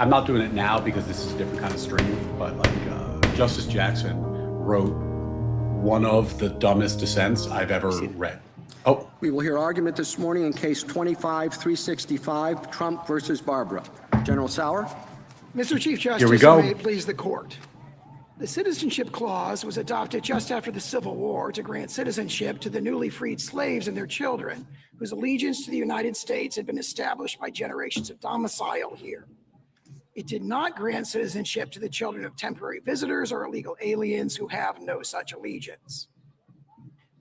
I'm not doing it now because this is a different kind of stream, but Justice Jackson wrote one of the dumbest dissents I've ever read. Oh. We will hear argument this morning in case 25-365, Trump versus Barbara. General Sauer. Mr. Chief Justice, Here we go. may it please the court. The Citizenship Clause was adopted just after the Civil War to grant citizenship to the newly freed slaves and their children, whose allegiance to the United States had been established by generations of domicile here. It did not grant citizenship to the children of temporary visitors or illegal aliens who have no such allegiance.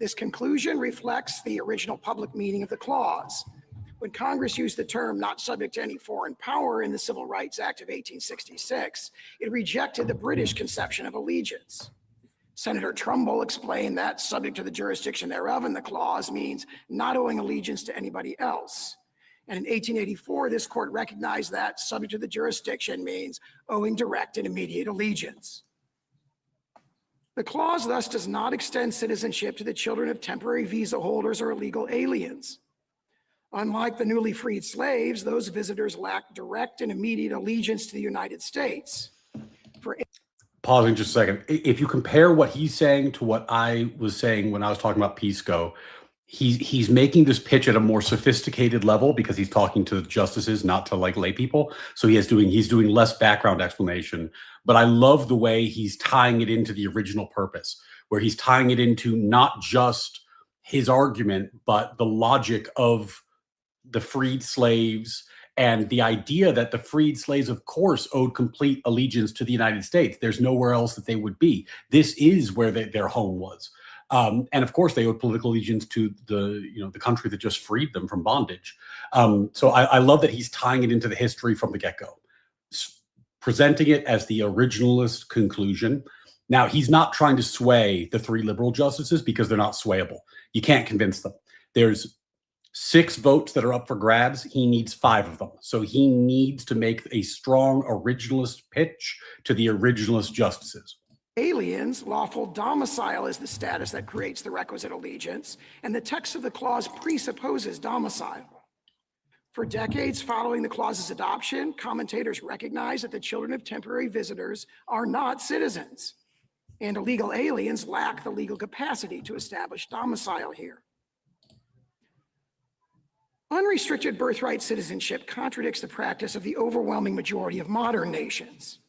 This conclusion reflects the original public meaning of the clause. When Congress used the term "not subject to any foreign power" in the Civil Rights Act of 1866, it rejected the British conception of allegiance. Senator Trumbull explained that subject to the jurisdiction thereof in the clause means not owing allegiance to anybody else. And in 1884, this court recognized that subject to the jurisdiction means owing direct and immediate allegiance. The clause thus does not extend citizenship to the children of temporary visa holders or illegal aliens. Unlike the newly freed slaves, those visitors lack direct and immediate allegiance to the United States. Pausing just a second. If you compare what he's saying to what I was saying when I was talking about PSCO, he's making this pitch at a more sophisticated level because he's talking to the justices, not to like lay people. So he's doing less background explanation. But I love the way he's tying it into the original purpose, where he's tying it into not just his argument, but the logic of the freed slaves and the idea that the freed slaves, of course, owed complete allegiance to the United States. There's nowhere else that they would be. This is where their home was. And of course, they owed political allegiance to the country that just freed them from bondage. So I love that he's tying it into the history from the get-go, presenting it as the originalist conclusion. Now, he's not trying to sway the three liberal justices because they're not swayable. You can't convince them. There's 6 votes that are up for grabs. He needs 5 of them. So he needs to make a strong originalist pitch to the originalist justices. Aliens, lawful domicile is the status that creates the requisite allegiance, and the text of the clause presupposes domicile. For decades following the clause's adoption, commentators recognized that the children of temporary visitors are not citizens, and illegal aliens lack the legal capacity to establish domicile here. Unrestricted birthright citizenship contradicts the practice of the overwhelming majority of modern nations.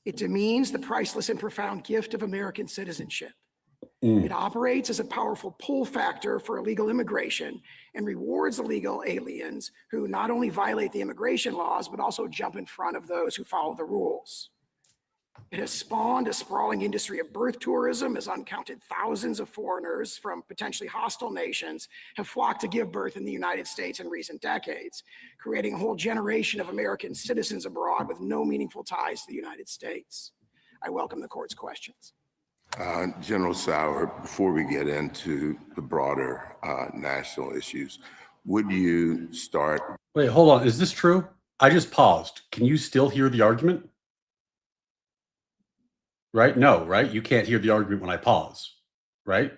It demeans the priceless and profound gift of American citizenship. It operates as a powerful pull factor for illegal immigration and rewards illegal aliens who not only violate the immigration laws, but also jump in front of those who follow the rules. It has spawned a sprawling industry of birth tourism as uncounted thousands of foreigners from potentially hostile nations have flocked to give birth in the United States in recent decades, creating a whole generation of American citizens abroad with no meaningful ties to the United States. I welcome the court's questions. General Sauer, before we get into the broader national issues, would you start? Wait, hold on. Is this true? I just paused. Can you still hear the argument? Right? No, right? You can't hear the argument when I pause, right?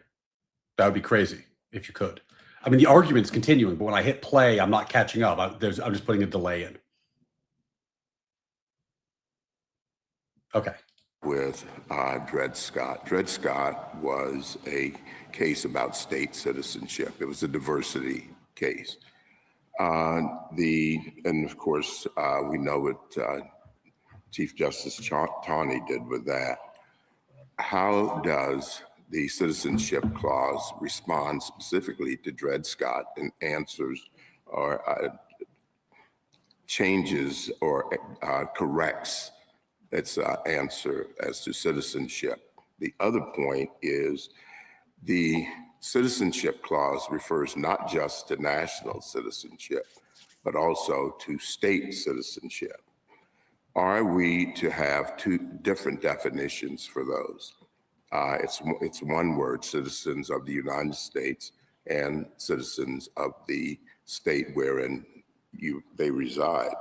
That would be crazy if you could. I mean, the argument's continuing, but when I hit play, I'm not catching up. I'm just putting a delay in. Okay. With Dred Scott. Dred Scott was a case about state citizenship. It was a diversity case. And of course, we know what Chief Justice Taney did with that. How does the Citizenship Clause respond specifically to Dred Scott and answers or changes or corrects its answer as to citizenship? The other point is the Citizenship Clause refers not just to national citizenship, but also to state citizenship. Are we to have 2 different definitions for those? It's one word, citizens of the United States and citizens of the state wherein they reside.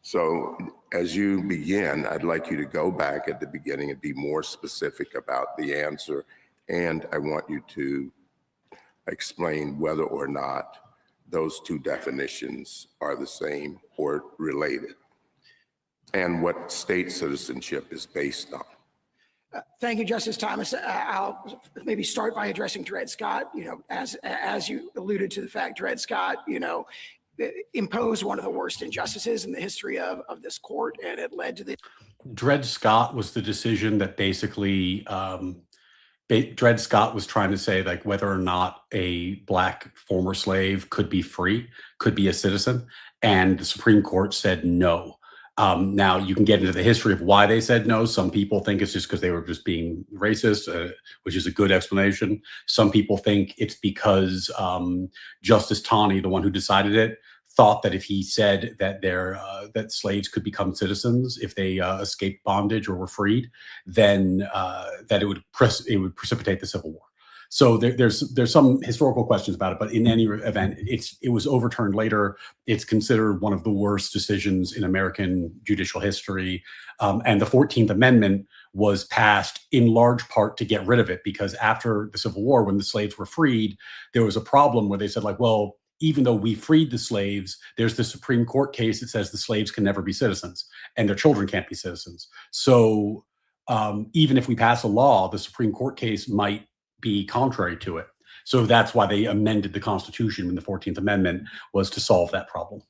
So as you begin, I'd like you to go back at the beginning and be more specific about the answer. And I want you to explain whether or not those 2 definitions are the same or related. and what state citizenship is based on. Thank you, Justice Thomas. I'll maybe start by addressing Dred Scott. As you alluded to the fact, Dred Scott, imposed one of the worst injustices in the history of this court, and it led to the. Dred Scott was the decision that basically Dred Scott was trying to say like whether or not a Black former slave could be free, could be a citizen, and the Supreme Court said no. Now you can get into the history of why they said no. Some people think it's just because they were just being racist, which is a good explanation. Some people think it's because Justice Taney, the one who decided it, thought that if he said that that slaves could become citizens if they escaped bondage or were freed, then that it would precipitate the Civil War. So there's some historical questions about it, but in any event, it was overturned later. It's considered one of the worst decisions in American judicial history, and the 14th Amendment was passed in large part to get rid of it, because after the Civil War, when the slaves were freed, there was a problem where they said like, well, even though we freed the slaves, there's the Supreme Court case that says the slaves can never be citizens and their children can't be citizens. So even if we pass a law, the Supreme Court case might be contrary to it. So that's why they amended the Constitution in the 14th Amendment, was to solve that problem.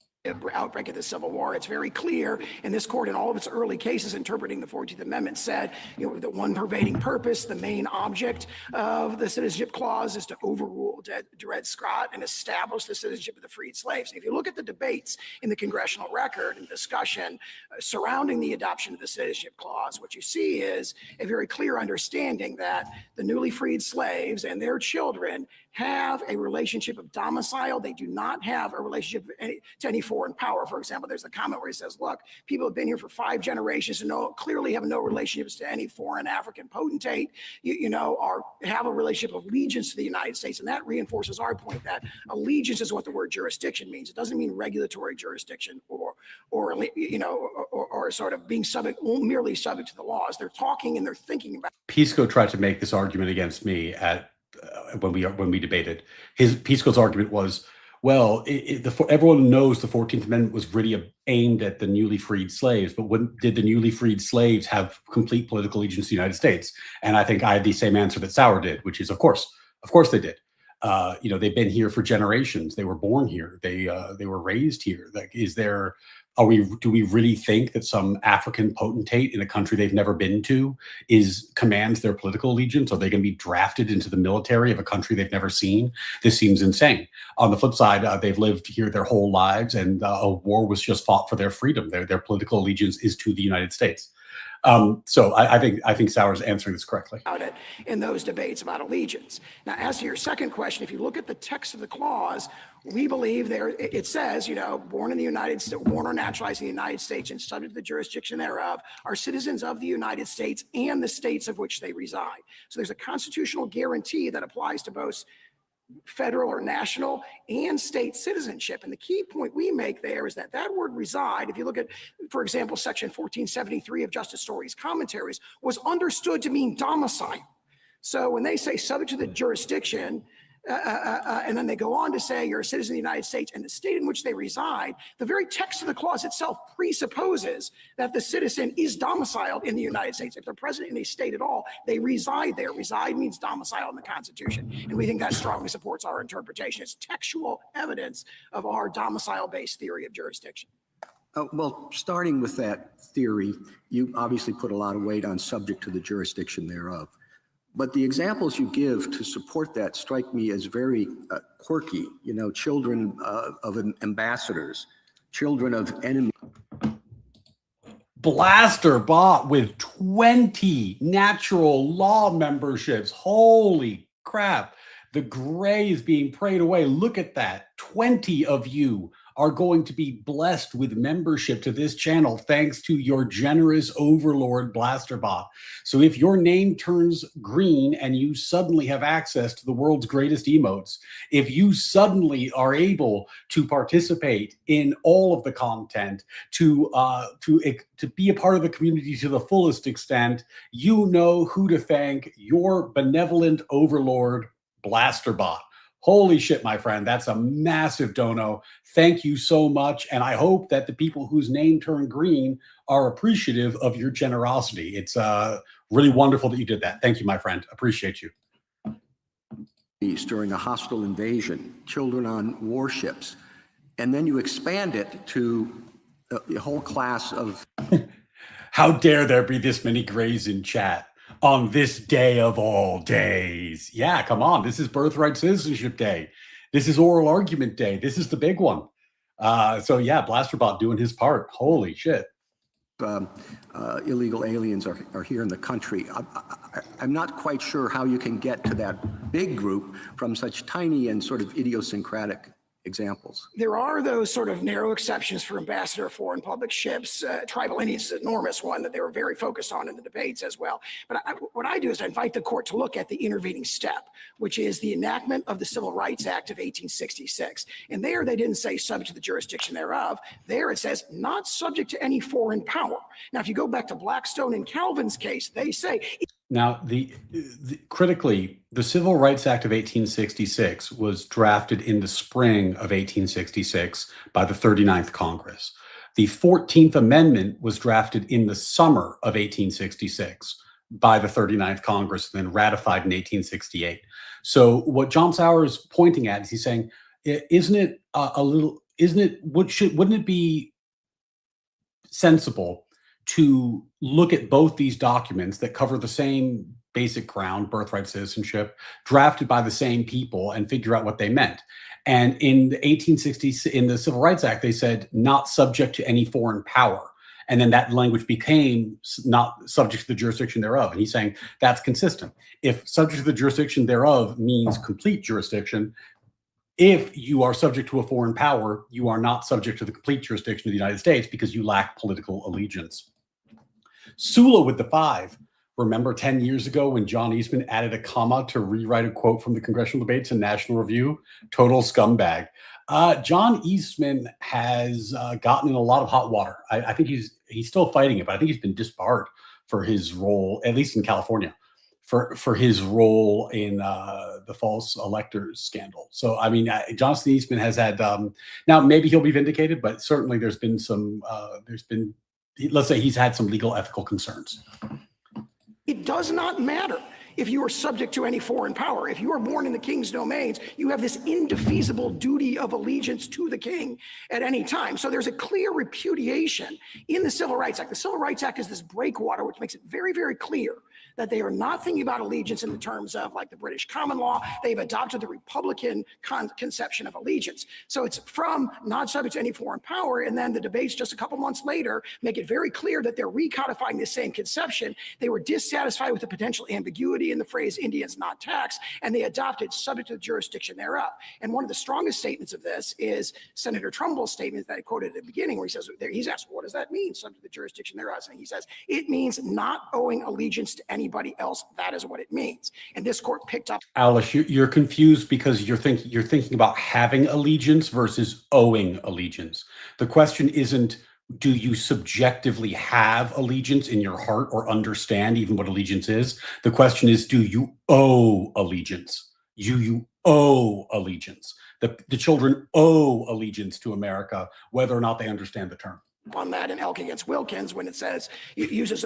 Outbreak of the Civil War. It's very clear, and this court in all of its early cases interpreting the 14th Amendment said, the one pervading purpose, the main object of the Citizenship Clause is to overrule Dred Scott and establish the citizenship of the freed slaves. And if you look at the debates in the congressional record and discussion surrounding the adoption of the Citizenship Clause, what you see is a very clear understanding that the newly freed slaves and their children have a relationship of domicile. They do not have a relationship to any foreign power. For example, there's a comment where he says, look, people have been here for 5 generations and clearly have no relationships to any foreign African potentate, or have a relationship of allegiance to the United States. And that reinforces our point that allegiance is what the word jurisdiction means. It doesn't mean regulatory jurisdiction or sort of being merely subject to the laws. They're talking and they're thinking about. Pisco tried to make this argument against me when we debated. Pisco's argument was, well, everyone knows the 14th Amendment was really aimed at the newly freed slaves, but when did the newly freed slaves have complete political allegiance to the United States? And I think I had the same answer that Sauer did, which is, of course they did. They've been here for generations. They were born here. They were raised here. Like, do we really think that some African potentate in a country they've never been to commands their political allegiance? Are they going to be drafted into the military of a country they've never seen? This seems insane. On the flip side, they've lived here their whole lives, and a war was just fought for their freedom. Their political allegiance is to the United States. So I think Sauer's answering this correctly. About it in those debates about allegiance. Now, as to your second question, if you look at the text of the clause, we believe it says, born in the United States, born or naturalized in the United States and subject to the jurisdiction thereof, are citizens of the United States and the states of which they reside. So there's a constitutional guarantee that applies to both federal or national and state citizenship. And the key point we make there is that word reside, if you look at, for example, section 1473 of Justice Story's commentaries, was understood to mean domicile. So when they say subject to the jurisdiction, and then they go on to say you're a citizen of the United States and the state in which they reside, the very text of the clause itself presupposes that the citizen is domiciled in the United States. If they're present in a state at all, they reside there. Reside means domicile in the Constitution. And we think that strongly supports our interpretation. It's textual evidence of our domicile-based theory of jurisdiction. Well, starting with that theory, you obviously put a lot of weight on subject to the jurisdiction thereof. But the examples you give to support that strike me as very quirky. Children of ambassadors, children of enemies. Blaster bought with 20 natural law memberships. Holy crap. The gray is being prayed away. Look at that. 20 of you are going to be blessed with membership to this channel thanks to your generous overlord Blasterbot. So if your name turns green and you suddenly have access to the world's greatest emotes, if you suddenly are able to participate in all of the content, to be a part of the community to the fullest extent, you know who to thank: your benevolent overlord Blasterbot. Holy shit, my friend. That's a massive dono. Thank you so much. And I hope that the people whose name turned green are appreciative of your generosity. It's really wonderful that you did that. Thank you, my friend. Appreciate you. During a hostile invasion, children on warships, and then you expand it to the whole class of. How dare there be this many grays in chat on this day of all days? Yeah, come on. This is Birthright Citizenship Day. This is Oral Argument Day. This is the big one. So yeah, Blasterbot doing his part. Holy shit. Illegal aliens are here in the country. I'm not quite sure how you can get to that big group from such tiny and sort of idiosyncratic examples. There are those sort of narrow exceptions for ambassador foreign public ships. Tribal Indians is an enormous one that they were very focused on in the debates as well. But what I do is I invite the court to look at the intervening step, which is the enactment of the Civil Rights Act of 1866. And there they didn't say subject to the jurisdiction thereof. There it says not subject to any foreign power. Now, if you go back to Blackstone and Calvin's case, they say. Now, critically, the Civil Rights Act of 1866 was drafted in the spring of 1866 by the 39th Congress. The 14th Amendment was drafted in the summer of 1866 by the 39th Congress, and then ratified in 1868. So what John Sauer is pointing at is he's saying, wouldn't it be sensible to look at both these documents that cover the same basic ground, birthright citizenship, drafted by the same people, and figure out what they meant? And in the 1860s, in the Civil Rights Act, they said not subject to any foreign power. And then that language became not subject to the jurisdiction thereof. And he's saying that's consistent. If subject to the jurisdiction thereof means complete jurisdiction, if you are subject to a foreign power, you are not subject to the complete jurisdiction of the United States because you lack political allegiance. Sula with the 5. Remember 10 years ago when John Eastman added a comma to rewrite a quote from the Congressional debates in National Review? Total scumbag. John Eastman has gotten in a lot of hot water. I think he's still fighting it, but I think he's been disbarred for his role, at least in California, for his role in the false electors scandal. So, I mean, Jonathan Eastman has had, now maybe he'll be vindicated, but certainly there's been some, let's say he's had some legal ethical concerns. It does not matter if you are subject to any foreign power. If you are born in the king's domains, you have this indefeasible duty of allegiance to the king at any time. So there's a clear repudiation in the Civil Rights Act. The Civil Rights Act is this breakwater, which makes it very, very clear that they are not thinking about allegiance in the terms of like the British common law. They've adopted the Republican conception of allegiance. So it's from not subject to any foreign power, and then the debates just a couple months later make it very clear that they're recodifying the same conception. They were dissatisfied with the potential ambiguity in the phrase Indians not taxed, and they adopted subject to the jurisdiction thereof. And one of the strongest statements of this is Senator Trumbull's statement that I quoted at the beginning, where he says, he's asked, what does that mean, subject to the jurisdiction thereof? And he says, it means not owing allegiance to anybody else. That is what it means. And this court picked up. Alice, you're confused because you're thinking about having allegiance versus owing allegiance. The question isn't, do you subjectively have allegiance in your heart or understand even what allegiance is? The question is, do you owe allegiance? You owe allegiance. The children owe allegiance to America, whether or not they understand the term. On that in Elk against Wilkins, when it says it uses,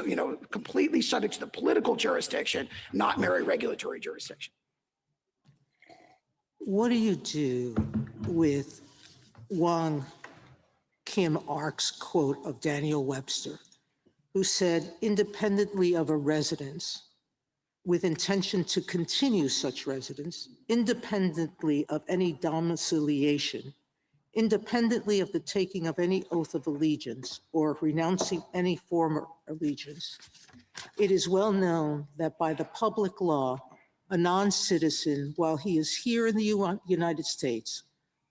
completely subject to the political jurisdiction, not mere regulatory jurisdiction. What do you do with Wong Kim Ark's quote of Daniel Webster, who said, independently of a residence, with intention to continue such residence, independently of any domiciliation, independently of the taking of any oath of allegiance or renouncing any former allegiance, it is well known that by the public law, a non-citizen, while he is here in the United States,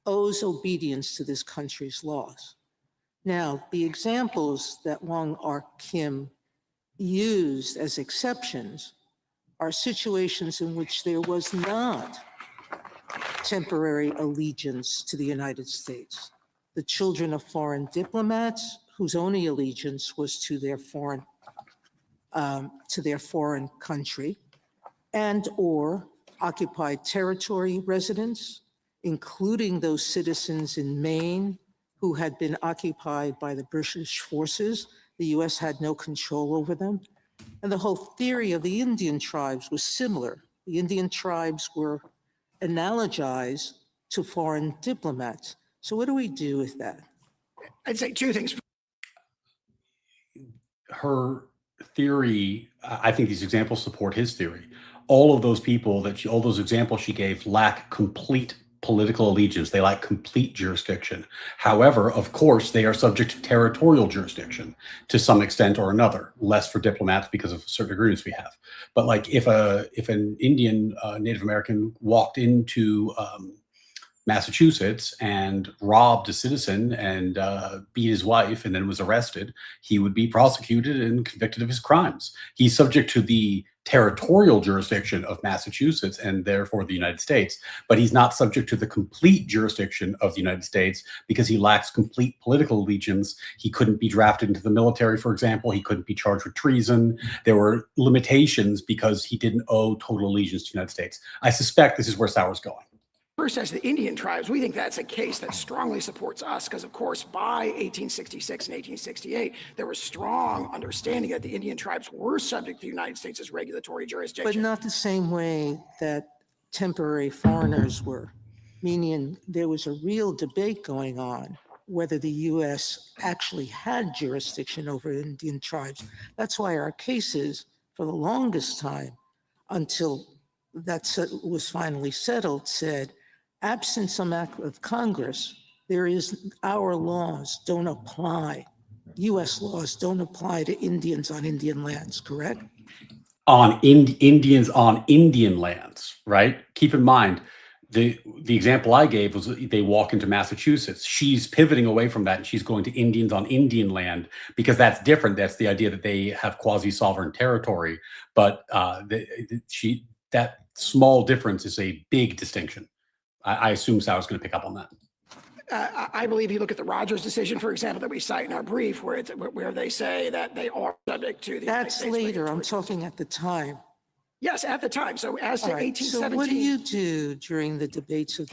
owes obedience to this country's laws. Now, the examples that Wong Ark Kim used as exceptions are situations in which there was not temporary allegiance to the United States. The children of foreign diplomats whose only allegiance was to their foreign country, and or occupied territory residents, including those citizens in Maine who had been occupied by the British forces. The US had no control over them. And the whole theory of the Indian tribes was similar. The Indian tribes were analogized to foreign diplomats. So what do we do with that? I'd say two things. Her theory, I think these examples support his theory. All of those people all those examples she gave lack complete political allegiance. They lack complete jurisdiction. However, of course, they are subject to territorial jurisdiction to some extent or another, less for diplomats because of certain agreements we have. But like if an Indian Native American walked into Massachusetts and robbed a citizen and beat his wife and then was arrested, he would be prosecuted and convicted of his crimes. He's subject to the territorial jurisdiction of Massachusetts and therefore the United States, but he's not subject to the complete jurisdiction of the United States because he lacks complete political allegiance. He couldn't be drafted into the military, for example. He couldn't be charged with treason. There were limitations because he didn't owe total allegiance to the United States. I suspect this is where Sauer's going. First, as the Indian tribes, we think that's a case that strongly supports us because, of course, by 1866 and 1868, there was strong understanding that the Indian tribes were subject to the United States' regulatory jurisdiction. But not the same way that temporary foreigners were. Meaning there was a real debate going on whether the U.S. actually had jurisdiction over Indian tribes. That's why our cases, for the longest time, until that was finally settled, said, absent some act of Congress, our laws don't apply. U.S. laws don't apply to Indians on Indian lands, correct? On Indians on Indian lands, right? Keep in mind, the example I gave was they walk into Massachusetts. She's pivoting away from that and she's going to Indians on Indian land because that's different. That's the idea that they have quasi-sovereign territory. But that small difference is a big distinction. I assume Sauer's going to pick up on that. I believe you look at the Rogers decision, for example, that we cite in our brief, where they say that they are subject to the That's later. I'm talking at the time. Yes, at the time. So as to 1817. So what do you do during the debates of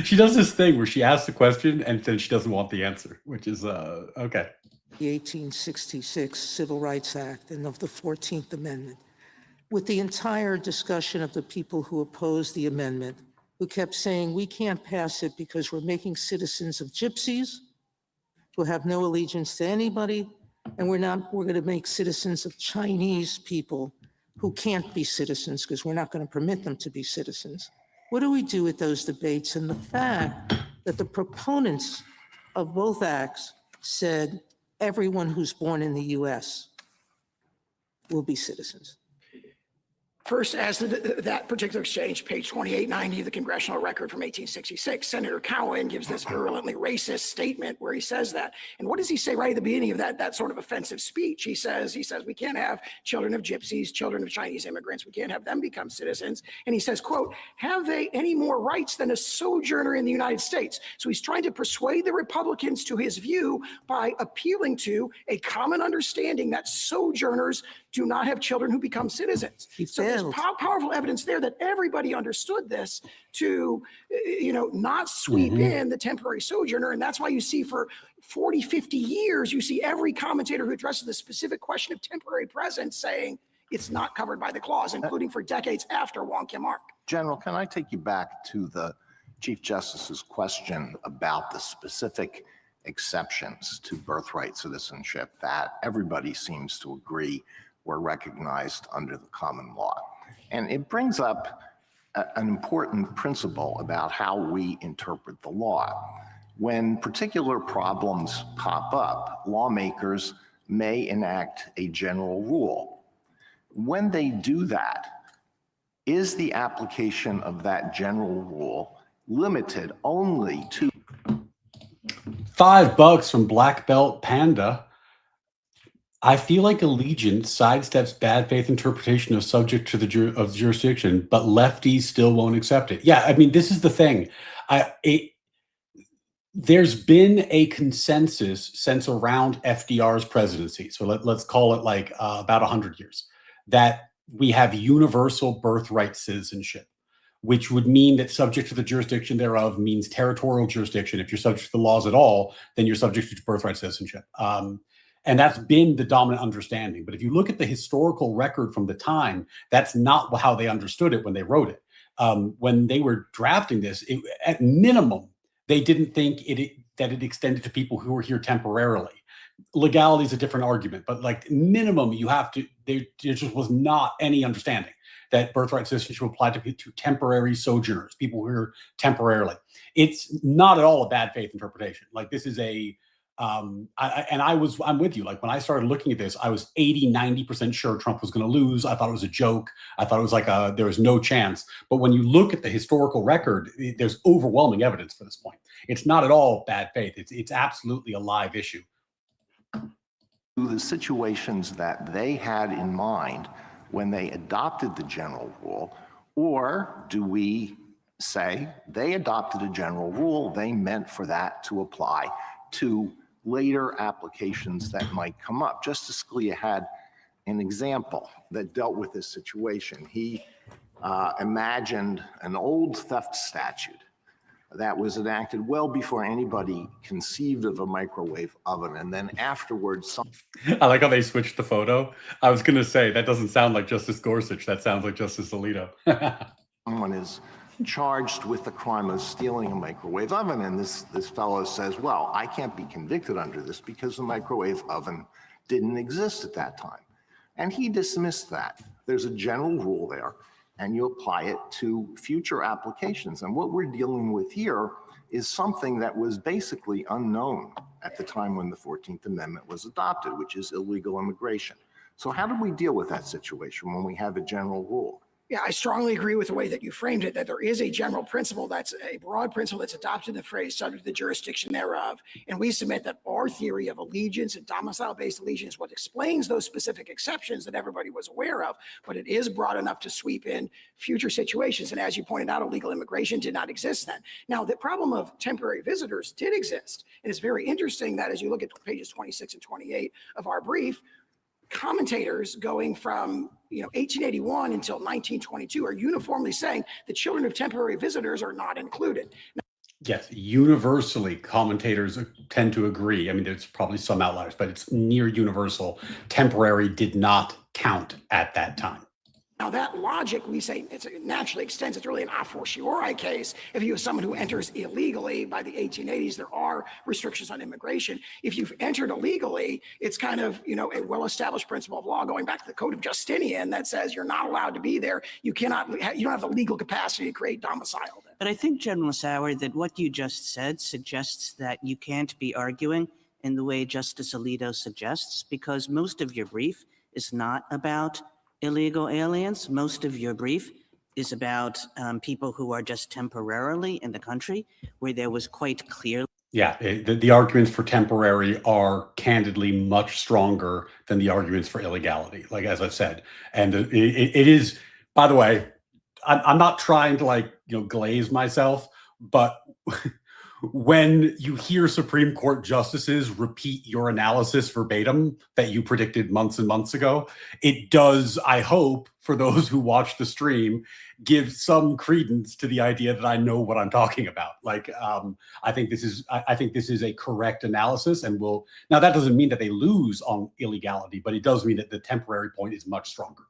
She does this thing where she asks the question and then she doesn't want the answer, which is okay. The 1866 Civil Rights Act and of the 14th Amendment, with the entire discussion of the people who opposed the amendment, who kept saying, we can't pass it because we're making citizens of gypsies who have no allegiance to anybody, and we're going to make citizens of Chinese people who can't be citizens because we're not going to permit them to be citizens. What do we do with those debates and the fact that the proponents of both acts said everyone who's born in the US will be citizens? First, as to that particular exchange, page 2890 of the Congressional record from 1866, Senator Cowan gives this virulently racist statement where he says that. And what does he say right at the beginning of that sort of offensive speech? He says, we can't have children of gypsies, children of Chinese immigrants. We can't have them become citizens. And he says, quote, have they any more rights than a sojourner in the United States? So he's trying to persuade the Republicans to his view by appealing to a common understanding that sojourners do not have children who become citizens. So there's powerful evidence there that everybody understood this to, not sweep in the temporary sojourner. And that's why you see for 40, 50 years, you see every commentator who addresses the specific question of temporary presence saying it's not covered by the clause, including for decades after Wong Kim Ark. General, can I take you back to the Chief Justice's question about the specific exceptions to birthright citizenship that everybody seems to agree were recognized under the common law? And it brings up an important principle about how we interpret the law. When particular problems pop up, lawmakers may enact a general rule. When they do that, is the application of that general rule limited only to $5 from Black Belt Panda? I feel like allegiance sidesteps bad faith interpretation of subject to the jurisdiction, but lefties still won't accept it. Yeah, I mean, this is the thing. There's been a consensus since around FDR's presidency, so let's call it like about 100 years, that we have universal birthright citizenship, which would mean that subject to the jurisdiction thereof means territorial jurisdiction. If you're subject to the laws at all, then you're subject to birthright citizenship. And that's been the dominant understanding. But if you look at the historical record from the time, that's not how they understood it when they wrote it. When they were drafting this, at minimum, they didn't think that it extended to people who were here temporarily. Legality is a different argument, but like minimum, you have to, there just was not any understanding that birthright citizenship applied to temporary sojourners, people who are temporarily. It's not at all a bad faith interpretation. Like this is I'm with you. Like when I started looking at this, I was 80-90% sure Trump was going to lose. I thought it was a joke. I thought it was like there was no chance. But when you look at the historical record, there's overwhelming evidence for this point. It's not at all bad faith. It's absolutely a live issue. The situations that they had in mind when they adopted the general rule, or do we say they adopted a general rule, they meant for that to apply to later applications that might come up? Justice Scalia had an example that dealt with this situation. He imagined an old theft statute that was enacted well before anybody conceived of a microwave oven. And then afterwards, I like how they switched the photo. I was going to say, that doesn't sound like Justice Gorsuch. That sounds like Justice Alito. someone is charged with the crime of stealing a microwave oven. And this fellow says, well, I can't be convicted under this because the microwave oven didn't exist at that time. And he dismissed that. There's a general rule there, and you apply it to future applications. And what we're dealing with here is something that was basically unknown at the time when the 14th Amendment was adopted, which is illegal immigration. So how do we deal with that situation when we have a general rule? Yeah, I strongly agree with the way that you framed it, that there is a general principle, that's a broad principle that's adopted in the phrase subject to the jurisdiction thereof. And we submit that our theory of allegiance and domicile-based allegiance, what explains those specific exceptions that everybody was aware of, but it is broad enough to sweep in future situations. And as you pointed out, illegal immigration did not exist then. Now, the problem of temporary visitors did exist. And it's very interesting that as you look at pages 26 and 28 of our brief, commentators going from 1881 until 1922 are uniformly saying the children of temporary visitors are not included. Yes, universally, commentators tend to agree. I mean, there's probably some outliers, but it's near universal. Temporary did not count at that time. Now that logic, we say it naturally extends. It's really an a fortiori case. If you have someone who enters illegally by the 1880s, there are restrictions on immigration. If you've entered illegally, it's kind of, a well-established principle of law going back to the Code of Justinian that says you're not allowed to be there. You don't have the legal capacity to create domicile there. But I think, General Sauer, that what you just said suggests that you can't be arguing in the way Justice Alito suggests, because most of your brief is not about illegal aliens. Most of your brief is about people who are just temporarily in the country, where there was quite clearly. Yeah, the arguments for temporary are candidly much stronger than the arguments for illegality, like as I've said. And it is, by the way, I'm not trying to glaze myself, but when you hear Supreme Court justices repeat your analysis verbatim that you predicted months and months ago, it does, I hope, for those who watch the stream, give some credence to the idea that I know what I'm talking about. I think this is a correct analysis, and now that doesn't mean that they lose on illegality, but it does mean that the temporary point is much stronger.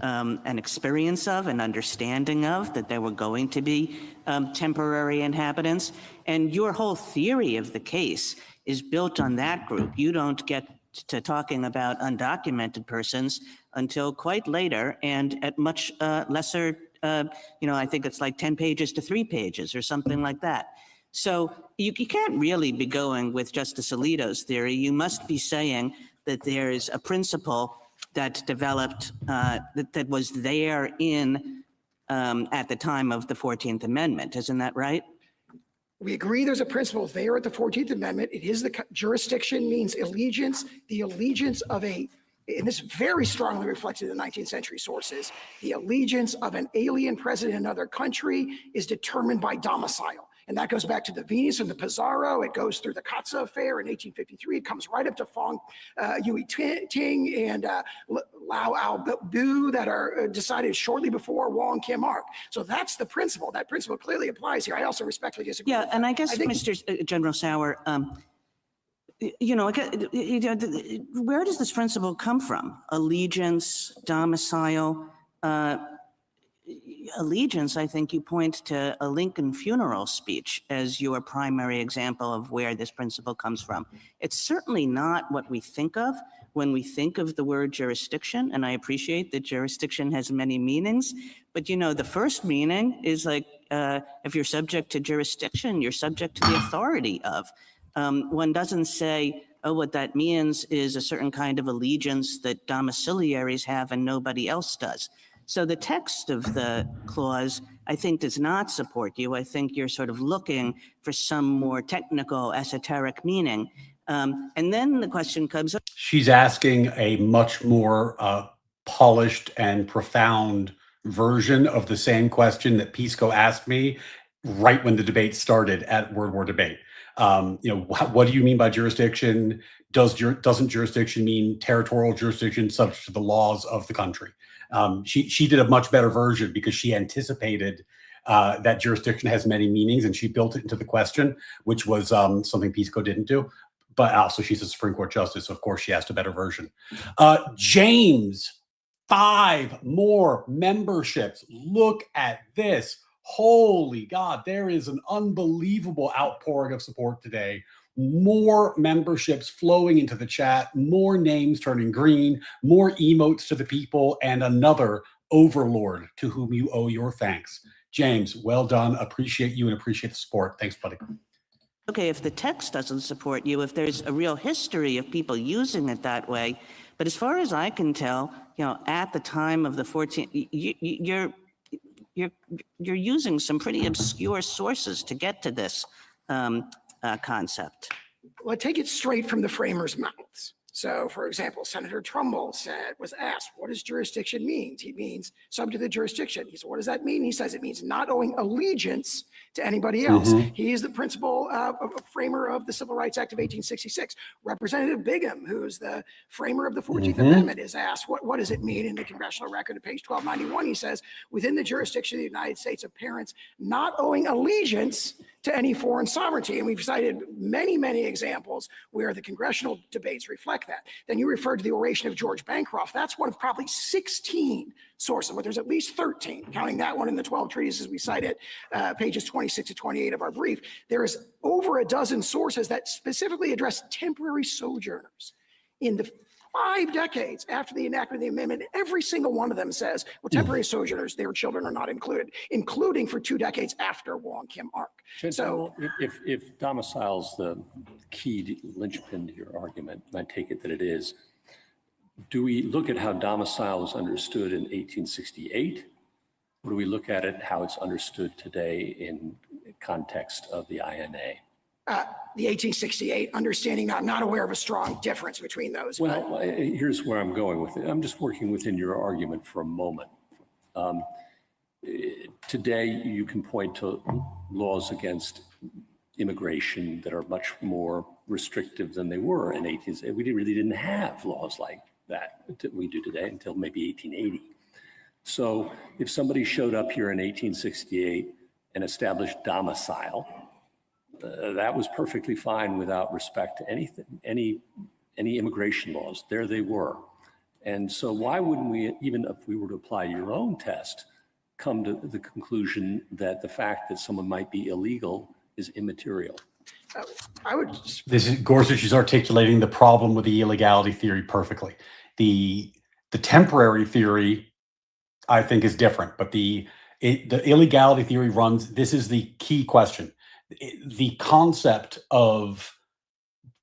An experience of, an understanding of, that there were going to be temporary inhabitants. And your whole theory of the case is built on that group. You don't get to talking about undocumented persons until quite later and at much lesser, I think it's like 10 pages to 3 pages or something like that. So you can't really be going with Justice Alito's theory. You must be saying that there is a principle that developed, that was there at the time of the 14th Amendment. Isn't that right? We agree there's a principle there at the 14th Amendment. It is the jurisdiction means allegiance, the allegiance of and this very strongly reflected in the 19th century sources, the allegiance of an alien present in another country is determined by domicile. And that goes back to the Venus and the Pizarro. It goes through the Katza affair in 1853. It comes right up to Fong Yui Ting and Lao Al Bu that are decided shortly before Wong Kim Ark. So that's the principle. That principle clearly applies here. I also respectfully disagree. Yeah, with and that. I guess, Mr. General Sauer, where does this principle come from? Allegiance, domicile, allegiance, I think you point to a Lincoln funeral speech as your primary example of where this principle comes from. It's certainly not what we think of when we think of the word jurisdiction, and I appreciate that jurisdiction has many meanings, but the first meaning is like, if you're subject to jurisdiction, you're subject to the authority of. One doesn't say, oh, what that means is a certain kind of allegiance that domiciliaries have and nobody else does. So the text of the clause, I think, does not support you. I think you're sort of looking for some more technical, esoteric meaning. And then the question comes up. She's asking a much more polished and profound version of the same question that Pisco asked me right when the debate started at Word War Debate. What do you mean by jurisdiction? Doesn't jurisdiction mean territorial jurisdiction subject to the laws of the country? She did a much better version because she anticipated that jurisdiction has many meanings, and she built it into the question, which was something Pisco didn't do. But also, she's a Supreme Court justice, so of course she asked a better version. James, 5 more memberships. Look at this. Holy God, there is an unbelievable outpouring of support today. More memberships flowing into the chat, more names turning green, more emotes to the people, and another overlord to whom you owe your thanks. James, well done. Appreciate you and appreciate the support. Thanks, buddy. Okay, if the text doesn't support you, if there's a real history of people using it that way, but as far as I can tell, at the time of the 14th, you're using some pretty obscure sources to get to this concept. Well, I take it straight from the framers' mouths. So, for example, Senator Trumbull was asked, what does jurisdiction mean? He means subject to the jurisdiction. He said, what does that mean? He says it means not owing allegiance to anybody else. He is the principal framer of the Civil Rights Act of 1866. Representative Bigham, who's the framer of the 14th Amendment, is asked, what does it mean in the Congressional record at page 1291? He says, within the jurisdiction of the United States of parents not owing allegiance to any foreign sovereignty. And we've cited many, many examples where the congressional debates reflect that. Then you referred to the oration of George Bancroft. That's one of probably 16 sources, but there's at least 13, counting that one in the 12 treatises we cited, pages 26 to 28 of our brief. There is over a dozen sources that specifically address temporary sojourners. In the 5 decades after the enactment of the amendment, every single one of them says, well, temporary sojourners, their children are not included, including for 2 decades after Wong Kim Ark. So if domicile's the key linchpin to your argument, and I take it that it is, do we look at how domicile was understood in 1868? Or do we look at it how it's understood today in context of the INA? The 1868 understanding, I'm not aware of a strong difference between those. Well, here's where I'm going with it. I'm just working within your argument for a moment. Today, you can point to laws against immigration that are much more restrictive than they were in 1860. We really didn't have laws like that we do today until maybe 1880. So if somebody showed up here in 1868 and established domicile, that was perfectly fine without respect to anything, any immigration laws. There they were. And so why wouldn't we, even if we were to apply your own test, come to the conclusion that the fact that someone might be illegal is immaterial? This is Gorsuch is articulating the problem with the illegality theory perfectly. The temporary theory, I think, is different, but the illegality theory runs. This is the key question. The concept of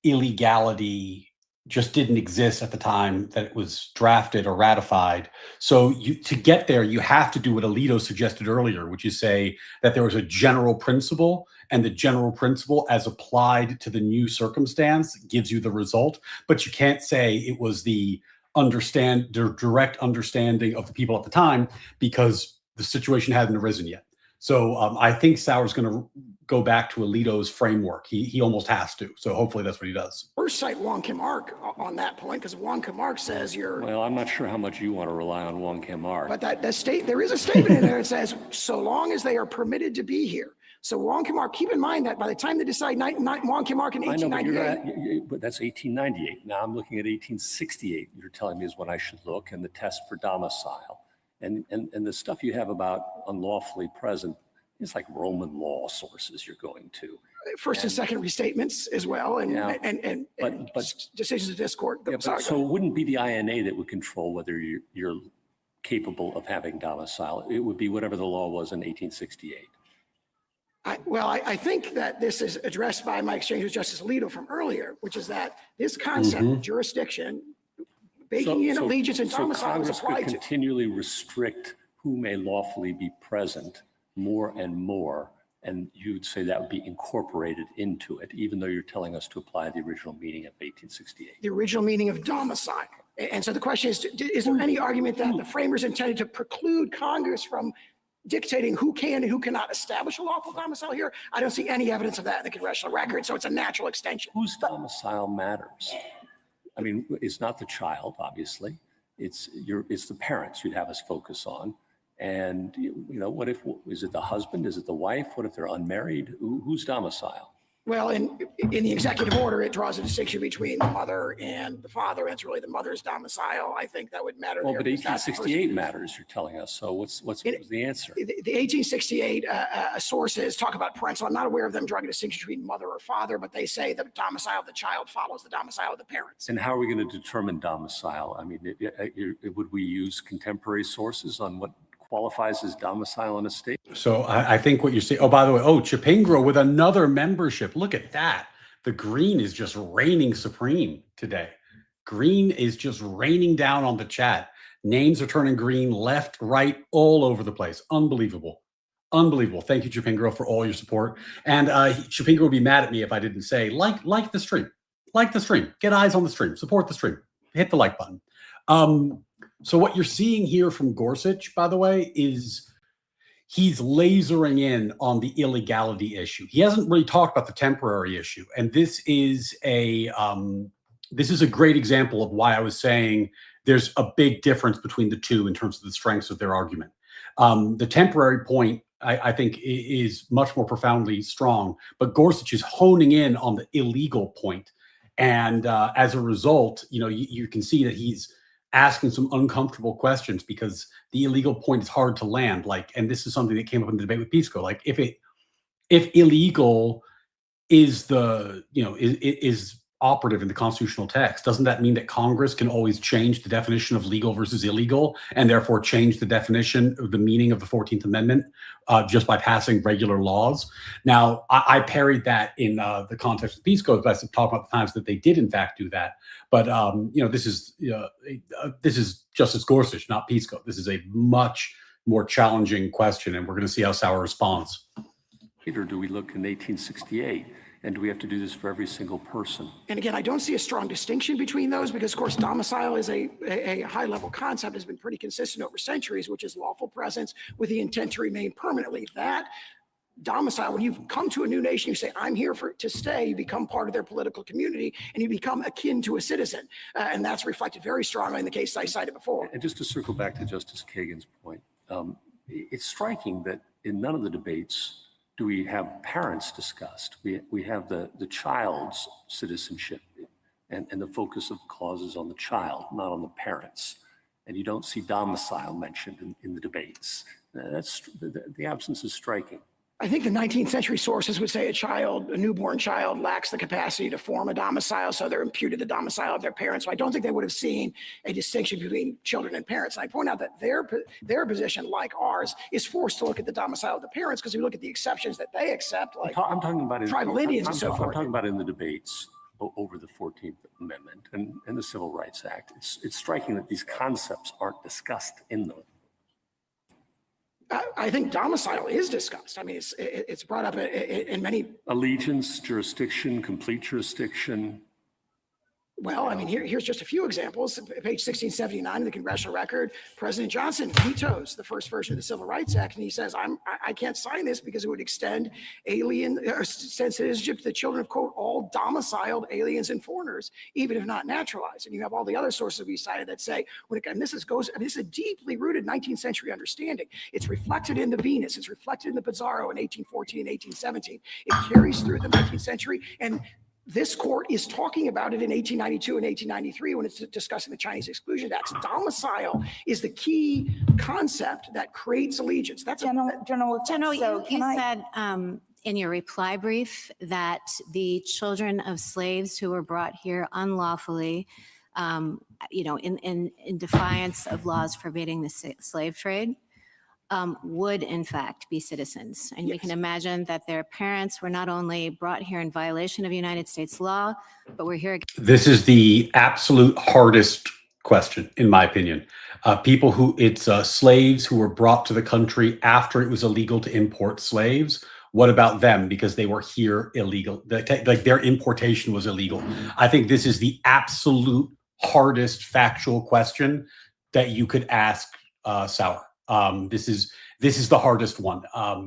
illegality just didn't exist at the time that it was drafted or ratified. So to get there, you have to do what Alito suggested earlier, which is say that there was a general principle, and the general principle as applied to the new circumstance gives you the result. But you can't say it was the direct understanding of the people at the time because the situation hadn't arisen yet. So I think Sauer's going to go back to Alito's framework. He almost has to. So hopefully that's what he does. First cite Wong Kim Ark on that point, because Wong Kim Ark says Well, I'm not sure how much you want to rely on Wong Kim Ark. but there is a statement in there that says, so long as they are permitted to be here. So Wong Kim Ark, keep in mind that by the time they decide Wong Kim Ark in I know, but 1898. but that's 1898. Now I'm looking at 1868. You're telling me is when I should look, and the test for domicile. And the stuff you have about unlawfully present is like Roman law sources you're going to. First and second restatements as well, and But decisions of this court. so it wouldn't be the INA that would control whether you're capable of having domicile. It would be whatever the law was in 1868. I think that this is addressed by my exchange with Justice Alito from earlier, which is that this concept, jurisdiction, baking in allegiance and domicile is Congress applied could to. continually restrict who may lawfully be present more and more, and you'd say that would be incorporated into it, even though you're telling us to apply the original meaning of 1868. The original meaning of domicile. And so the question is there any argument that the framers intended to preclude Congress from dictating who can and who cannot establish a lawful domicile here? I don't see any evidence of that in the congressional record, so it's a natural extension. Whose domicile matters? I mean, it's not the child, obviously. It's the parents you'd have us focus on. And, what if, is it the husband? Is it the wife? What if they're unmarried? Whose domicile? Well, in the executive order, it draws a distinction between the mother and the father. It's really the mother's domicile. I think that would matter. Well, there, but because that's 1868 matters, you're telling us. So what's the answer? The 1868 sources talk about parental. I'm not aware of them drawing a distinction between mother or father, but they say the domicile of the child follows the domicile of the parents. And how are we going to determine domicile? I mean, would we use contemporary sources on what qualifies as domicile in a state? So I think what you're saying, oh, by the way, Chipingra with another membership. Look at that. The green is just reigning supreme today. Green is just raining down on the chat. Names are turning green, left, right, all over the place. Unbelievable. Unbelievable. Thank you, Chipingra, for all your support. And Chipingra would be mad at me if I didn't say, like the stream. Like the stream. Get eyes on the stream. Support the stream. Hit the like button. So what you're seeing here from Gorsuch, by the way, is he's lasering in on the illegality issue. He hasn't really talked about the temporary issue. And this is a great example of why I was saying there's a big difference between the two in terms of the strengths of their argument. The temporary point, I think, is much more profoundly strong, but Gorsuch is honing in on the illegal point. And as a result, you can see that he's asking some uncomfortable questions because the illegal point is hard to land. And this is something that came up in the debate with Pisco. If illegal is is operative in the constitutional text, doesn't that mean that Congress can always change the definition of legal versus illegal and therefore change the definition of the meaning of the 14th Amendment just by passing regular laws? Now, I parried that in the context of Pisco, but I talked about the times that they did in fact do that. But this is Justice Gorsuch, not Pisco. This is a much more challenging question, and we're going to see how Sauer responds. Or do we look in 1868? And do we have to do this for every single person? And again, I don't see a strong distinction between those because, of course, domicile is a high-level concept, has been pretty consistent over centuries, which is lawful presence with the intent to remain permanently. That domicile, when you've come to a new nation, you say, I'm here to stay, you become part of their political community, and you become akin to a citizen. And that's reflected very strongly in the case I cited before. And just to circle back to Justice Kagan's point, it's striking that in none of the debates do we have parents discussed. We have the child's citizenship and the focus of clauses on the child, not on the parents. And you don't see domicile mentioned in the debates. The absence is striking. I think the 19th century sources would say a newborn child lacks the capacity to form a domicile, so they're imputed the domicile of their parents. So I don't think they would have seen a distinction between children and parents. And I point out that their position, like ours, is forced to look at the domicile of the parents because we look at the exceptions that they accept, like I'm talking about tribal Indians and so forth. I'm talking about in the debates over the 14th Amendment and the Civil Rights Act. It's striking that these concepts aren't discussed in them. I think domicile is discussed. I mean, it's brought up in many. Allegiance, jurisdiction, complete jurisdiction. Well, I mean, here's just a few examples. Page 1679 of the Congressional Record, President Johnson vetoes the first version of the Civil Rights Act, and he says, I can't sign this because it would extend citizenship to the children of, quote, all domiciled aliens and foreigners, even if not naturalized. And you have all the other sources we cited that say, and this is a deeply rooted 19th century understanding. It's reflected in the Venus, it's reflected in the Pizarro in 1814 and 1817. It carries through the 19th century, and this court is talking about it in 1892 and 1893 when it's discussing the Chinese Exclusion Acts. Domicile is the key concept that creates allegiance. That's General, General, you said in your reply brief that the children of slaves who were brought here unlawfully, in defiance of laws forbidding the slave trade, would in fact be citizens. And we can imagine that their parents were not only brought here in violation of United States law, but were here. This is the absolute hardest question, in my opinion. It's slaves who were brought to the country after it was illegal to import slaves. What about them? Because they were here illegal, like their importation was illegal. I think this is the absolute hardest factual question that you could ask Sauer. This is the hardest one.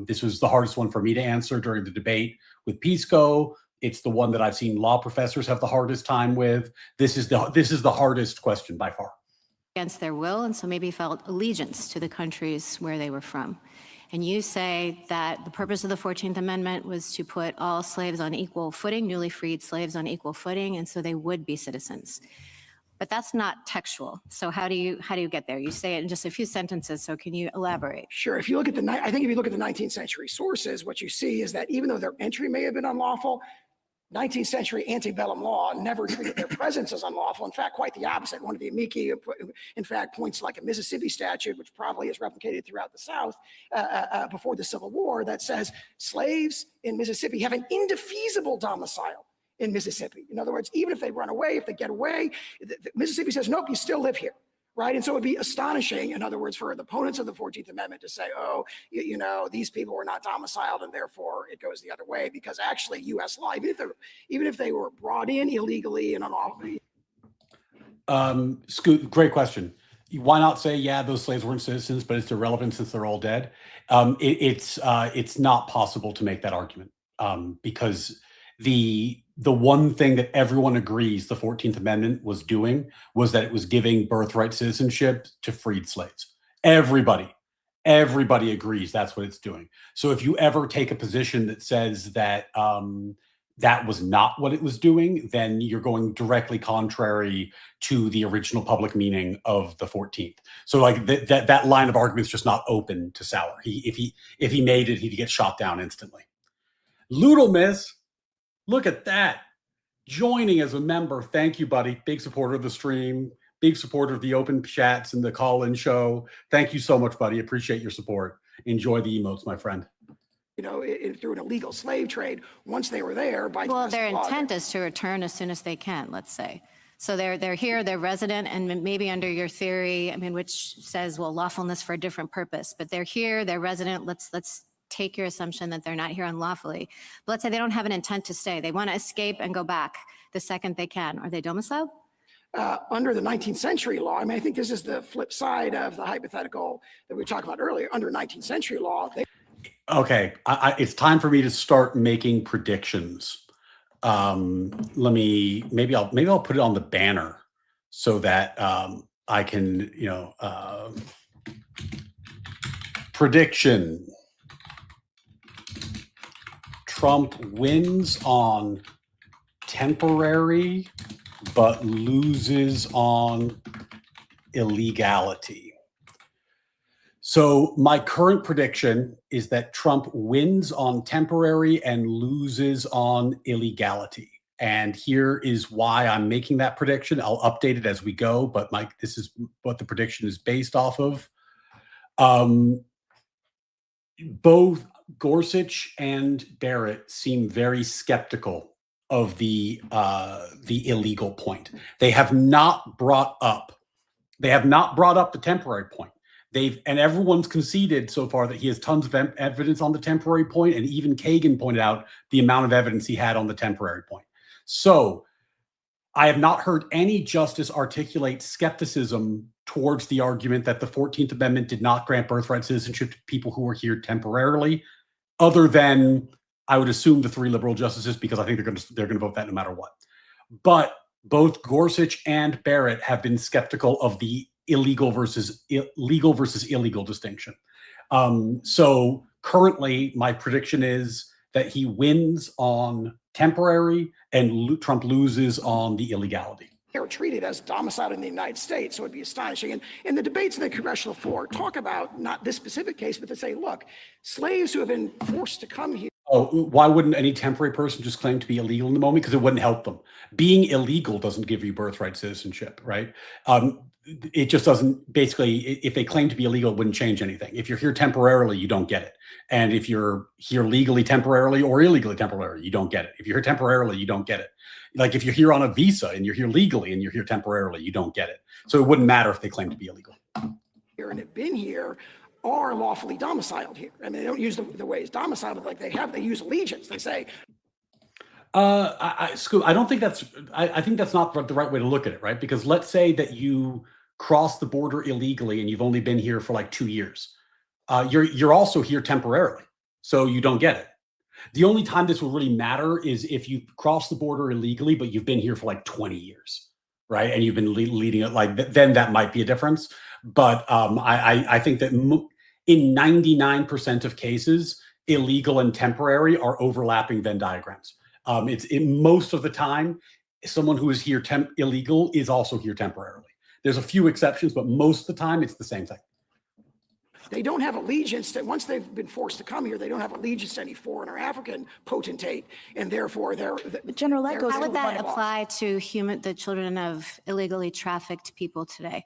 This was the hardest one for me to answer during the debate with Pisco. It's the one that I've seen law professors have the hardest time with. This is the hardest question by far. Against their will, and so maybe felt allegiance to the countries where they were from. And you say that the purpose of the 14th Amendment was to put all slaves on equal footing, newly freed slaves on equal footing, and so they would be citizens. But that's not textual. So how do you get there? You say it in just a few sentences. So can you elaborate? Sure. If you look at I think if you look at the 19th century sources, what you see is that even though their entry may have been unlawful, 19th century antebellum law never treated their presence as unlawful. In fact, quite the opposite. One of the amici, in fact, points to like a Mississippi statute, which probably is replicated throughout the South before the Civil War, that says slaves in Mississippi have an indefeasible domicile in Mississippi. In other words, even if they run away, if they get away, Mississippi says, nope, you still live here. Right. And so it would be astonishing, in other words, for the opponents of the 14th Amendment to say, oh, these people were not domiciled and therefore it goes the other way, because actually U.S. law, even if they were brought in illegally and unlawfully. Scoot, great question. Why not say, yeah, those slaves weren't citizens, but it's irrelevant since they're all dead? It's not possible to make that argument because the one thing that everyone agrees the 14th Amendment was doing was that it was giving birthright citizenship to freed slaves. Everybody agrees that's what it's doing. So if you ever take a position that says that that was not what it was doing, then you're going directly contrary to the original public meaning of the 14th. So like that line of argument is just not open to Sauer. If he made it, he'd get shot down instantly. Loodle Miss. Look at that. Joining as a member. Thank you, buddy. Big supporter of the stream. Big supporter of the open chats and the call-in show. Thank you so much, buddy. Appreciate your support. Enjoy the emotes, my friend. Through an illegal slave trade, once they were there. Well, their intent is to return as soon as they can, let's say. So they're here, they're resident, and maybe under your theory, which says, well, lawfulness for a different purpose. But they're here, they're resident. Let's take your assumption that they're not here unlawfully. But let's say they don't have an intent to stay. They want to escape and go back the second they can. Are they domiciled? Under the 19th century law, I think this is the flip side of the hypothetical that we talked about earlier. Under 19th century law, okay, it's time for me to start making predictions. Maybe I'll put it on the banner so that I can, prediction. Trump wins on temporary, but loses on illegality. So my current prediction is that Trump wins on temporary and loses on illegality. And here is why I'm making that prediction. I'll update it as we go, but this is what the prediction is based off of. Both Gorsuch and Barrett seem very skeptical of the illegal point. They have not brought up the temporary point. And everyone's conceded so far that he has tons of evidence on the temporary point, and even Kagan pointed out the amount of evidence he had on the temporary point. So I have not heard any justice articulate skepticism towards the argument that the 14th Amendment did not grant birthright citizenship to people who were here temporarily, other than, I would assume, the 3 liberal justices, because I think they're going to vote that no matter what. But both Gorsuch and Barrett have been skeptical of the legal versus illegal distinction. So currently, my prediction is that he wins on temporary and Trump loses on the illegality. They're treated as domiciled in the United States, so it'd be astonishing. And the debates in the congressional floor talk about not this specific case, but to say, look, slaves who have been forced to come here. Oh, why wouldn't any temporary person just claim to be illegal in the moment? Because it wouldn't help them. Being illegal doesn't give you birthright citizenship, right? It just doesn't. Basically, if they claim to be illegal, it wouldn't change anything. If you're here temporarily, you don't get it. And if you're here legally temporarily or illegally temporarily, you don't get it. If you're here temporarily, you don't get it. Like if you're here on a visa and you're here legally and you're here temporarily, you don't get it. So it wouldn't matter if they claim to be illegal. Here and have been here are lawfully domiciled here. I mean, they don't use the ways domiciled like they have. They use allegiance. They say, I don't think that's, I think that's not the right way to look at it, right? Because let's say that you cross the border illegally and you've only been here for like 2 years. You're also here temporarily, so you don't get it. The only time this will really matter is if you cross the border illegally, but you've been here for like 20 years, right? And you've been leading it like, then that might be a difference. But I think that in 99% of cases, illegal and temporary are overlapping Venn diagrams. Most of the time, someone who is here illegal is also here temporarily. There's a few exceptions, but most of the time it's the same thing. they don't have allegiance to, once they've been forced to come here, they don't have allegiance to any foreign or African potentate, and therefore they're. But General, that goes How would to that apply to the children of illegally trafficked people today?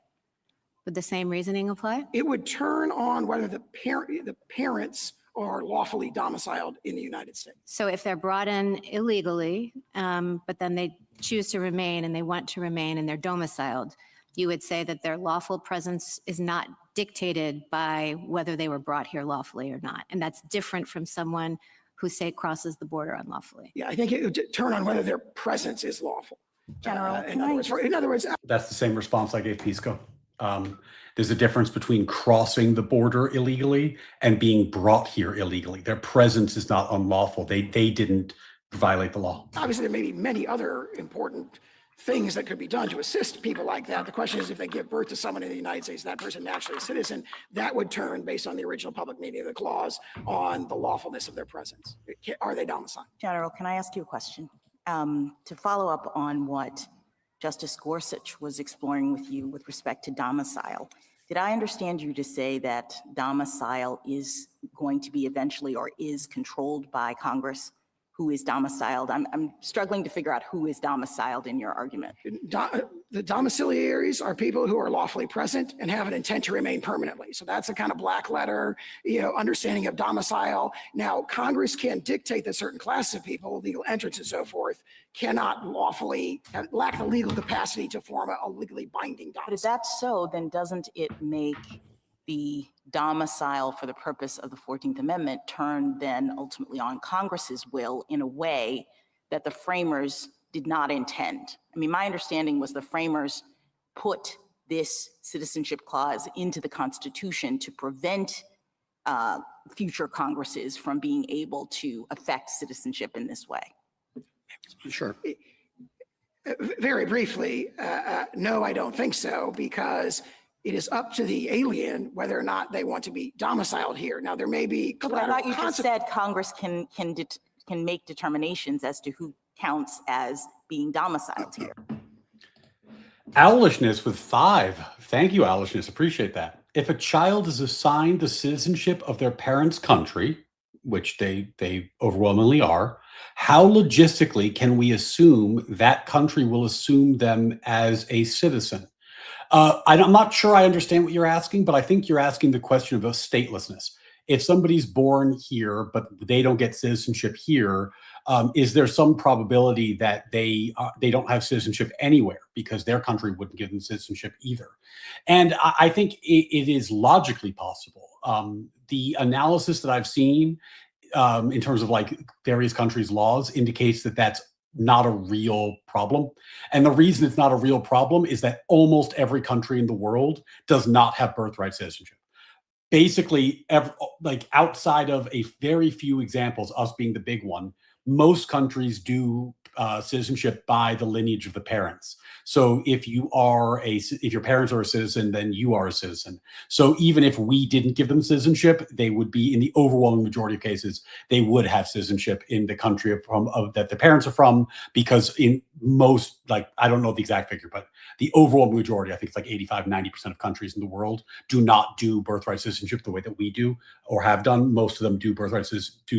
Would the same reasoning apply? It would turn on whether the parents are lawfully domiciled in the United States. So if they're brought in illegally, but then they choose to remain and they want to remain and they're domiciled, you would say that their lawful presence is not dictated by whether they were brought here lawfully or not. And that's different from someone who, say, crosses the border unlawfully. Yeah, I think it would turn on whether their presence is lawful. General, In other words, That's the same response I gave Pisco. There's a difference between crossing the border illegally and being brought here illegally. Their presence is not unlawful. They didn't violate the law. obviously, there may be many other important things that could be done to assist people like that. The question is, if they give birth to someone in the United States, that person naturally a citizen, that would turn, based on the original public meaning of the clause, on the lawfulness of their presence. Are they domiciled? General, can I ask you a question? To follow up on what Justice Gorsuch was exploring with you with respect to domicile, did I understand you to say that domicile is going to be eventually or is controlled by Congress? Who is domiciled? I'm struggling to figure out who is domiciled in your argument. The domiciliaries are people who are lawfully present and have an intent to remain permanently. So that's a kind of black letter, understanding of domicile. Now, Congress can dictate that certain classes of people, legal entrants and so forth, cannot lawfully, lack the legal capacity to form a legally binding domicile. But if that's so, then doesn't it make the domicile for the purpose of the 14th Amendment turn then ultimately on Congress's will in a way that the framers did not intend? I mean, my understanding was the framers put this citizenship clause into the Constitution to prevent future Congresses from being able to affect citizenship in this way. Sure. Very briefly, no, I don't think so, because it is up to the alien whether or not they want to be domiciled here. Now, there may be But I thought you just said Congress can make determinations as to who counts as being domiciled here. Owlishness with 5. Thank you, Owlishness. Appreciate that. If a child is assigned the citizenship of their parents' country, which they overwhelmingly are, how logistically can we assume that country will assume them as a citizen? I'm not sure I understand what you're asking, but I think you're asking the question of statelessness. If somebody's born here, but they don't get citizenship here, is there some probability that they don't have citizenship anywhere because their country wouldn't give them citizenship either? And I think it is logically possible. The analysis that I've seen in terms of like various countries' laws indicates that that's not a real problem. And the reason it's not a real problem is that almost every country in the world does not have birthright citizenship. Basically, like outside of a very few examples, us being the big one, most countries do citizenship by the lineage of the parents. So if your parents are a citizen, then you are a citizen. So even if we didn't give them citizenship, they would be, in the overwhelming majority of cases, they would have citizenship in the country that the parents are from, because in most, like, I don't know the exact figure, but the overall majority, I think it's like 85, 90% of countries in the world do not do birthright citizenship the way that we do or have done. Most of them do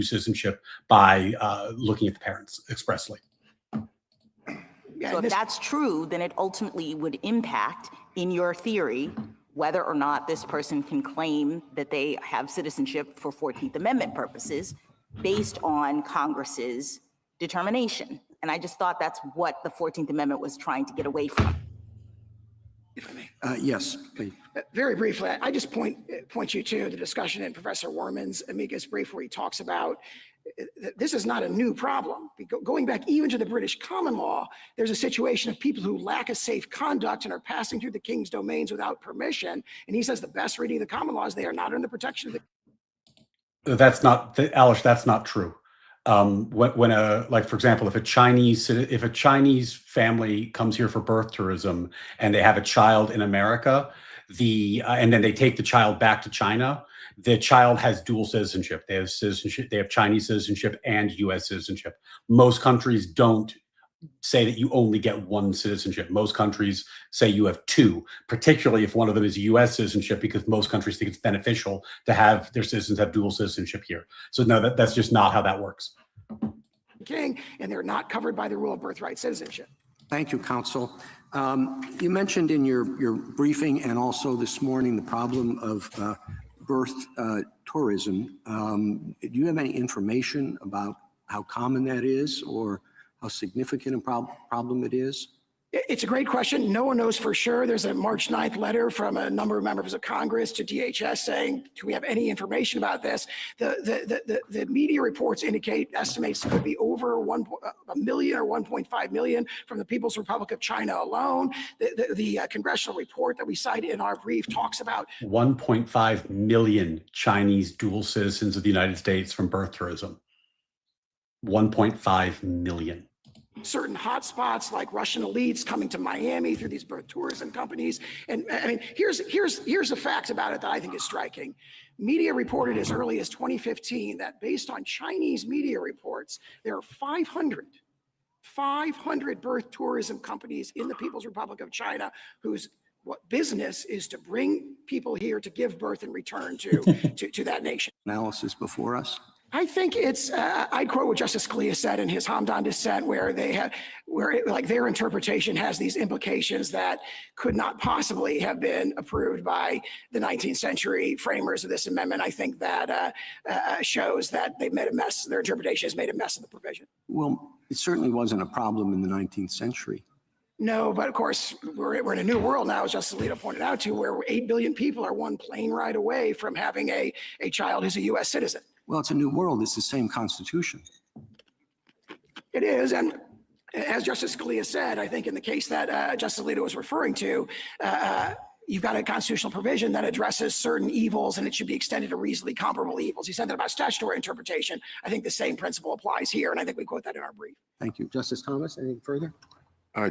citizenship by looking at the parents expressly. So if that's true, then it ultimately would impact, in your theory, whether or not this person can claim that they have citizenship for 14th Amendment purposes based on Congress's determination. And I just thought that's what the 14th Amendment was trying to get away from. If I may. Yes, please. Very briefly, I just point you to the discussion in Professor Werman's amicus brief where he talks about this is not a new problem. Going back even to the British common law, there's a situation of people who lack a safe conduct and are passing through the king's domains without permission. And he says the best reading of the common law is they are not under the protection of the... That's not, Alish, that's not true. Like, for example, if a Chinese family comes here for birth tourism and they have a child in America, and then they take the child back to China, the child has dual citizenship. They have citizenship. They have Chinese citizenship and U.S. citizenship. Most countries don't say that you only get one citizenship. Most countries say you have two, particularly if one of them is U.S. citizenship, because most countries think it's beneficial to have their citizens have dual citizenship here. So no, that's just not how that works. King, and they're not covered by the rule of birthright citizenship. Thank you, counsel. You mentioned in your briefing and also this morning the problem of birth tourism. Do you have any information about how common that is or how significant a problem it is? It's a great question. No one knows for sure. There's a March 9th letter from a number of members of Congress to DHS saying, do we have any information about this? The media reports indicate estimates could be over 1 million or 1.5 million from the People's Republic of China alone. The Congressional report that we cite in our brief talks about 1.5 million Chinese dual citizens of the United States from birth tourism. 1.5 million. Certain hotspots like Russian elites coming to Miami through these birth tourism companies. And I mean, here's a fact about it that I think is striking. Media reported as early as 2015 that based on Chinese media reports, there are 500 birth tourism companies in the People's Republic of China whose business is to bring people here to give birth and return to that nation. Analysis before us. I think it's, I'd quote what Justice Scalia said in his Hamdan dissent, where their interpretation has these implications that could not possibly have been approved by the 19th century framers of this amendment. I think that shows that they've made a mess. Their interpretation has made a mess of the provision. Well, it certainly wasn't a problem in the 19th century. No, but of course, we're in a new world now, as Justice Alito pointed out to, where 8 billion people are one plane ride away from having a child who's a U.S. citizen. Well, it's a new world. It's the same Constitution. It is, and as Justice Scalia said, I think in the case that Justice Alito was referring to, you've got a constitutional provision that addresses certain evils, and it should be extended to reasonably comparable evils. He said that about statutory interpretation. I think the same principle applies here, and I think we quote that in our brief. Thank you. Justice Thomas, anything further?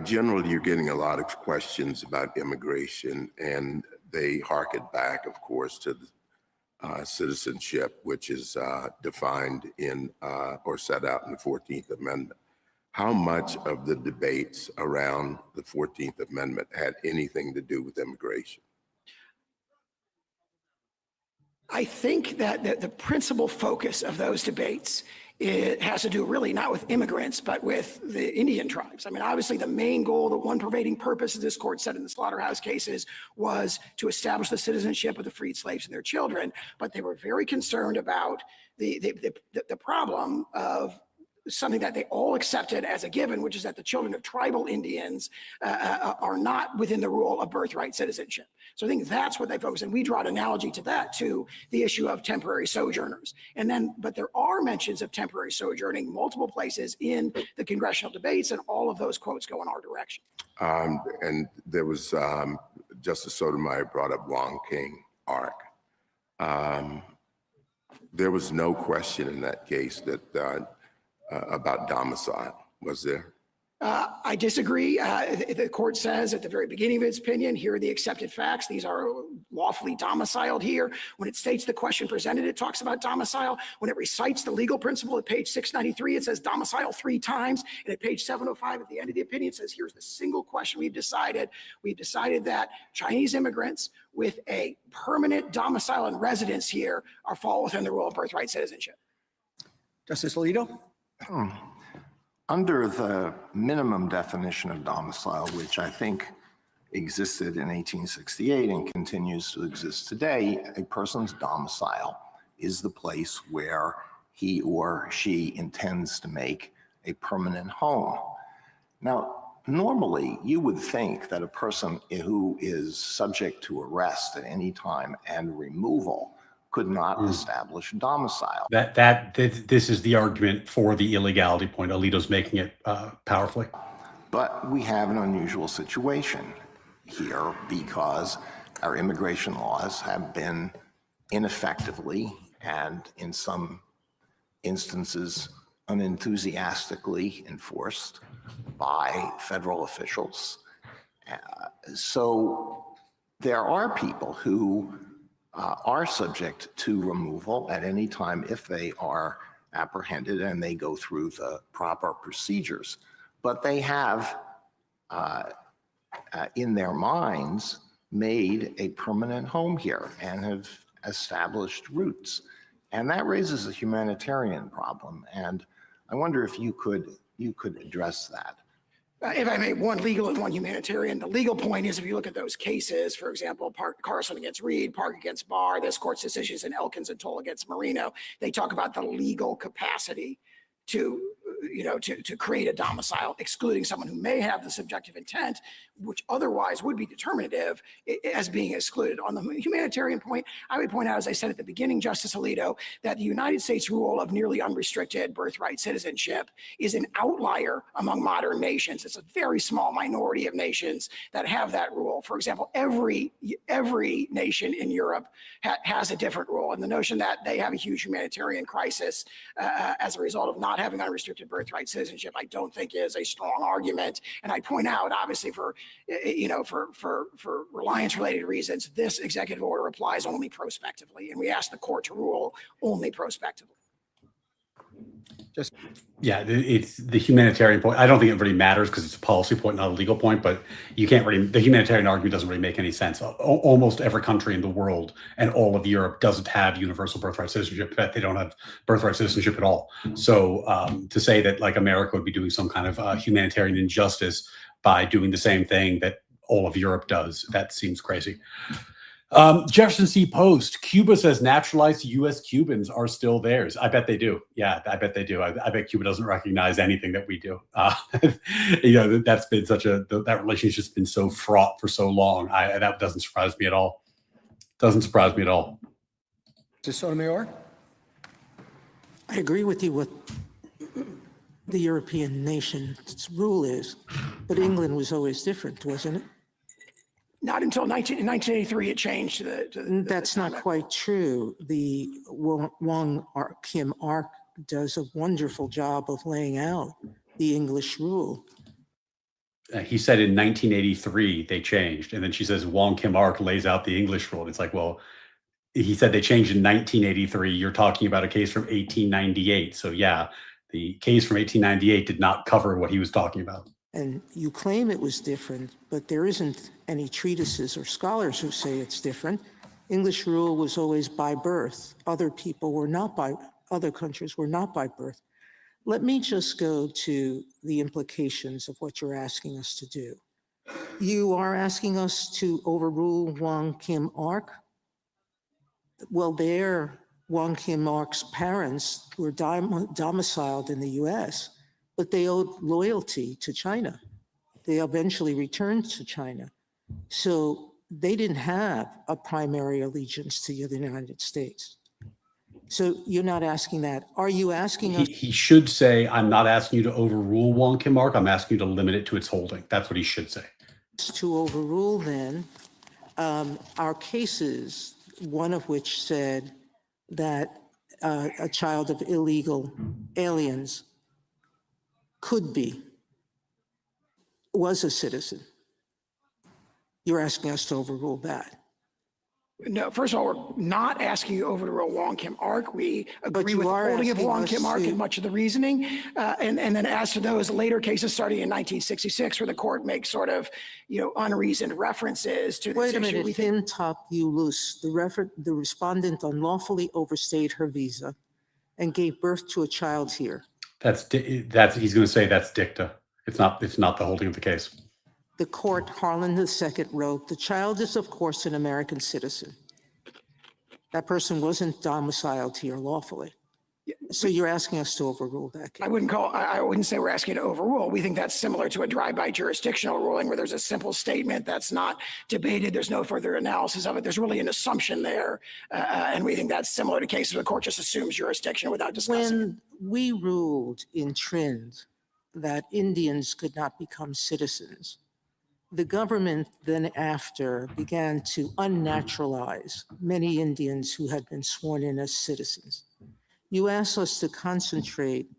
Generally, you're getting a lot of questions about immigration, and they harken back, of course, to the citizenship, which is defined in or set out in the 14th Amendment. How much of the debates around the 14th Amendment had anything to do with immigration? I think that the principal focus of those debates, it has to do really not with immigrants, but with the Indian tribes. I mean, obviously the main goal, the one pervading purpose, as this court said in the slaughterhouse cases, was to establish the citizenship of the freed slaves and their children. But they were very concerned about the problem of something that they all accepted as a given, which is that the children of tribal Indians are not within the rule of birthright citizenship. So I think that's what they focus on. We draw an analogy to that, to the issue of temporary sojourners. And then, but there are mentions of temporary sojourning multiple places in the congressional debates, and all of those quotes go in our direction. And there was, Justice Sotomayor brought up Wong Kim Ark. There was no question in that case that about domicile, was there? I disagree. The court says at the very beginning of its opinion, here are the accepted facts. These are lawfully domiciled here. When it states the question presented, it talks about domicile. When it recites the legal principle at page 693, it says domicile 3 times. And at page 705, at the end of the opinion, it says, here's the single question we've decided. We've decided that Chinese immigrants with a permanent domicile and residence here fall within the rule of birthright citizenship. Justice Alito? Under the minimum definition of domicile, which I think existed in 1868 and continues to exist today, a person's domicile is the place where he or she intends to make a permanent home. Now, normally you would think that a person who is subject to arrest at any time and removal could not establish domicile. This is the argument for the illegality point. Alito's making it powerfully. But we have an unusual situation here because our immigration laws have been ineffectively and in some instances unenthusiastically enforced by federal officials. So there are people who are subject to removal at any time if they are apprehended and they go through the proper procedures. But they have, in their minds, made a permanent home here and have established roots. And that raises a humanitarian problem. And I wonder if you could address that. If I may, one legal and one humanitarian. The legal point is, if you look at those cases, for example, Carson against Reed, Park against Barr, this court's decisions in Elkins and Toll against Marino, they talk about the legal capacity to create a domicile, excluding someone who may have the subjective intent, which otherwise would be determinative, as being excluded. On the humanitarian point, I would point out, as I said at the beginning, Justice Alito, that the United States rule of nearly unrestricted birthright citizenship is an outlier among modern nations. It's a very small minority of nations that have that rule. For example, every nation in Europe has a different rule, and the notion that they have a huge humanitarian crisis as a result of not having unrestricted birthright citizenship, I don't think is a strong argument. And I point out, obviously, for reliance-related reasons, this executive order applies only prospectively, and we ask the court to rule only prospectively. It's the humanitarian point. I don't think it really matters because it's a policy point, not a legal point, but you can't really, the humanitarian argument doesn't really make any sense. Almost every country in the world and all of Europe doesn't have universal birthright citizenship. In fact, they don't have birthright citizenship at all. So to say that like America would be doing some kind of humanitarian injustice by doing the same thing that all of Europe does, that seems crazy. Jefferson C. Post, Cuba says naturalized U.S. Cubans are still theirs. I bet they do. Yeah, I bet they do. I bet Cuba doesn't recognize anything that we do. That's been that relationship's been so fraught for so long. That doesn't surprise me at all. Doesn't surprise me at all. Justice Sotomayor? I agree with you what the European nation's rule is, but England was always different, wasn't it? Not until 1983 it changed to the That's not quite true. The Wong Kim Ark does a wonderful job of laying out the English rule. He said in 1983 they changed, and then she says Wong Kim Ark lays out the English rule. It's like, well, he said they changed in 1983. You're talking about a case from 1898. So yeah, the case from 1898 did not cover what he was talking about. And you claim it was different, but there isn't any treatises or scholars who say it's different. English rule was always by birth. Other countries were not by birth. Let me just go to the implications of what you're asking us to do. You are asking us to overrule Wong Kim Ark? Well, there Wong Kim Ark's parents were domiciled in the US, but they owed loyalty to China. They eventually returned to China. So they didn't have a primary allegiance to the United States. So you're not asking that. Are you asking us He should say, I'm not asking you to overrule Wong Kim Ark. I'm asking you to limit it to its holding. That's what he should say. to overrule then our cases, one of which said that a child of illegal aliens was a citizen? You're asking us to overrule that. No, first of all, we're not asking you over to rule Wong Kim Ark. We agree you with the are holding of asking Wong us Kim Ark to- and much of the reasoning. And then as to those later cases starting in 1966, where the court makes sort of, unreasoned references to this Wait a issue, minute, we think him top you loose. The respondent unlawfully overstayed her visa and gave birth to a child here. That's he's going to say that's dicta. It's not the holding of the case. The court, Harlan II, wrote, the child is, of course, an American citizen. That person wasn't domiciled here lawfully. So you're asking us to overrule that case. I wouldn't say we're asking you to overrule. We think that's similar to a drive-by jurisdictional ruling where there's a simple statement that's not debated. There's no further analysis of it. There's really an assumption there. And we think that's similar to cases where the court just assumes jurisdiction without discussing it. When we ruled in Trind that Indians could not become citizens, the government then after began to unnaturalize many Indians who had been sworn in as citizens. You asked us to concentrate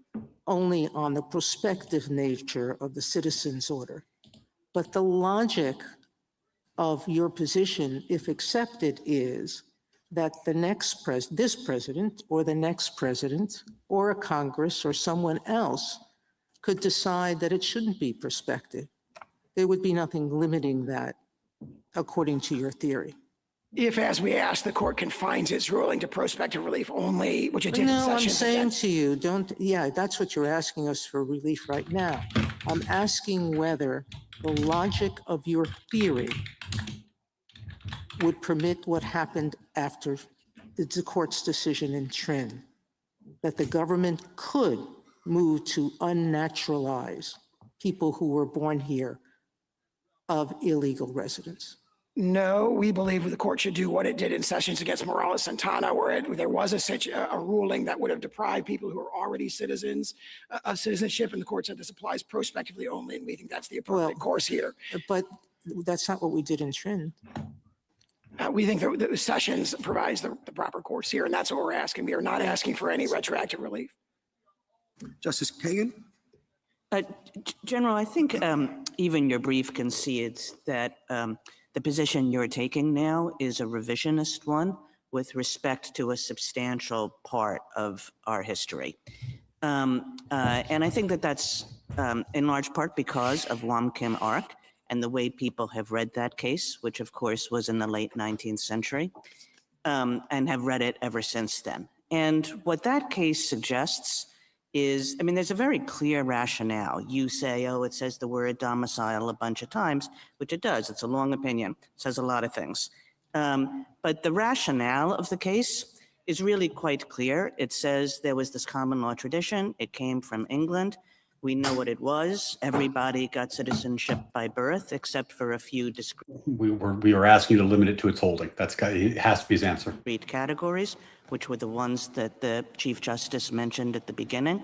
only on the prospective nature of the citizen's order. But the logic of your position, if accepted, is that this president or the next president or a Congress or someone else could decide that it shouldn't be prospective. There would be nothing limiting that, according to your theory. If, as we asked, the court confines its ruling to prospective relief only, which it did in No, I'm Sessions. saying to you, that's what you're asking us for relief right now. I'm asking whether the logic of your theory would permit what happened after the court's decision in Trin, that the government could move to unnaturalize people who were born here of illegal residents. No, we believe the court should do what it did in Sessions against Morales-Santana, where there was a ruling that would have deprived people who are already citizens of citizenship, and the court said this applies prospectively only, and we think that's the appropriate course here. But that's not what we did in Trin. We think that Sessions provides the proper course here, and that's what we're asking. We are not asking for any retroactive relief. Justice Kagan? General, I think even your brief concedes that the position you're taking now is a revisionist one with respect to a substantial part of our history. And I think that that's in large part because of Wong Kim Ark and the way people have read that case, which of course was in the late 19th century, and have read it ever since then. And what that case suggests is, there's a very clear rationale. You say, it says the word domicile a bunch of times, which it does. It's a long opinion. It says a lot of things. But the rationale of the case is really quite clear. It says there was this common law tradition. It came from England. We know what it was. Everybody got citizenship by birth, except for a few discrete We were asking you to limit it to its holding. It has to be his answer. categories, which were the ones that the Chief Justice mentioned at the beginning.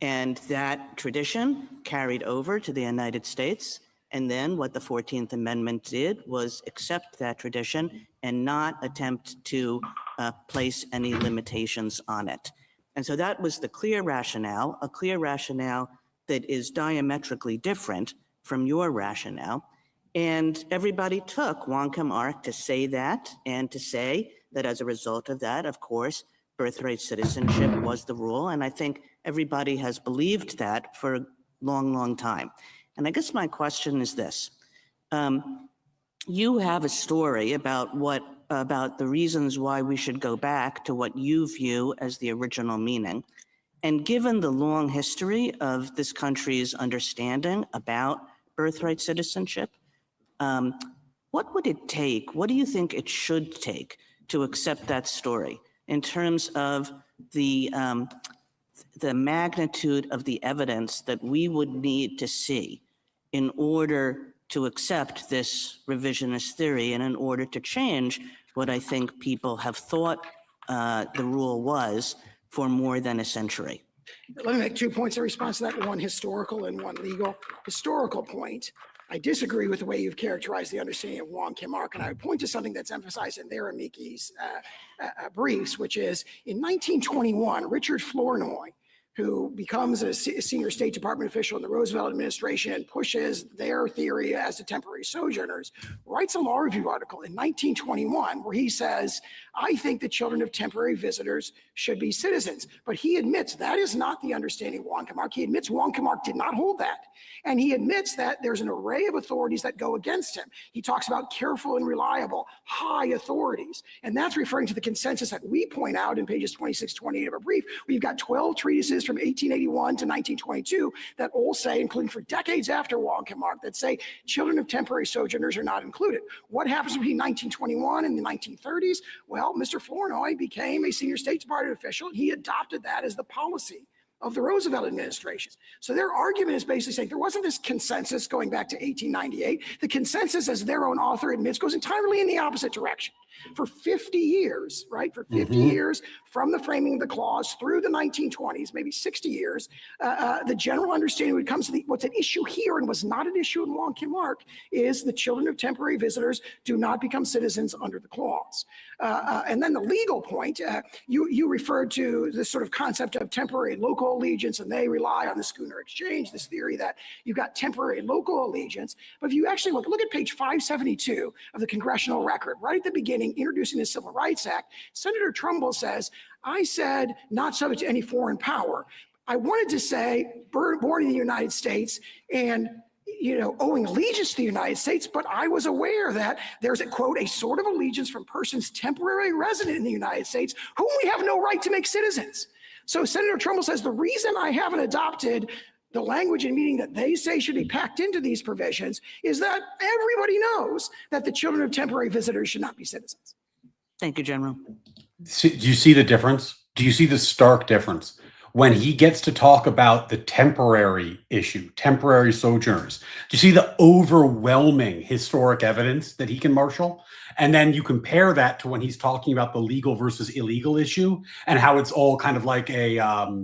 And that tradition carried over to the United States. And then what the 14th Amendment did was accept that tradition and not attempt to place any limitations on it. And so that was the clear rationale, a clear rationale that is diametrically different from your rationale. And everybody took Wong Kim Ark to say that, and to say that as a result of that, of course, birthright citizenship was the rule. And I think everybody has believed that for a long, long time. And I guess my question is this. You have a story about the reasons why we should go back to what you view as the original meaning. And given the long history of this country's understanding about birthright citizenship, what would it take? What do you think it should take to accept that story? in terms of the magnitude of the evidence that we would need to see in order to accept this revisionist theory and in order to change what I think people have thought the rule was for more than a century. Let me make 2 points in response to that, one historical and one legal. Historical point, I disagree with the way you've characterized the understanding of Wong Kim Ark, and I would point to something that's emphasized in their amici's briefs, which is in 1921, Richard Flournoy, who becomes a senior State Department official in the Roosevelt administration and pushes their theory as to temporary sojourners, writes a law review article in 1921 where he says, I think the children of temporary visitors should be citizens. But he admits that is not the understanding of Wong Kim Ark. He admits Wong Kim Ark did not hold that. And he admits that there's an array of authorities that go against him. He talks about careful and reliable, high authorities. And that's referring to the consensus that we point out in pages 26, 28 of our brief. We've got 12 treatises from 1881 to 1922 that all say, including for decades after Wong Kim Ark, that say children of temporary sojourners are not included. What happens between 1921 and the 1930s? Well, Mr. Flournoy became a senior State Department official, and he adopted that as the policy of the Roosevelt administration. So their argument is basically saying there wasn't this consensus going back to 1898. The consensus, as their own author admits, goes entirely in the opposite direction. For 50 years, right? For 50 years from the framing of the clause through the 1920s, maybe 60 years, the general understanding when it comes to what's at issue here and was not an issue in Wong Kim Ark is the children of temporary visitors do not become citizens under the clause. And then the legal point, you referred to this sort of concept of temporary local allegiance, and they rely on the Schooner Exchange, this theory that you've got temporary local allegiance. But if you actually look at page 572 of the Congressional Record, right at the beginning, introducing the Civil Rights Act, Senator Trumbull says, I said not subject to any foreign power. I wanted to say born in the United States and owing allegiance to the United States, but I was aware that there's a, quote, a sort of allegiance from persons temporarily resident in the United States whom we have no right to make citizens. So Senator Trumbull says the reason I haven't adopted the language and meaning that they say should be packed into these provisions is that everybody knows that the children of temporary visitors should not be citizens. Thank you, General. Do you see the difference? Do you see the stark difference? When he gets to talk about the temporary issue, temporary sojourners, do you see the overwhelming historic evidence that he can marshal? And then you compare that to when he's talking about the legal versus illegal issue and how it's all kind of like a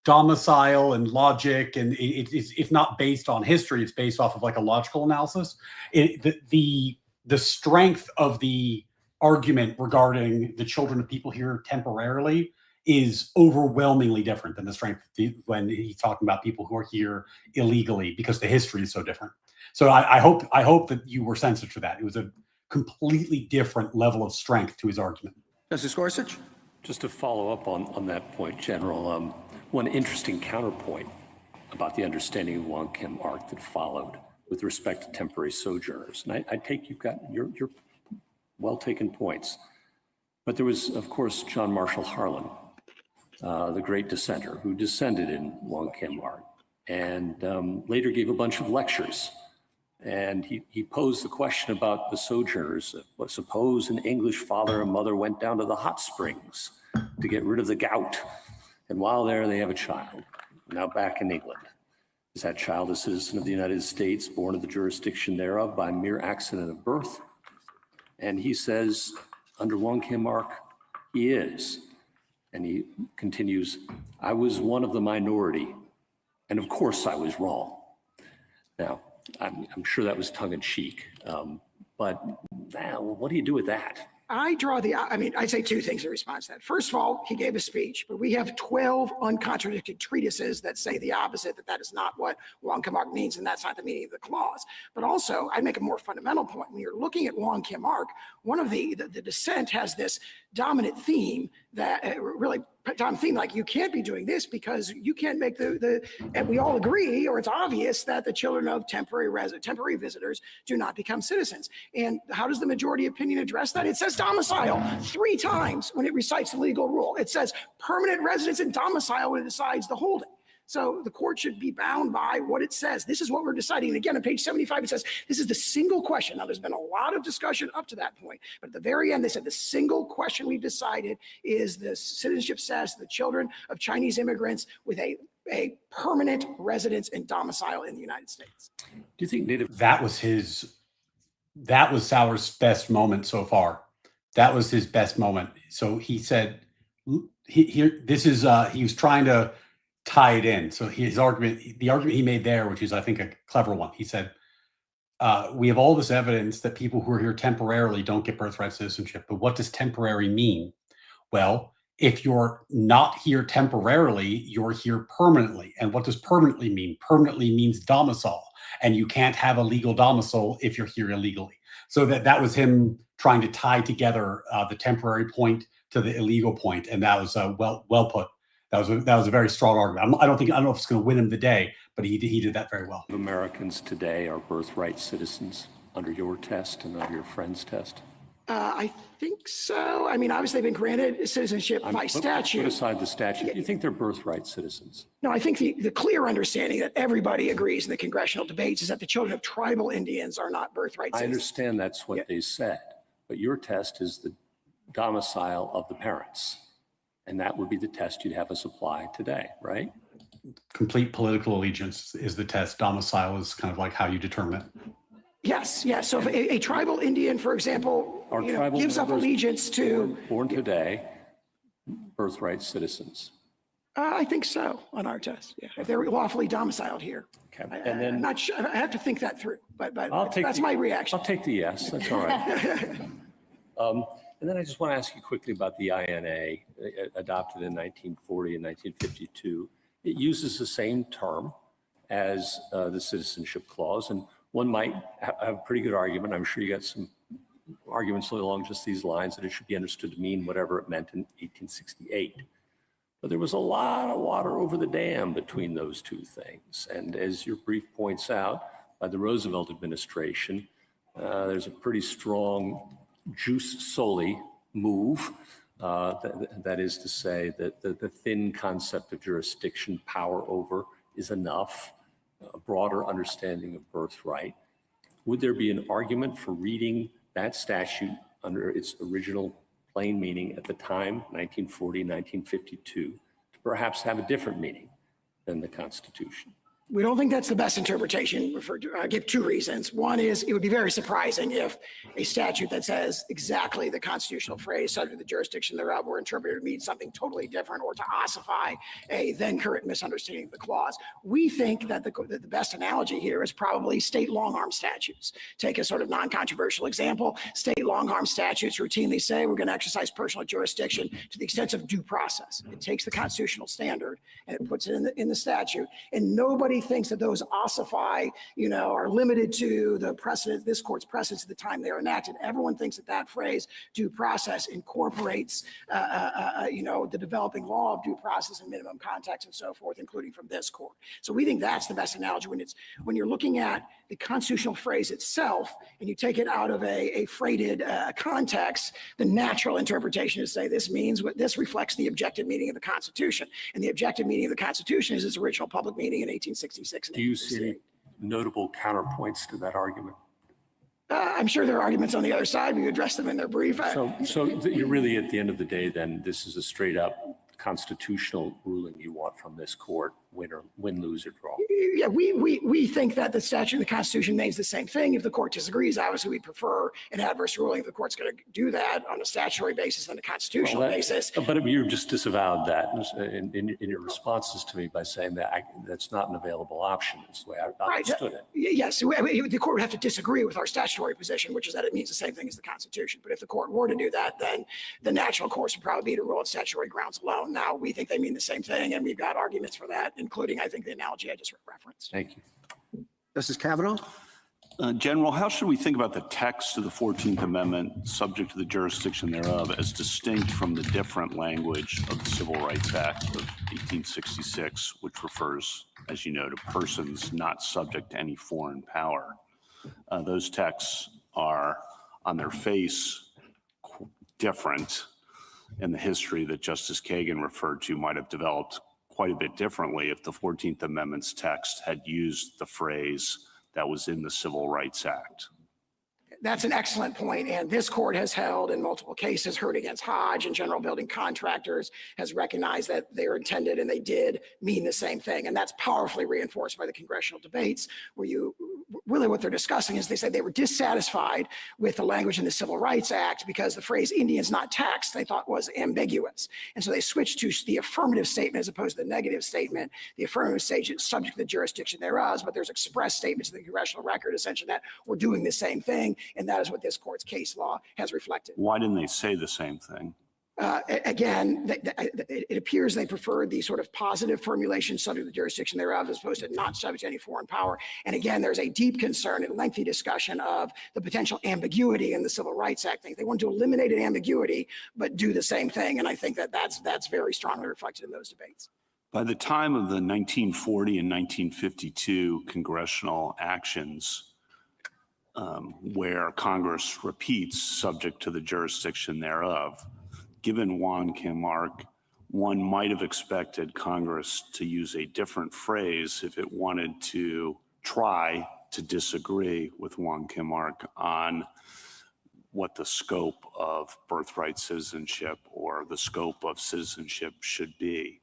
domicile and logic, and it's not based on history, it's based off of like a logical analysis. The strength of the argument regarding the children of people here temporarily is overwhelmingly different than the strength when he's talking about people who are here illegally, because the history is so different. So I hope that you were sensitive to that. It was a completely different level of strength to his argument. Justice Gorsuch? Just to follow up on that point, General, one interesting counterpoint about the understanding of Wong Kim Ark that followed with respect to temporary sojourners. And I take you've got your well-taken points. But there was, of course, John Marshall Harlan, the great dissenter who dissented in Wong Kim Ark and later gave a bunch of lectures. And he posed the question about the sojourners. Suppose an English father and mother went down to the hot springs to get rid of the gout. And while there, they have a child, now back in England. Is that child a citizen of the United States, born of the jurisdiction thereof by mere accident of birth? And he says, under Wong Kim Ark, he is. And he continues, I was one of the minority, and of course I was wrong. Now, I'm sure that was tongue in cheek, but now what do you do with that? I'd say two things in response to that. First of all, he gave a speech, but we have 12 uncontradicted treatises that say the opposite, that is not what Wong Kim Ark means, and that's not the meaning of the clause. But also, I make a more fundamental point. When you're looking at Wong Kim Ark, one of the dissent has this dominant theme that like you can't be doing this because you can't make and we all agree, or it's obvious that the children of temporary visitors do not become citizens. And how does the majority opinion address that? It says domicile 3 times when it recites the legal rule. It says permanent residence and domicile when it decides the holding. So the court should be bound by what it says. This is what we're deciding. And again, on page 75, it says this is the single question. Now, there's been a lot of discussion up to that point, but at the very end, they said the single question we've decided is the citizenship status of the children of Chinese immigrants with a permanent residence and domicile in the United States. Do you think Native? That was Sauer's best moment so far. That was his best moment. So he said, he was trying to tie it in. So the argument he made there, which is I think a clever one. He said, we have all this evidence that people who are here temporarily don't get birthright citizenship. But what does temporary mean? Well, if you're not here temporarily, you're here permanently. And what does permanently mean? Permanently means domicile. And you can't have a legal domicile if you're here illegally. So that was him trying to tie together the temporary point to the illegal point. And that was well put. That was a very strong argument. I don't know if it's going to win him the day, but he did that very well. Americans today are birthright citizens under your test and under your friend's test? I think so. I mean, obviously, they've been granted citizenship by statute. Put aside the statute. Do you think they're birthright citizens? No, I think the clear understanding that everybody agrees in the congressional debates is that the children of tribal Indians are not birthright citizens. I understand that's what they said, but your test is the domicile of the parents. And that would be the test you'd have us apply today, right? Complete political allegiance is the test. Domicile is kind of like how you determine it. Yes. So if a tribal Indian, for example, gives up allegiance to... Born today, birthright citizens. I think so on our test. Yeah, if they're lawfully domiciled here. Okay. And then I'm not sure. I have to think that through, but that's my reaction. I'll take the yes. That's all right. And then I just want to ask you quickly about the INA adopted in 1940 and 1952. It uses the same term as the Citizenship Clause, and one might have a pretty good argument. I'm sure you got some arguments along just these lines that it should be understood to mean whatever it meant in 1868. But there was a lot of water over the dam between those two things. And as your brief points out, by the Roosevelt administration, there's a pretty strong jus soli move. That is to say that the thin concept of jurisdiction, power over, is enough, a broader understanding of birthright. Would there be an argument for reading that statute under its original plain meaning at the time, 1940, 1952, to perhaps have a different meaning than the Constitution? We don't think that's the best interpretation. I give two reasons. One is it would be very surprising if a statute that says exactly the constitutional phrase subject to the jurisdiction thereof were interpreted to mean something totally different or to ossify a then current misunderstanding of the clause. We think that the best analogy here is probably state long-arm statutes. Take a sort of non-controversial example. State long-arm statutes routinely say we're going to exercise personal jurisdiction to the extent of due process. It takes the constitutional standard and it puts it in the statute, and nobody thinks that those ossify, are limited to the precedent, this court's precedents at the time they were enacted. Everyone thinks that phrase due process incorporates, the developing law of due process and minimum context and so forth, including from this court. So we think that's the best analogy when you're looking at the constitutional phrase itself and you take it out of a freighted context. The natural interpretation is say this reflects the objective meaning of the Constitution, and the objective meaning of the Constitution is its original public meaning in 1866. Do you see any notable counterpoints to that argument? I'm sure there are arguments on the other side. We address them in their brief. So you're really, at the end of the day, then, this is a straight up constitutional ruling you want from this court, win, lose, or draw? Yeah, we think that the statute and the Constitution means the same thing. If the court disagrees, obviously we'd prefer an adverse ruling if the court's going to do that on a statutory basis than a constitutional basis. But you just disavowed that in your responses to me by saying that that's not an available option. That's the way I understood it. Yes, the court would have to disagree with our statutory position, which is that it means the same thing as the Constitution. But if the court were to do that, then the natural course would probably be to rule on statutory grounds alone. Now, we think they mean the same thing, and we've got arguments for that, including, I think, the analogy I just referenced. Thank you. Justice Kavanaugh? General, how should we think about the text of the 14th Amendment subject to the jurisdiction thereof as distinct from the different language of the Civil Rights Act of 1866, which refers, as you know, to persons not subject to any foreign power? Those texts are, on their face, different, and the history that Justice Kagan referred to might have developed quite a bit differently if the 14th Amendment's text had used the phrase that was in the Civil Rights Act. That's an excellent point, and this court has held in multiple cases, Heard against Hodge and General Building Contractors, has recognized that they were intended and they did mean the same thing. And that's powerfully reinforced by the congressional debates, where really what they're discussing is they say they were dissatisfied with the language in the Civil Rights Act because the phrase Indians not taxed they thought was ambiguous. And so they switched to the affirmative statement as opposed to the negative statement. The affirmative statement is subject to the jurisdiction thereof, but there's express statements in the congressional record essentially that we're doing the same thing. And that is what this court's case law has reflected. Why didn't they say the same thing? Again, it appears they preferred the sort of positive formulation subject to the jurisdiction thereof as opposed to not subject to any foreign power. And again, there's a deep concern and lengthy discussion of the potential ambiguity in the Civil Rights Act thing. They want to eliminate an ambiguity, but do the same thing. And I think that that's very strongly reflected in those debates. By the time of the 1940 and 1952 congressional actions, where Congress repeats subject to the jurisdiction thereof, given Wong Kim Ark, one might have expected Congress to use a different phrase if it wanted to try to disagree with Wong Kim Ark on what the scope of birthright citizenship or the scope of citizenship should be.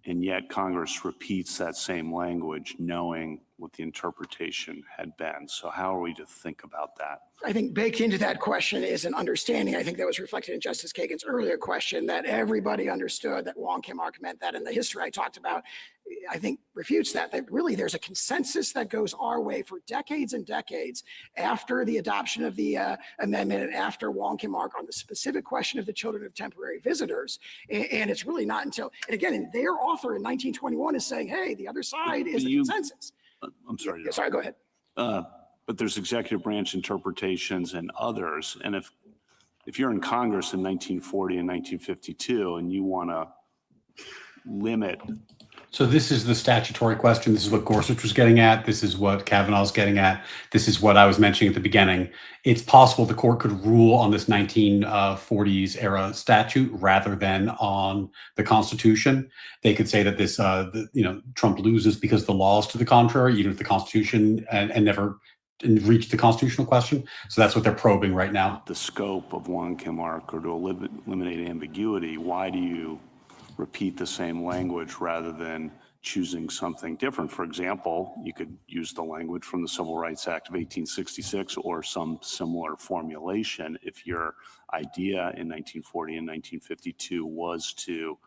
And yet Congress repeats that same language knowing what the interpretation had been. So how are we to think about that? I think baked into that question is an understanding, I think that was reflected in Justice Kagan's earlier question, that everybody understood that Wong Kim Ark meant that, and the history I talked about, I think refutes that really there's a consensus that goes our way for decades and decades after the adoption of the amendment and after Wong Kim Ark on the specific question of the children of temporary visitors. And it's really not until, and again, their author in 1921 is saying, hey, the other side is the consensus. I'm sorry. Yeah, sorry, go ahead. But there's executive branch interpretations and others. And if you're in Congress in 1940 and 1952 and you want to limit. So this is the statutory question. This is what Gorsuch was getting at. This is what Kavanaugh's getting at. This is what I was mentioning at the beginning. It's possible the court could rule on this 1940s era statute rather than on the Constitution. They could say that this, Trump loses because the law is to the contrary, even if the Constitution and never reach the constitutional question. So that's what they're probing right now. The scope of Wong Kim Ark or to eliminate ambiguity, why do you repeat the same language rather than choosing something different? For example, you could use the language from the Civil Rights Act of 1866 or some similar formulation if your idea in 1940 and 1952 was to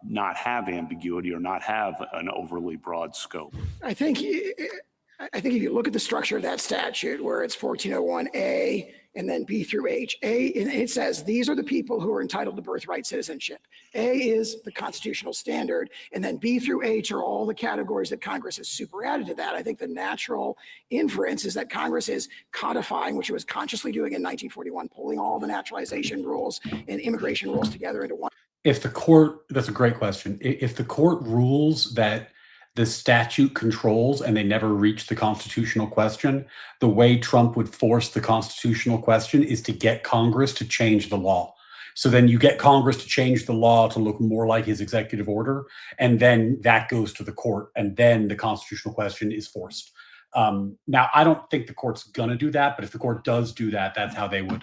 not have ambiguity or not have an overly broad scope. I think if you look at the structure of that statute where it's 1401A and then B through H, A, and it says these are the people who are entitled to birthright citizenship. A is the constitutional standard, and then B through H are all the categories that Congress has super added to that. I think the natural inference is that Congress is codifying, which it was consciously doing in 1941, pulling all the naturalization rules and immigration rules together into one. If the court, that's a great question. If the court rules that the statute controls and they never reach the constitutional question, the way Trump would force the constitutional question is to get Congress to change the law. So then you get Congress to change the law to look more like his executive order, and then that goes to the court, and then the constitutional question is forced. Now, I don't think the court's gonna do that, but if the court does do that, that's how they would.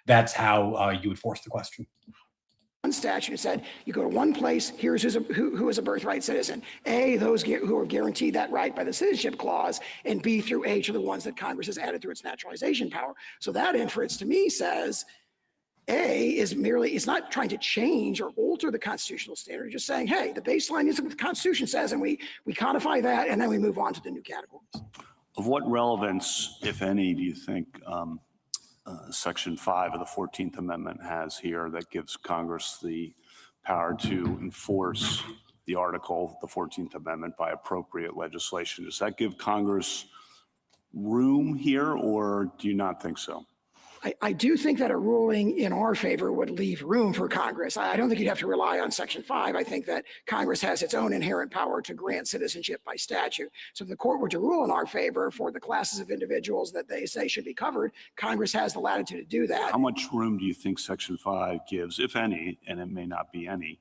That's how you would force the question. One statute said you go to one place, here's who is a birthright citizen. A, those who are guaranteed that right by the citizenship clause, and B through H are the ones that Congress has added through its naturalization power. So that inference to me says A is merely, it's not trying to change or alter the constitutional standard, it's just saying, hey, the baseline is what the Constitution says, and we codify that, and then we move on to the new categories. Of what relevance, if any, do you think Section 5 of the 14th Amendment has here that gives Congress the power to enforce the article, the 14th Amendment, by appropriate legislation? Does that give Congress room here, or do you not think so? I do think that a ruling in our favor would leave room for Congress. I don't think you'd have to rely on Section 5. I think that Congress has its own inherent power to grant citizenship by statute. So if the court were to rule in our favor for the classes of individuals that they say should be covered, Congress has the latitude to do that. How much room do you think Section 5 gives, if any, and it may not be any,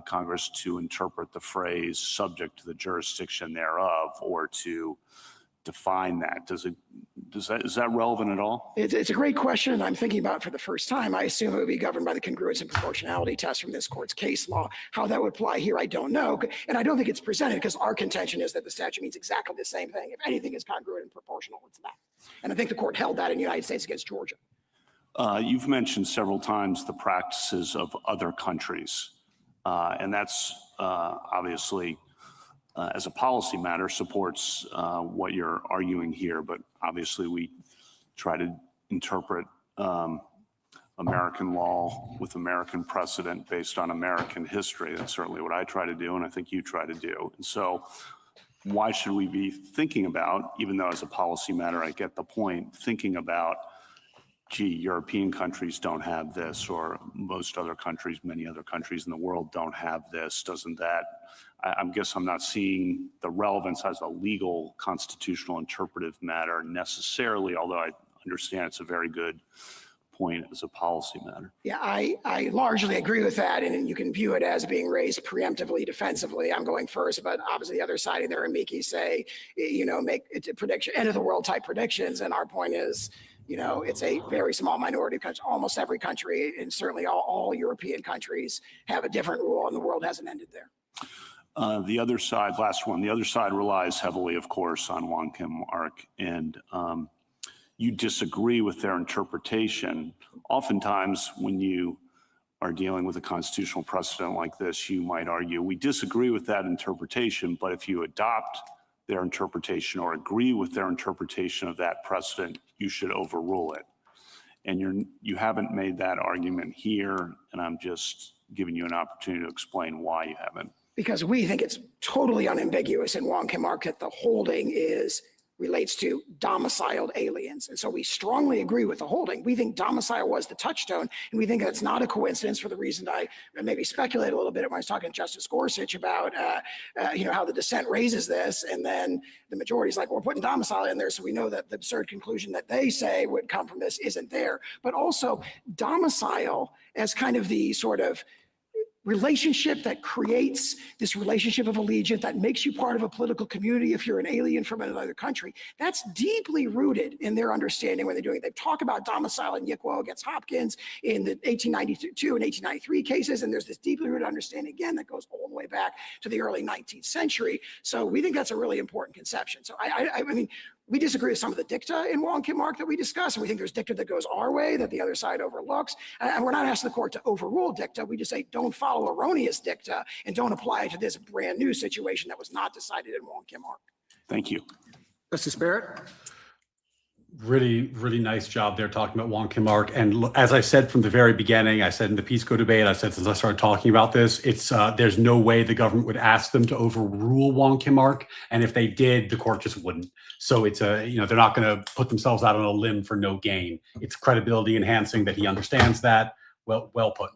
Congress to interpret the phrase subject to the jurisdiction thereof or to define that. Is that relevant at all? It's a great question, and I'm thinking about it for the first time. I assume it would be governed by the congruence and proportionality test from this court's case law. How that would apply here, I don't know. And I don't think it's presented because our contention is that the statute means exactly the same thing. If anything is congruent and proportional, it's that. And I think the court held that in the United States against Georgia. You've mentioned several times the practices of other countries, and that's obviously, as a policy matter, supports what you're arguing here, but obviously we try to interpret American law with American precedent based on American history. That's certainly what I try to do, and I think you try to do. And so why should we be thinking about, even though as a policy matter I get the point, thinking about, gee, European countries don't have this, or most other countries, many other countries in the world don't have this, doesn't that? I guess I'm not seeing the relevance as a legal, constitutional, interpretive matter necessarily, although I understand it's a very good point as a policy matter. Yeah, I largely agree with that, and you can view it as being raised preemptively, defensively. I'm going first, but obviously the other side of their amici say, make it a prediction, end of the world type predictions, and our point is, it's a very small minority of countries. Almost every country, and certainly all European countries, have a different rule, and the world hasn't ended there. The other side, last one, the other side relies heavily, of course, on Wong Kim Ark, and you disagree with their interpretation. Oftentimes, when you are dealing with a constitutional precedent like this, you might argue, we disagree with that interpretation, but if you adopt their interpretation or agree with their interpretation of that precedent, you should overrule it. And you haven't made that argument here, and I'm just giving you an opportunity to explain why you haven't. Because we think it's totally unambiguous in Wong Kim Ark that the holding relates to domiciled aliens. And so we strongly agree with the holding. We think domicile was the touchstone, and we think that's not a coincidence for the reason I maybe speculate a little bit when I was talking to Justice Gorsuch about how the dissent raises this, and then the majority's like, we're putting domicile in there, so we know that the absurd conclusion that they say would come from this isn't there. But also domicile as kind of the sort of relationship that creates this relationship of allegiance that makes you part of a political community if you're an alien from another country. That's deeply rooted in their understanding when they're doing it. They talk about domicile in Yikwo against Hopkins in the 1892 and 1893 cases, and there's this deeply rooted understanding, again, that goes all the way back to the early 19th century. So we think that's a really important conception. So I mean, we disagree with some of the dicta in Wong Kim Ark that we discuss, and we think there's dicta that goes our way that the other side overlooks. And we're not asking the court to overrule dicta. We just say don't follow erroneous dicta and don't apply it to this brand new situation that was not decided in Wong Kim Ark. Thank you. Justice Barrett? Really, really nice job there talking about Wong Kim Ark. And as I said from the very beginning, I said in the PSCO debate, I said since I started talking about this, it's there's no way the government would ask them to overrule Wong Kim Ark. And if they did, the court just wouldn't. So it's they're not going to put themselves out on a limb for no gain. It's credibility enhancing that he understands that. Well put.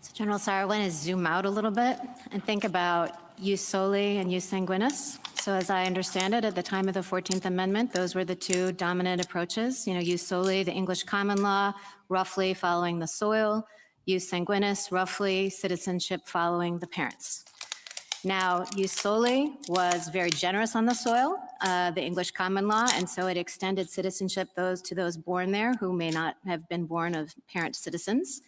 So General Sarr, I want to zoom out a little bit and think about jus soli and jus sanguinis. So as I understand it, at the time of the 14th Amendment, those were the two dominant approaches. Jus soli, the English common law, roughly following the soil. Jus sanguinis, roughly citizenship following the parents. Now, jus soli was very generous on the soil, the English common law, and so it extended citizenship to those born there who may not have been born of parent citizens.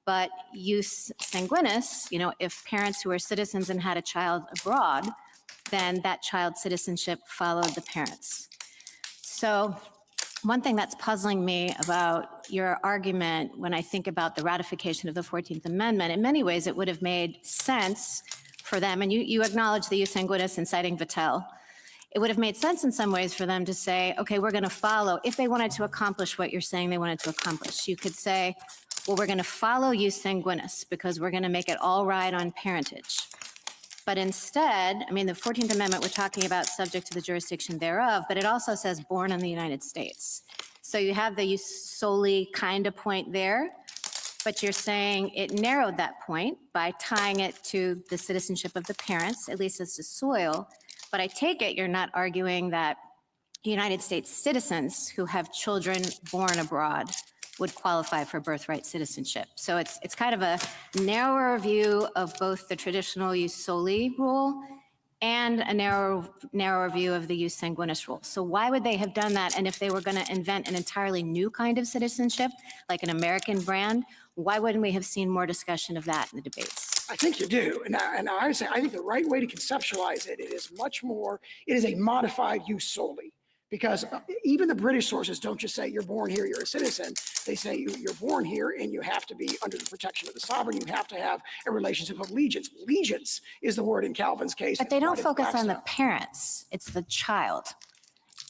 But jus sanguinis, if parents who are citizens and had a child abroad, then that child's citizenship followed the parents. So one thing that's puzzling me about your argument when I think about the ratification of the 14th Amendment, in many ways it would have made sense for them, and you acknowledge the jus sanguinis in citing Vattel. It would have made sense in some ways for them to say, okay, we're going to follow, if they wanted to accomplish what you're saying they wanted to accomplish. You could say, well, we're going to follow jus sanguinis because we're going to make it all right on parentage. But instead, the 14th Amendment, we're talking about subject to the jurisdiction thereof, but it also says born in the United States. So you have the jus soli kind of point there, but you're saying it narrowed that point by tying it to the citizenship of the parents, at least as to soil. But I take it you're not arguing that United States citizens who have children born abroad would qualify for birthright citizenship. So it's kind of a narrower view of both the traditional jus soli rule and a narrower view of the jus sanguinis rule. So why would they have done that? And if they were going to invent an entirely new kind of citizenship, like an American brand, why wouldn't we have seen more discussion of that in the debates? I think you do. And I would say, I think the right way to conceptualize it, it is a modified jus soli. Because even the British sources don't just say you're born here, you're a citizen. They say you're born here and you have to be under the protection of the sovereign. You have to have a relationship of allegiance. Allegiance is the word in Calvin's case. But they don't focus on the parents. It's the child.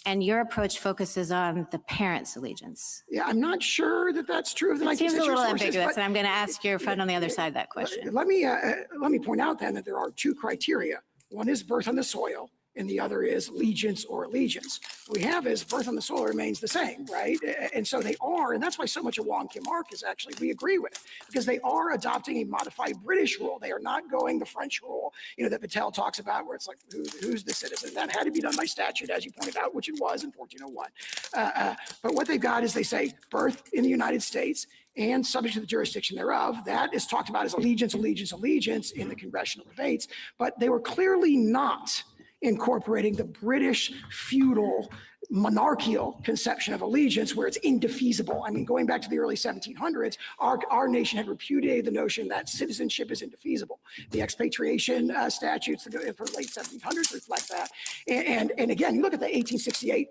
And your approach focuses on the parents' allegiance. Yeah, I'm not sure that that's true of the 19th It seems a century little sources, ambiguous, but and I'm going to ask your friend on the other side that question. let me point out then that there are two criteria. One is birth on the soil, and the other is allegiance or allegiance. What we have is birth on the soil remains the same, right? And so they are, and that's why so much of Wong Kim Ark is actually, we agree with, because they are adopting a modified British rule. They are not going the French rule, that Patel talks about, where it's like, who's the citizen? That had to be done by statute, as you pointed out, which it was in 1401. But what they've got is they say birth in the United States and subject to the jurisdiction thereof. That is talked about as allegiance, allegiance, allegiance in the congressional debates, but they were clearly not incorporating the British feudal monarchical conception of allegiance where it's indefeasible. I mean, going back to the early 1700s, our nation had repudiated the notion that citizenship is indefeasible. The expatriation statutes for late 1700s reflect that. And again, you look at the 1868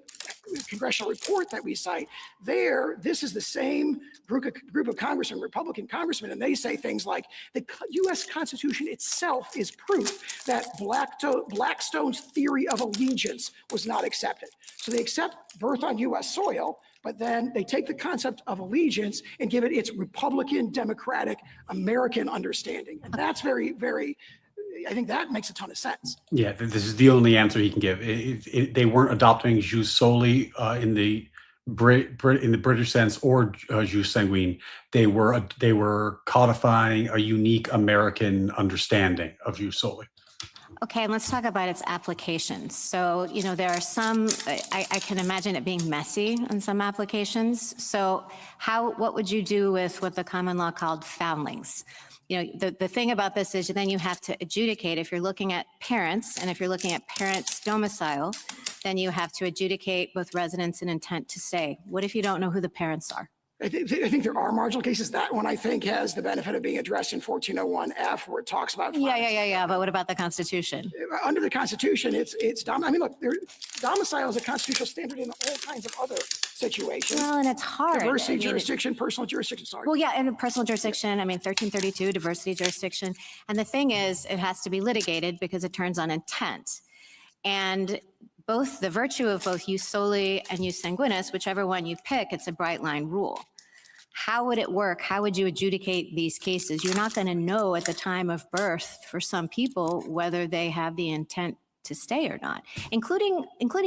Congressional report that we cite there, this is the same group of congressmen, Republican congressmen, and they say things like the U.S. Constitution itself is proof that Blackstone's theory of allegiance was not accepted. So they accept birth on U.S. soil, but then they take the concept of allegiance and give it its Republican, Democratic, American understanding. And that's very, very, I think that makes a ton of sense. Yeah, this is the only answer he can give. They weren't adopting jus soli in the British sense or jus sanguine. They were codifying a unique American understanding of jus soli. Okay, let's talk about its applications. So, there are some, I can imagine it being messy in some applications. So what would you do with what the common law called foundlings? The thing about this is then you have to adjudicate if you're looking at parents, and if you're looking at parents' domicile, then you have to adjudicate both residence and intent to stay. What if you don't know who the parents are? I think there are marginal cases. That one, I think, has the benefit of being addressed in 1401F, where it talks about. Yeah. But what about the Constitution? Under the Constitution, it's domicile is a constitutional standard in all kinds of other situations. Well, and it's hard. Diversity jurisdiction, personal jurisdiction, sorry. Well, yeah, and personal jurisdiction, 1332, diversity jurisdiction. And the thing is, it has to be litigated because it turns on intent. And both the virtue of both jus soli and jus sanguinis, whichever one you pick, it's a bright line rule. How would it work? How would you adjudicate these cases? You're not going to know at the time of birth for some people whether they have the intent to stay or not, including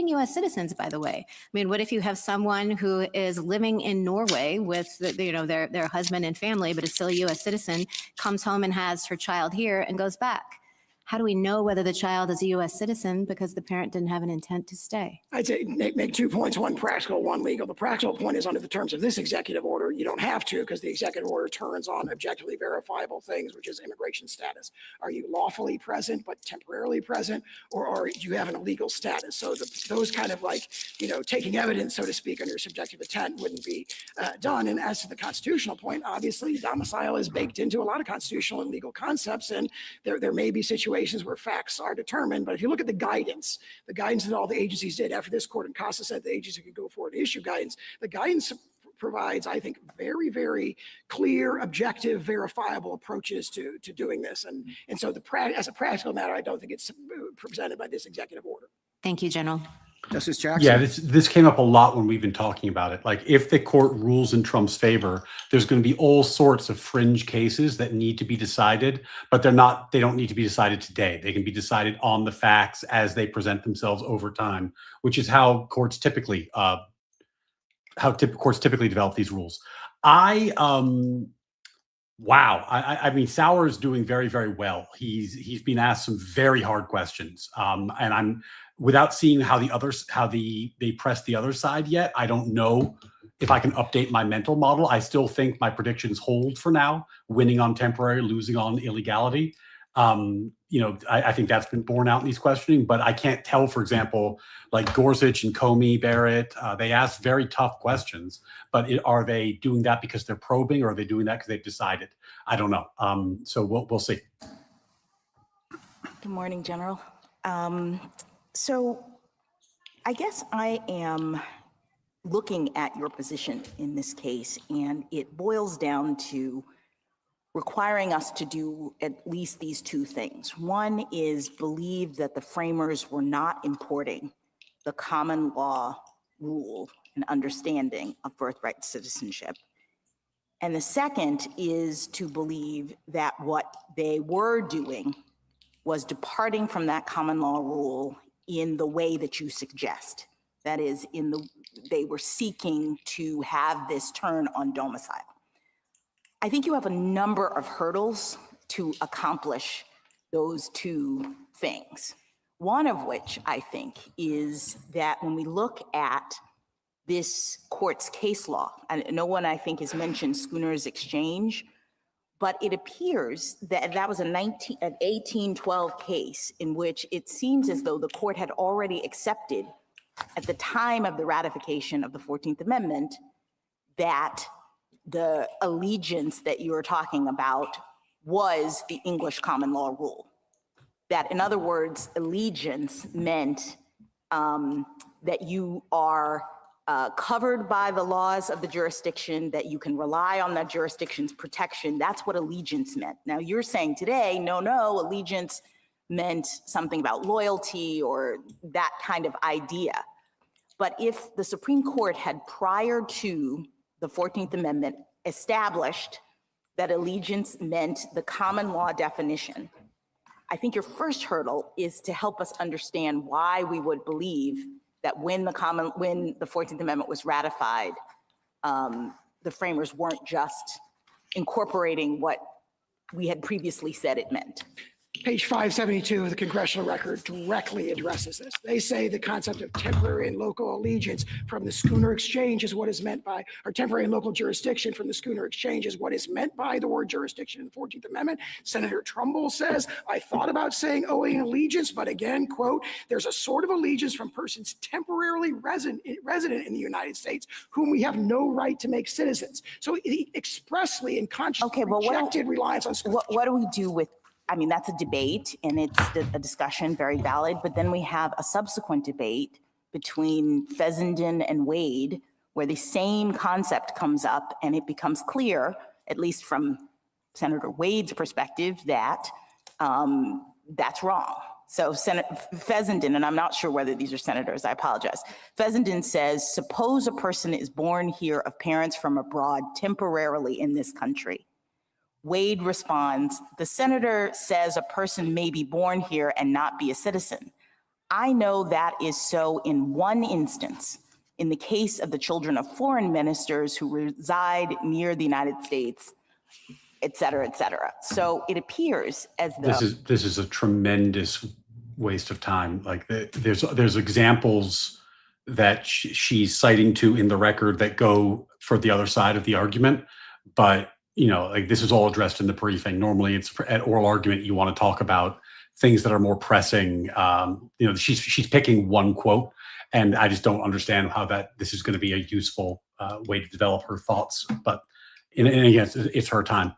U.S. citizens, by the way. I mean, what if you have someone who is living in Norway with their husband and family, but is still a U.S. citizen, comes home and has her child here and goes back? How do we know whether the child is a U.S. citizen because the parent didn't have an intent to stay? I'd say make 2 points, one practical, one legal. The practical point is under the terms of this executive order, you don't have to because the executive order turns on objectively verifiable things, which is immigration status. Are you lawfully present but temporarily present, or do you have an illegal status? So those kind of taking evidence, so to speak, on your subjective intent wouldn't be done. And as to the constitutional point, obviously domicile is baked into a lot of constitutional and legal concepts, and there may be situations where facts are determined. But if you look at the guidance that all the agencies did after this court in Costa said the agency could go forward and issue guidance, the guidance provides, I think, very, very clear, objective, verifiable approaches to doing this. And so as a practical matter, I don't think it's presented by this executive order. Thank you, General. Justice Jackson? Yeah, this came up a lot when we've been talking about it. Like, if the court rules in Trump's favor, there's going to be all sorts of fringe cases that need to be decided, but they don't need to be decided today. They can be decided on the facts as they present themselves over time, which is how courts typically develop these rules. I mean, Sauer is doing very, very well. He's been asked some very hard questions, and I'm without seeing how they press the other side yet. I don't know if I can update my mental model, I still think my predictions hold for now, winning on temporary, losing on illegality. I think that's been borne out in these questioning, but I can't tell, for example, like Gorsuch and Comey, Barrett, they asked very tough questions, but are they doing that because they're probing, or are they doing that because they've decided? I don't know. So we'll see. Good morning, General. So I guess I am looking at your position in this case, and it boils down to requiring us to do at least these two things. One is believe that the framers were not importing the common law rule and understanding of birthright citizenship. And the second is to believe that what they were doing was departing from that common law rule in the way that you suggest. That is, they were seeking to have this turn on domicile. I think you have a number of hurdles to accomplish those two things. One of which I think is that when we look at this court's case law, and no one I think has mentioned Schooner's Exchange, but it appears that that was an 1812 case in which it seems as though the court had already accepted at the time of the ratification of the 14th Amendment that the allegiance that you were talking about was the English common law rule. That, in other words, allegiance meant that you are covered by the laws of the jurisdiction, that you can rely on that jurisdiction's protection. That's what allegiance meant. Now you're saying today, no, allegiance meant something about loyalty or that kind of idea. But if the Supreme Court had, prior to the 14th Amendment, established that allegiance meant the common law definition, I think your first hurdle is to help us understand why we would believe that when the 14th Amendment was ratified, the framers weren't just incorporating what we had previously said it meant. Page 572 of the Congressional record directly addresses this. They say the concept of temporary and local allegiance from the Schooner Exchange is what is meant by, or temporary and local jurisdiction from the Schooner Exchange is what is meant by the word jurisdiction in the 14th Amendment. Senator Trumbull says, I thought about saying owing allegiance, but again, quote, there's a sort of allegiance from persons temporarily resident in the United States whom we have no right to make citizens. So he expressly and consciously rejected reliance on Schooner. What do we do with, I mean, that's a debate and it's a discussion, very valid, but then we have a subsequent debate between Fessenden and Wade where the same concept comes up and it becomes clear, at least from Senator Wade's perspective, that that's wrong. So Fessenden, and I'm not sure whether these are senators, I apologize. Fessenden says, suppose a person is born here of parents from abroad temporarily in this country. Wade responds, the senator says a person may be born here and not be a citizen. I know that is so in one instance, in the case of the children of foreign ministers who reside near the United States, et cetera, et cetera. So it appears as though— This is a tremendous waste of time. Like there's examples that she's citing to in the record that go for the other side of the argument, but like this is all addressed in the briefing. Normally it's at oral argument, you want to talk about things that are more pressing. She's picking one quote, and I just don't understand how this is going to be a useful way to develop her thoughts. But and again, it's her time.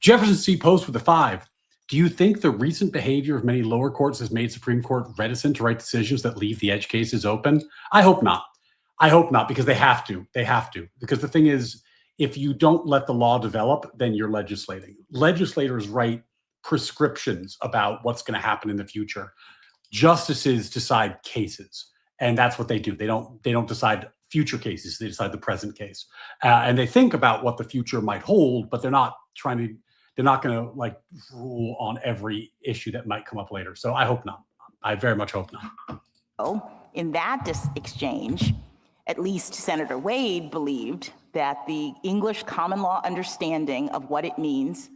Jefferson C. Post with a 5. Do you think the recent behavior of many lower courts has made Supreme Court reticent to write decisions that leave the edge cases open? I hope not. Because they have to. Because the thing is, if you don't let the law develop, then you're legislating. Legislators write prescriptions about what's going to happen in the future. Justices decide cases, and that's what they do. They don't decide future cases. They decide the present case, and they think about what the future might hold, but they're not going to like rule on every issue that might come up later. So I hope not. I very much hope not. Oh, in that exchange, at least Senator Wade believed that the English common law understanding of what it means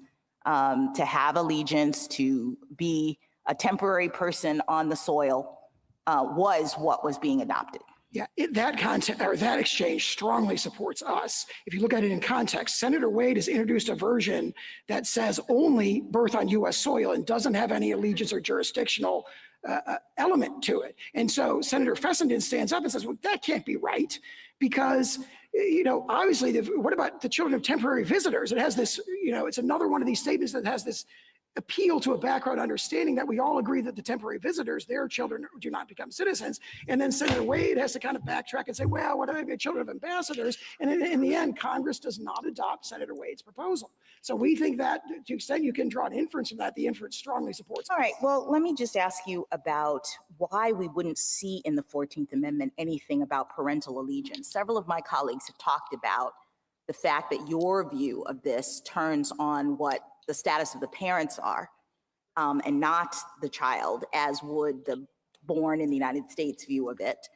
to have allegiance, to be a temporary person on the soil, was what was being adopted. Yeah, that content or that exchange strongly supports us. If you look at it in context, Senator Wade has introduced a version that says only birth on U.S. soil and doesn't have any allegiance or jurisdictional element to it. And so Senator Fessenden stands up and says, well, that can't be right because, you know, obviously, what about the children of temporary visitors? It has this, you know, it's another one of these statements that has this appeal to a background understanding that we all agree that the temporary visitors, their children do not become citizens. And then Senator Wade has to kind of backtrack and say, well, what are the children of ambassadors? And in the end, Congress does not adopt Senator Wade's proposal. So we think that to the extent you can draw an inference from that, the inference strongly supports. All right, well, let me just ask you about why we wouldn't see in the 14th Amendment anything about parental allegiance. Several of my colleagues have talked about the fact that your view of this turns on what the status of the parents are and not the child, as would the born in the United States view of it.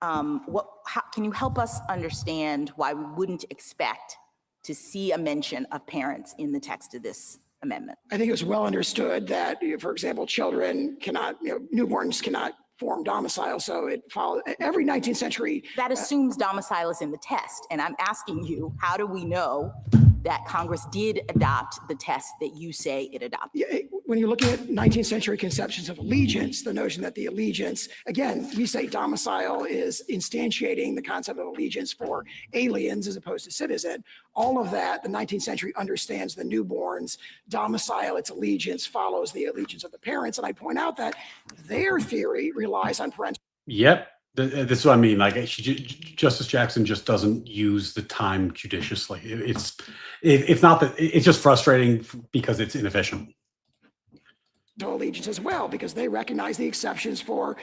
Can you help us understand why we wouldn't expect to see a mention of parents in the text of this amendment? I think it was well understood that, for example, children cannot, newborns cannot form domicile. So it follows every 19th century. That assumes domicile is in the test. And I'm asking you, how do we know that Congress did adopt the test that you say it adopted? When you're looking at 19th century conceptions of allegiance, the notion that the allegiance, again, we say domicile is instantiating the concept of allegiance for aliens as opposed to citizen. All of that, the 19th century understands the newborn's domicile, its allegiance follows the allegiance of the parents. And I point out that their theory relies on parental. Yep. This is what I mean. Like Justice Jackson just doesn't use the time judiciously. It's not that it's just frustrating because it's inefficient. Allegiance as well, because they recognize the exceptions for,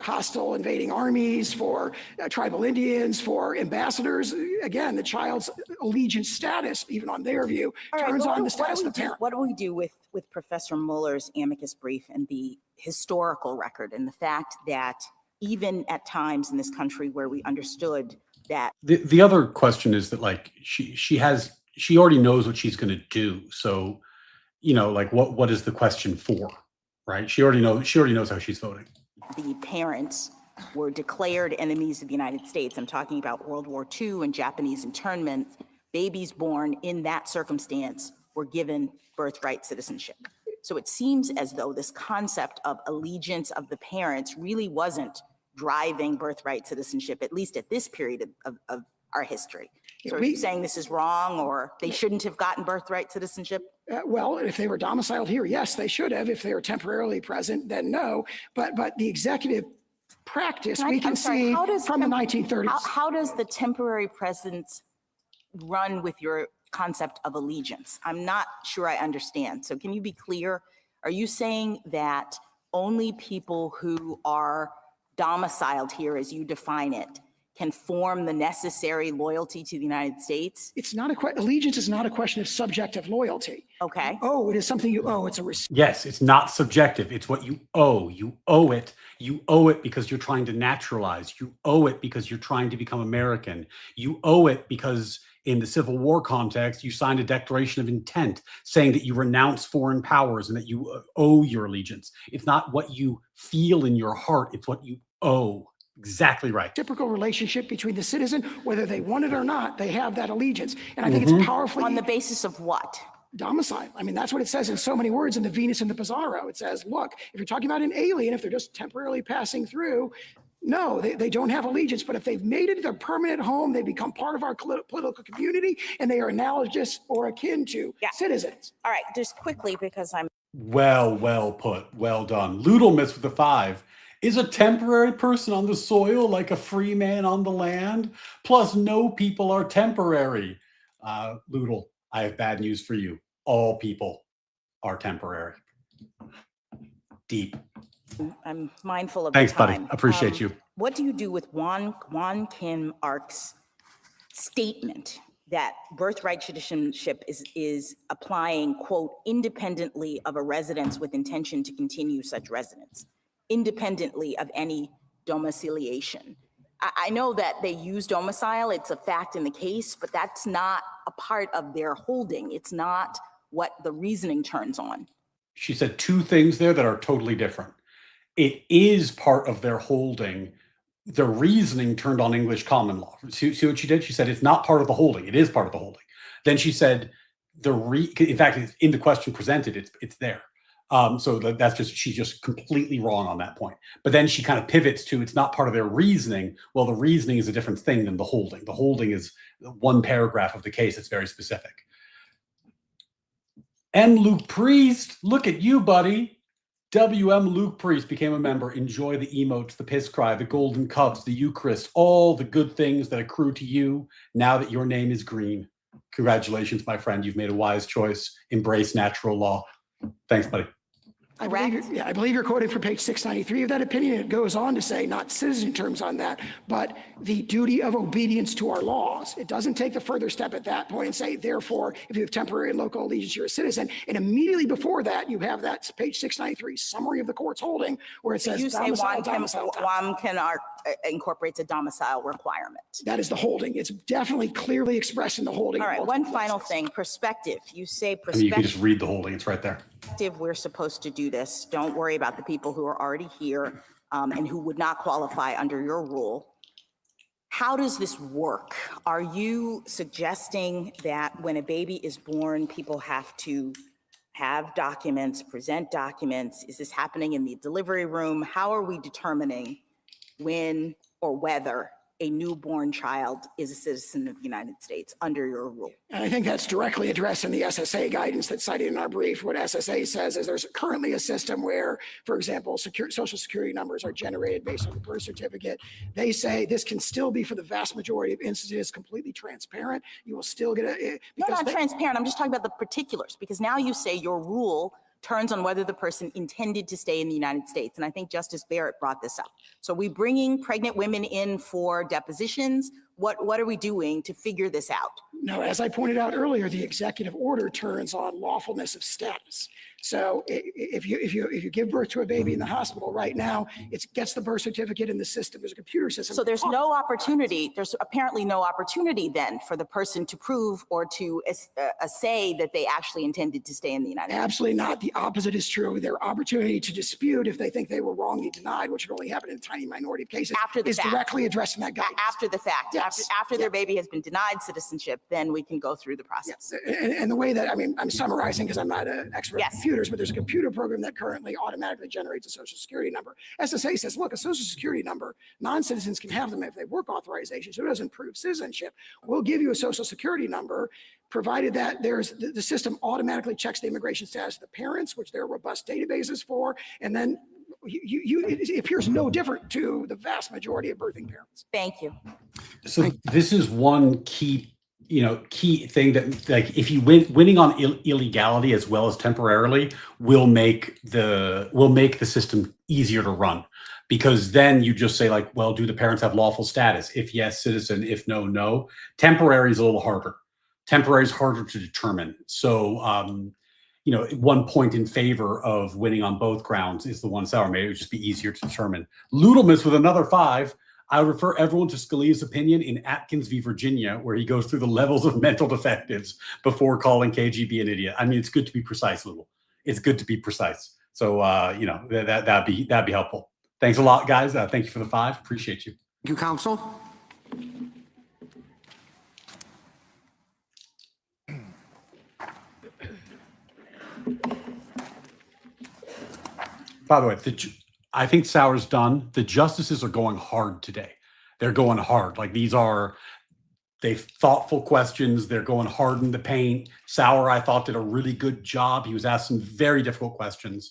hostile invading armies, for tribal Indians, for ambassadors. Again, the child's allegiance status, even on their view, turns on the status of the parent. What do we do with Professor Mueller's amicus brief and the historical record and the fact that even at times in this country where we understood that the other question is that like she already knows what she's going to do. So, like what is the question for, right? She already knows how she's voting. The parents were declared enemies of the United States. I'm talking about World War II and Japanese internment. Babies born in that circumstance were given birthright citizenship. So it seems as though this concept of allegiance of the parents really wasn't driving birthright citizenship, at least at this period of our history. So are you saying this is wrong or they shouldn't have gotten birthright citizenship? Well, if they were domiciled here, yes, they should have. If they were temporarily present, then no. But the executive practice, we can see from the 1930s. How does the temporary presence run with your concept of allegiance? I'm not sure I understand. So can you be clear? Are you saying that only people who are domiciled here, as you define it, can form the necessary loyalty to the United States? It's not allegiance is not a question of subjective loyalty. Okay. Oh, it is something you owe. It's a Yes, it's not subjective. It's what you owe. You owe it. You owe it because you're trying to naturalize. You owe it because you're trying to become American. You owe it because in the Civil War context, you signed a declaration of intent saying that you renounce foreign powers and that you owe your allegiance. It's not what you feel in your heart. It's what you owe. Exactly right. Typical relationship between the citizen, whether they want it or not, they have that allegiance. And I think it's powerfully. On the basis of what? Domicile. I mean, that's what it says in so many words in the Venus and the Pizarro. It says, look, if you're talking about an alien, if they're just temporarily passing through, no, they don't have allegiance. But if they've made it their permanent home, they become part of our political community and they are analogous or akin to citizens. All right, just quickly, because I'm. Well put. Well done. Ludelmitz with the 5. Is a temporary person on the soil like a free man on the land? Plus, no people are temporary. Ludel, I have bad news for you. All people are temporary. Deep. I'm mindful of Thanks, the time. buddy. Appreciate you. What do you do with Wong Kim Ark's statement that birthright citizenship is applying, quote, independently of a residence with intention to continue such residence, independently of any domiciliation? I know that they use domicile, it's a fact in the case, but that's not a part of their holding. It's not what the reasoning turns on. She said 2 things there that are totally different. It is part of their holding the reasoning turned on English common law. See what she did? She said it's not part of the holding. It is part of the holding. Then she said in fact, in the question presented, it's there. So that's just, she's just completely wrong on that point. But then she kind of pivots to, it's not part of their reasoning. Well, the reasoning is a different thing than the holding. The holding is one paragraph of the case. It's very specific. M. Luke Priest, look at you, buddy. W.M. Luke Priest became a member. Enjoy the emotes, the piss cry, the golden cups, the Eucharist, all the good things that accrue to you now that your name is green. Congratulations, my friend. You've made a wise choice. Embrace natural law. Thanks, buddy. I believe you're quoting from page 693 of that opinion. It goes on to say, not citizen terms on that, but the duty of obedience to our laws. It doesn't take the further step at that point and say, therefore, if you have temporary and local allegiance, you're a citizen. And immediately before that, you have that page 693 summary of the court's holding where it says, you say Wong Kim Ark incorporates a domicile requirement. That is the holding. It's definitely clearly expressed in the holding. All right, one final thing, perspective. You say perspective. You can just read the holding. It's right there. We're supposed to do this. Don't worry about the people who are already here and who would not qualify under your rule. How does this work? Are you suggesting that when a baby is born, people have to have documents, present documents? Is this happening in the delivery room? How are we determining when or whether a newborn child is a citizen of the United States under your rule? And I think that's directly addressed in the SSA guidance that's cited in our brief. What SSA says is there's currently a system where, for example, social security numbers are generated based on the birth certificate. They say this can still be, for the vast majority of instances, completely transparent. You will still get a... No, not transparent. I'm just talking about the particulars, because now you say your rule turns on whether the person intended to stay in the United States. And I think Justice Barrett brought this up. So we bringing pregnant women in for depositions. What are we doing to figure this out? No, as I pointed out earlier, the executive order turns on lawfulness of status. So if you give birth to a baby in the hospital right now, it gets the birth certificate in the system. There's a computer system. So there's no opportunity. There's apparently no opportunity then for the person to prove or to say that they actually intended to stay in the United States. Absolutely not. The opposite is true. Their opportunity to dispute if they think they were wrongly denied, which would only happen in a tiny minority of cases, after the is fact. Directly addressed in that guidance. After the fact. Yes. After their baby has been denied citizenship, then we can go through the process. Yes. And the way that, I mean, I'm summarizing because I'm not an expert in computers, but there's a computer program that currently automatically generates a social security number. SSA says, look, a social security number, non-citizens can have them if they have work authorization, so it doesn't prove citizenship. We'll give you a social security number, provided that there's the system automatically checks the immigration status of the parents, which there are robust databases for, and then it appears no different to the vast majority of birthing parents. Thank you. So this is one key thing that, like, if you winning on illegality as well as temporarily will make the system easier to run, because then you just say, like, well, do the parents have lawful status? If yes, citizen. If no, no. Temporary is a little harder. Temporary is harder to determine. So, one point in favor of winning on both grounds is the one Sauer made. It would just be easier to determine. Ludelmus with another 5. I would refer everyone to Scalia's opinion in Atkins v. Virginia, where he goes through the levels of mental defectives before calling KGB an idiot. I mean, it's good to be precise, Ludel. It's good to be precise. So, that'd be helpful. Thanks a lot, guys. Thank you for the 5. Appreciate you. Thank you, counsel. By the way, I think Sauer's done. The justices are going hard today. They're going hard. Like, they've thoughtful questions. They're going hard in the paint. Sauer, I thought, did a really good job. He was asked some very difficult questions.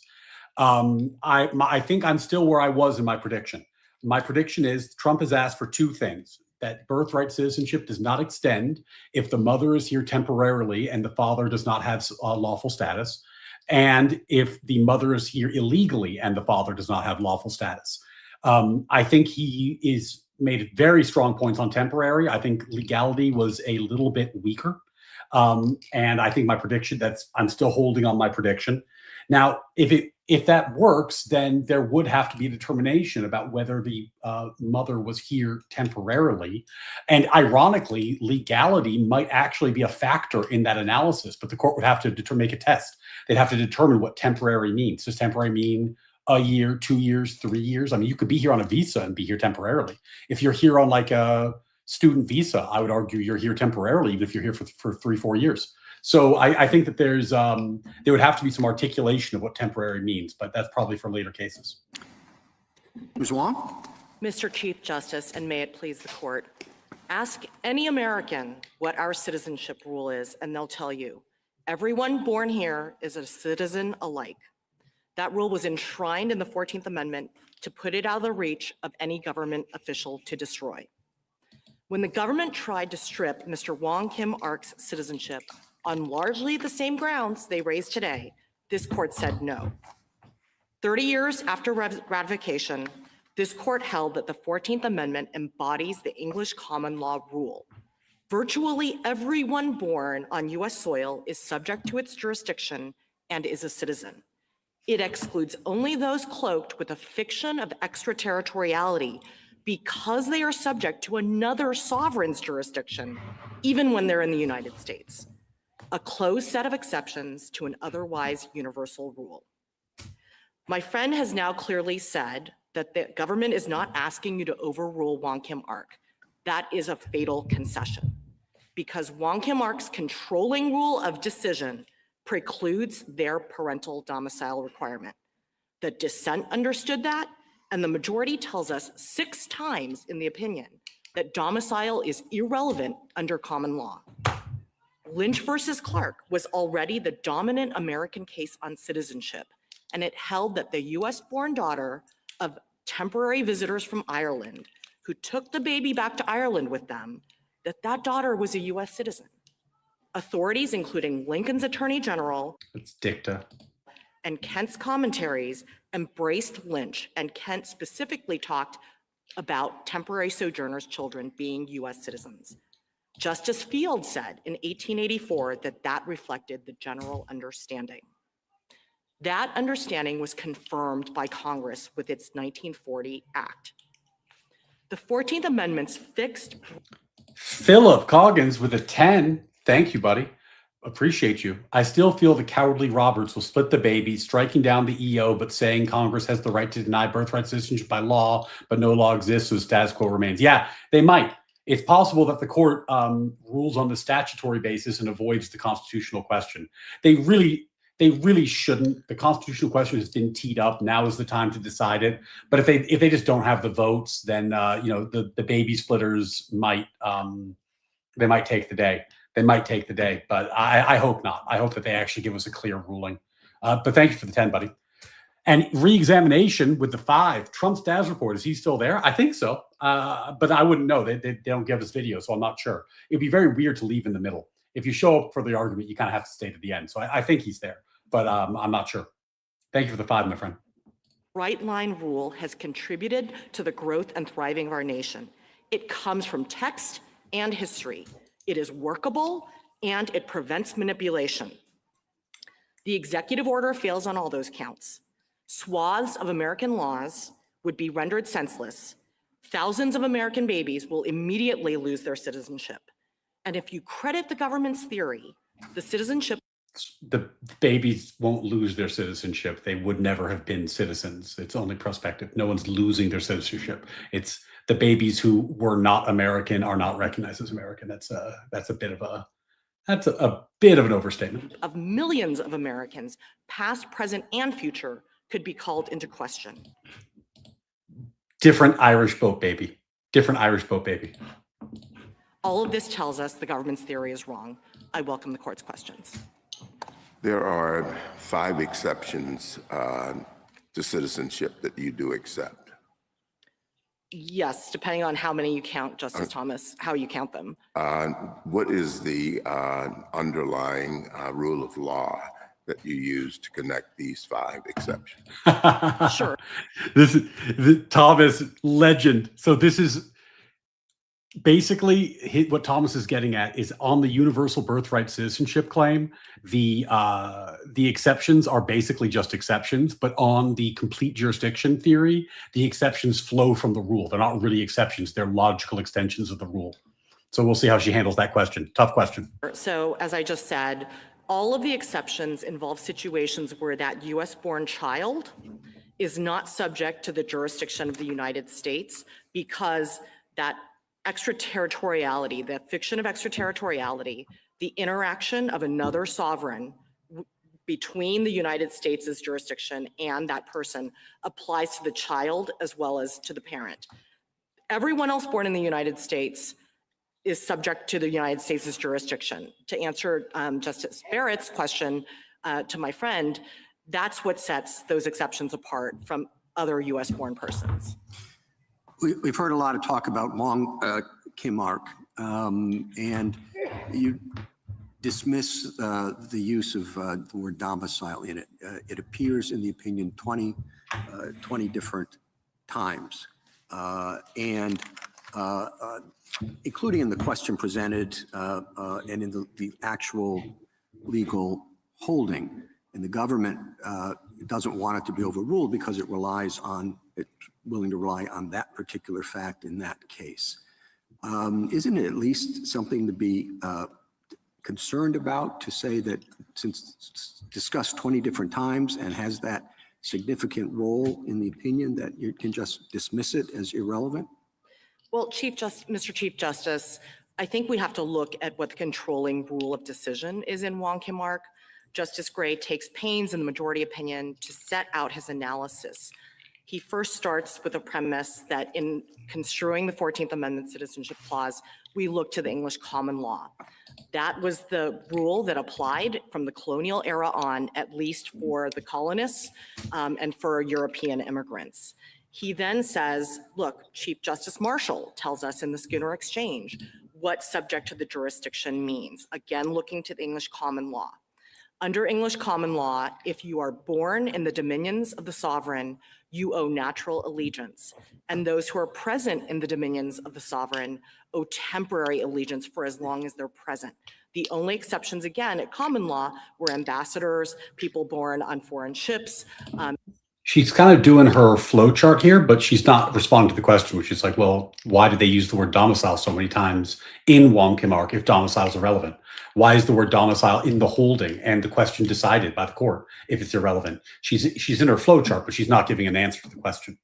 I think I'm still where I was in my prediction. My prediction is Trump has asked for 2 things: that birthright citizenship does not extend if the mother is here temporarily and the father does not have lawful status, and if the mother is here illegally and the father does not have lawful status. I think he is made very strong points on temporary. I think legality was a little bit weaker. And I think my prediction, I'm still holding on my prediction. Now, if that works, then there would have to be a determination about whether the mother was here temporarily. And ironically, legality might actually be a factor in that analysis, but the court would have to make a test. They'd have to determine what temporary means. Does temporary mean a year, 2 years, 3 years. I mean, you could be here on a visa and be here temporarily. If you're here on like a student visa, I would argue you're here temporarily, even if you're here for 3, 4 years. So I think that there would have to be some articulation of what temporary means, but that's probably for later cases. Ms. Wong? Mr. Chief Justice, and may it please the court, ask any American what our citizenship rule is, and they'll tell you, everyone born here is a citizen alike. That rule was enshrined in the 14th Amendment to put it out of the reach of any government official to destroy. When the government tried to strip Mr. Wong Kim Ark's citizenship on largely the same grounds they raised today, this court said no. 30 years after ratification, this court held that the 14th Amendment embodies the English common law rule. Virtually everyone born on US soil is subject to its jurisdiction and is a citizen. It excludes only those cloaked with a fiction of extraterritoriality because they are subject to another sovereign's jurisdiction, even when they're in the United States. A closed set of exceptions to an otherwise universal rule. My friend has now clearly said that the government is not asking you to overrule Wong Kim Ark. That is a fatal concession, because Wong Kim Ark's controlling rule of decision precludes their parental domicile requirement. The dissent understood that, and the majority tells us 6 times in the opinion that domicile is irrelevant under common law. Lynch versus Clark was already the dominant American case on citizenship, and it held that the US-born daughter of temporary visitors from Ireland who took the baby back to Ireland with them, that daughter was a US citizen. Authorities, including Lincoln's Attorney General, It's dicta. and Kent's commentaries, embraced Lynch, and Kent specifically talked about temporary sojourners' children being US citizens. Justice Field said in 1884 that reflected the general understanding. That understanding was confirmed by Congress with its 1940 Act. The 14th Amendment's fixed... Philip Coggins with a 10. Thank you, buddy. Appreciate you. I still feel the cowardly Roberts will split the baby, striking down the EO, but saying Congress has the right to deny birthright citizenship by law, but no law exists, so status quo remains. Yeah, they might. It's possible that the court rules on the statutory basis and avoids the constitutional question. They really shouldn't. The constitutional question has been teed up. Now is the time to decide it. But if they just don't have the votes, then the baby splitters might they might take the day. They might take the day, but I hope not. I hope that they actually give us a clear ruling. But thank you for the 10, buddy. And re-examination with the 5. Trump's DAS report, is he still there? I think so, but I wouldn't know. They don't give us video, so I'm not sure. It'd be very weird to leave in the middle. If you show up for the argument, you kind of have to stay to the end. So I think he's there, but I'm not sure. Thank you for the 5, my friend. Right line rule has contributed to the growth and thriving of our nation. It comes from text and history. It is workable, and it prevents manipulation. The executive order fails on all those counts. Swaths of American laws would be rendered senseless. Thousands of American babies will immediately lose their citizenship. And if you credit the government's theory, the citizenship... The babies won't lose their citizenship. They would never have been citizens. It's only prospective. No one's losing their citizenship. It's the babies who were not American are not recognized as American. That's a bit of an overstatement. Of millions of Americans, past, present, and future, could be called into question. Different Irish boat baby. Different Irish boat baby. All of this tells us the government's theory is wrong. I welcome the court's questions. There are 5 exceptions to citizenship that you do accept. Yes, depending on how many you count, Justice Thomas, how you count them. What is the underlying rule of law that you use to connect these 5 exceptions? Sure. This is Thomas, legend. So this is basically what Thomas is getting at is on the universal birthright citizenship claim. The exceptions are basically just exceptions, but on the complete jurisdiction theory, the exceptions flow from the rule. They're not really exceptions. They're logical extensions of the rule. So we'll see how she handles that question. Tough question. So as I just said, all of the exceptions involve situations where that US-born child is not subject to the jurisdiction of the United States because that extraterritoriality, the fiction of extraterritoriality, the interaction of another sovereign between the United States' jurisdiction and that person applies to the child as well as to the parent. Everyone else born in the United States is subject to the United States' jurisdiction. To answer Justice Barrett's question to my friend, that's what sets those exceptions apart from other US born persons. We've heard a lot of talk about Wong Kim Ark, and you dismiss the use of the word domicile in it. It appears in the opinion 20 different times, and including in the question presented and in the actual legal holding. And the government doesn't want it to be overruled because it relies on, it's willing to rely on that particular fact in that case. Isn't it at least something to be concerned about, to say that since it's discussed 20 different times and has that significant role in the opinion, that you can just dismiss it as irrelevant? Well, Mr. Chief Justice, I think we have to look at what the controlling rule of decision is in Wong Kim Ark. Justice Gray takes pains in the majority opinion to set out his analysis. He first starts with a premise that in construing the 14th Amendment Citizenship Clause, we look to the English common law. That was the rule that applied from the colonial era on, at least for the colonists and for European immigrants. He then says, look, Chief Justice Marshall tells us in the Schooner Exchange what subject to the jurisdiction means. Again, looking to the English common law. Under English common law, if you are born in the dominions of the sovereign, you owe natural allegiance. And those who are present in the dominions of the sovereign owe temporary allegiance for as long as they're present. The only exceptions, again, at common law were ambassadors, people born on foreign ships. She's kind of doing her flow chart here, but she's not responding to the question, which is like, well, why did they use the word domicile so many times in Wong Kim Ark if domicile is irrelevant? Why is the word domicile in the holding and the question decided by the court if it's irrelevant? She's in her flow chart, but she's not giving an answer to the question.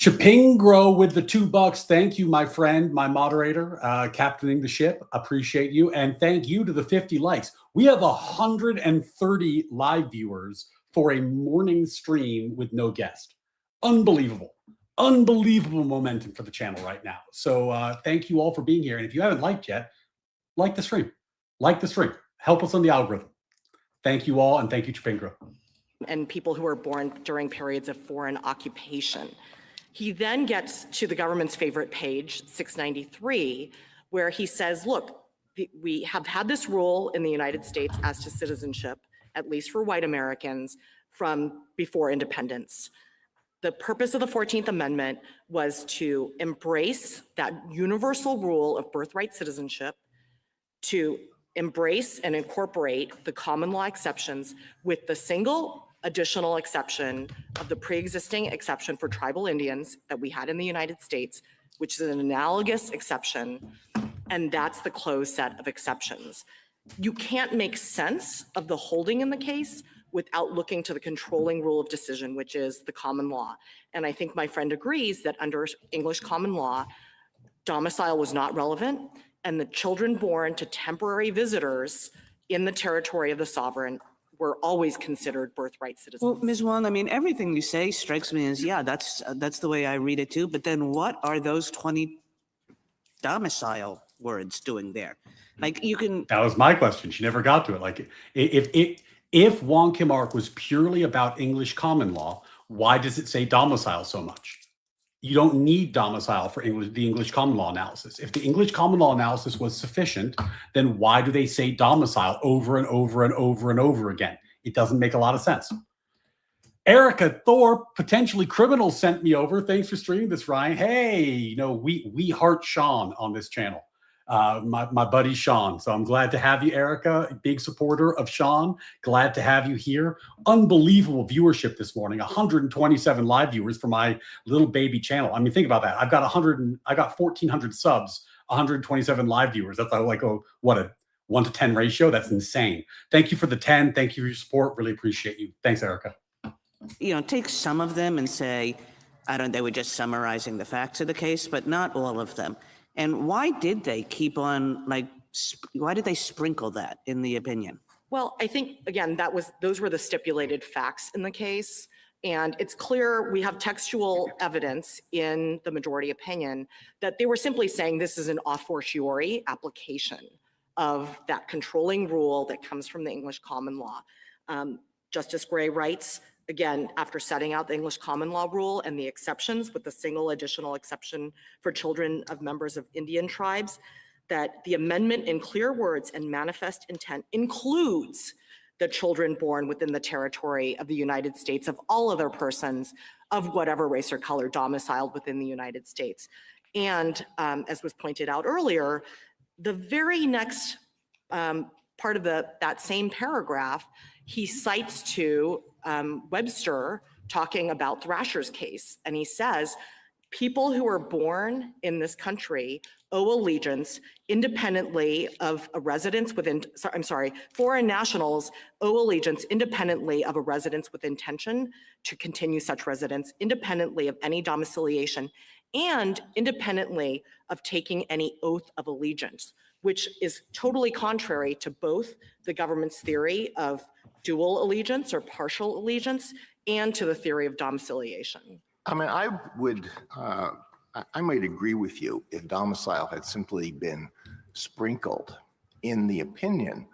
Chapingro with the $2. Thank you, my friend, my moderator, captaining the ship. Appreciate you. And thank you to the 50 likes. We have 130 live viewers for a morning stream with no guest. Unbelievable. Unbelievable momentum for the channel right now. So thank you all for being here. And if you haven't liked yet, like the stream. Like the stream. Help us on the algorithm. Thank you all, and thank you, Chapingro. And people who were born during periods of foreign occupation. He then gets to the government's favorite page, 693, where he says, look, we have had this rule in the United States as to citizenship, at least for white Americans, from before independence. The purpose of the 14th Amendment was to embrace that universal rule of birthright citizenship, to embrace and incorporate the common law exceptions with the single additional exception of the pre-existing exception for tribal Indians that we had in the United States, which is an analogous exception, and that's the closed set of exceptions. You can't make sense of the holding in the case without looking to the controlling rule of decision, which is the common law. And I think my friend agrees that under English common law, domicile was not relevant, and the children born to temporary visitors in the territory of the sovereign were always considered birthright citizens. Well, Ms. Wong, I mean, everything you say strikes me as, yeah, that's the way I read it too. But then what are those 20 domicile words doing there? Like you can. That was my question. She never got to it. Like if Wong Kim Ark was purely about English common law, why does it say domicile so much? You don't need domicile for the English common law analysis. If the English common law analysis was sufficient, then why do they say domicile over and over and over and over again? It doesn't make a lot of sense. Erica Thorpe, potentially criminal, sent me over. Thanks for streaming this, Ryan. Hey, you know, we heart Sean on this channel. My buddy Sean. So I'm glad to have you, Erica. Big supporter of Sean. Glad to have you here. Unbelievable viewership this morning. 127 live viewers for my little baby channel. I mean, think about that. I got 1,400 subs, 127 live viewers. That's like a 1 to 10 ratio. That's insane. Thank you for the 10. Thank you for your support. Really appreciate you. Thanks, Erica. take some of them and say, they were just summarizing the facts of the case, but not all of them. And why did they keep on, why did they sprinkle that in the opinion? Well, I think, again, those were the stipulated facts in the case. And it's clear we have textual evidence in the majority opinion that they were simply saying this is an a fortiori application of that controlling rule that comes from the English common law. Justice Gray writes, again, after setting out the English common law rule and the exceptions with the single additional exception for children of members of Indian tribes, that the amendment in clear words and manifest intent includes the children born within the territory of the United States of all other persons of whatever race or color domiciled within the United States. And as was pointed out earlier, the very next part of that same paragraph, he cites to Webster talking about Thrasher's case. And he says, people who are born in this country owe allegiance independently of a residence within, foreign nationals owe allegiance independently of a residence with intention to continue such residence, independently of any domiciliation, and independently of taking any oath of allegiance, which is totally contrary to both the government's theory of dual allegiance or partial allegiance and to the theory of domiciliation. I mean, I might agree with you if domicile had simply been sprinkled in the opinion.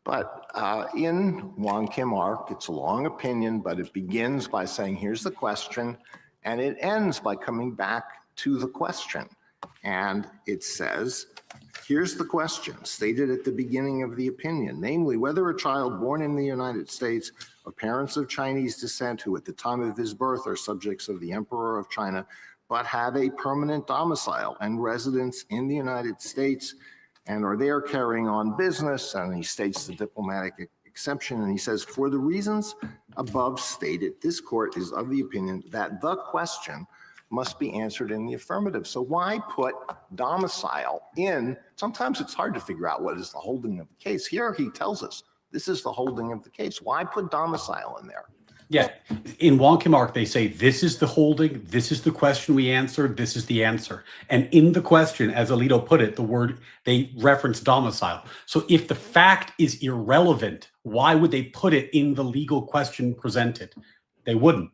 But in Wong Kim Ark, it's a long opinion, but it begins by saying, here's the question, and it ends by coming back to the question. And it says, here's the question stated at the beginning of the opinion, namely whether a child born in the United States of parents of Chinese descent who at the time of his birth are subjects of the Emperor of China, but have a permanent domicile and residence in the United States and are there carrying on business, and he states the diplomatic exception, and he says, for the reasons above stated, this court is of the opinion that the question must be answered in the affirmative. So why put domicile in? Sometimes it's hard to figure out what is the holding of the case. Here he tells us this is the holding of the case. Why put domicile in there? Yeah, in Wong Kim Ark, they say this is the holding, this is the question we answered, this is the answer. And in the question, as Alito put it, they reference domicile. So if the fact is irrelevant, why would they put it in the legal question presented? They wouldn't.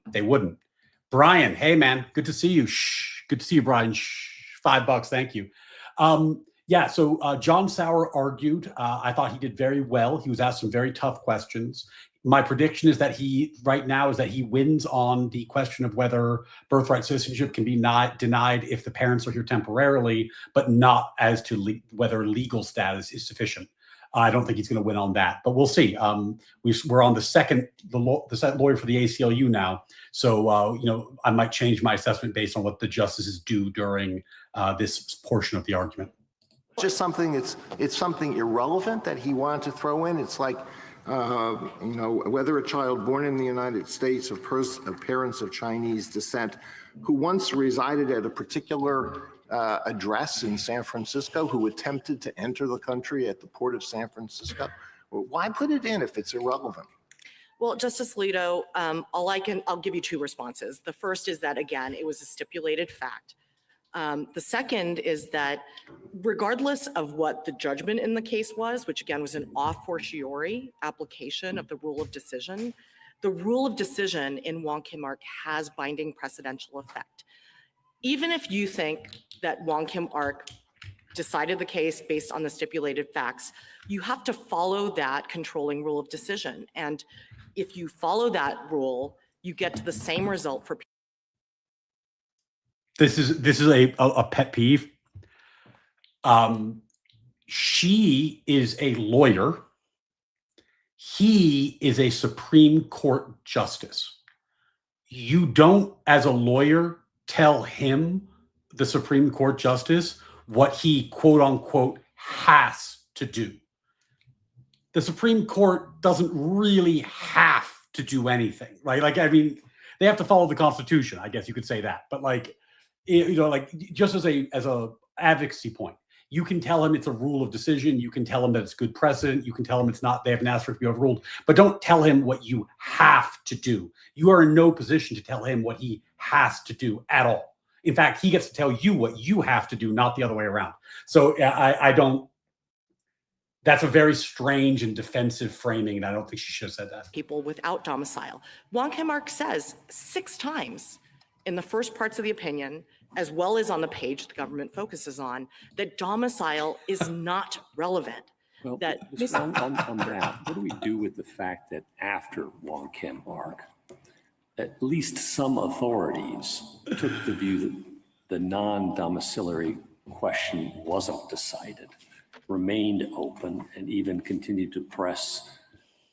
Brian, hey man, good to see you. Shh, good to see you, Brian. Shh, $5, thank you. So John Sauer argued. I thought he did very well. He was asked some very tough questions. My prediction is that he wins on the question of whether birthright citizenship can be denied if the parents are here temporarily, but not as to whether legal status is sufficient. I don't think he's going to win on that, but we'll see. We're on the lawyer for the ACLU now, so I might change my assessment based on what the justices do during this portion of the argument. Just something it's something irrelevant that he wanted to throw in. It's like whether a child born in the United States of parents of Chinese descent who once resided at a particular address in San Francisco, who attempted to enter the country at the port of San Francisco. Why put it in if it's irrelevant? Well, Justice Alito, I'll give you two responses. The first is that, again, it was a stipulated fact. The second is that regardless of what the judgment in the case was, which again was an a fortiori application of the rule of decision, the rule of decision in Wong Kim Ark has binding precedential effect. Even if you think that Wong Kim Ark decided the case based on the stipulated facts, you have to follow that controlling rule of decision. And if you follow that rule, you get to the same result for people. This is a pet peeve. She is a lawyer. He is a Supreme Court justice. You don't, as a lawyer, tell him, the Supreme Court justice, what he quote unquote has to do. The Supreme Court doesn't really have to do anything, right? They have to follow the Constitution, I guess you could say that. But just as a advocacy point, You can tell him it's a rule of decision. You can tell him that it's good precedent. You can tell him it's not, they haven't asked for it to be overruled, but don't tell him what you have to do. You are in no position to tell him what he has to do at all. In fact, he gets to tell you what you have to do, not the other way around. So I don't, that's a very strange and defensive framing, and I don't think she should have said that. People without domicile. Wong Kim Ark says 6 times in the first parts of the opinion, as well as on the page the government focuses on, that domicile is not relevant. Well, That on that, what do we do with the fact that after Wong Kim Ark, at least some authorities took the view that the non-domiciliary question wasn't decided, remained open, and even continued to press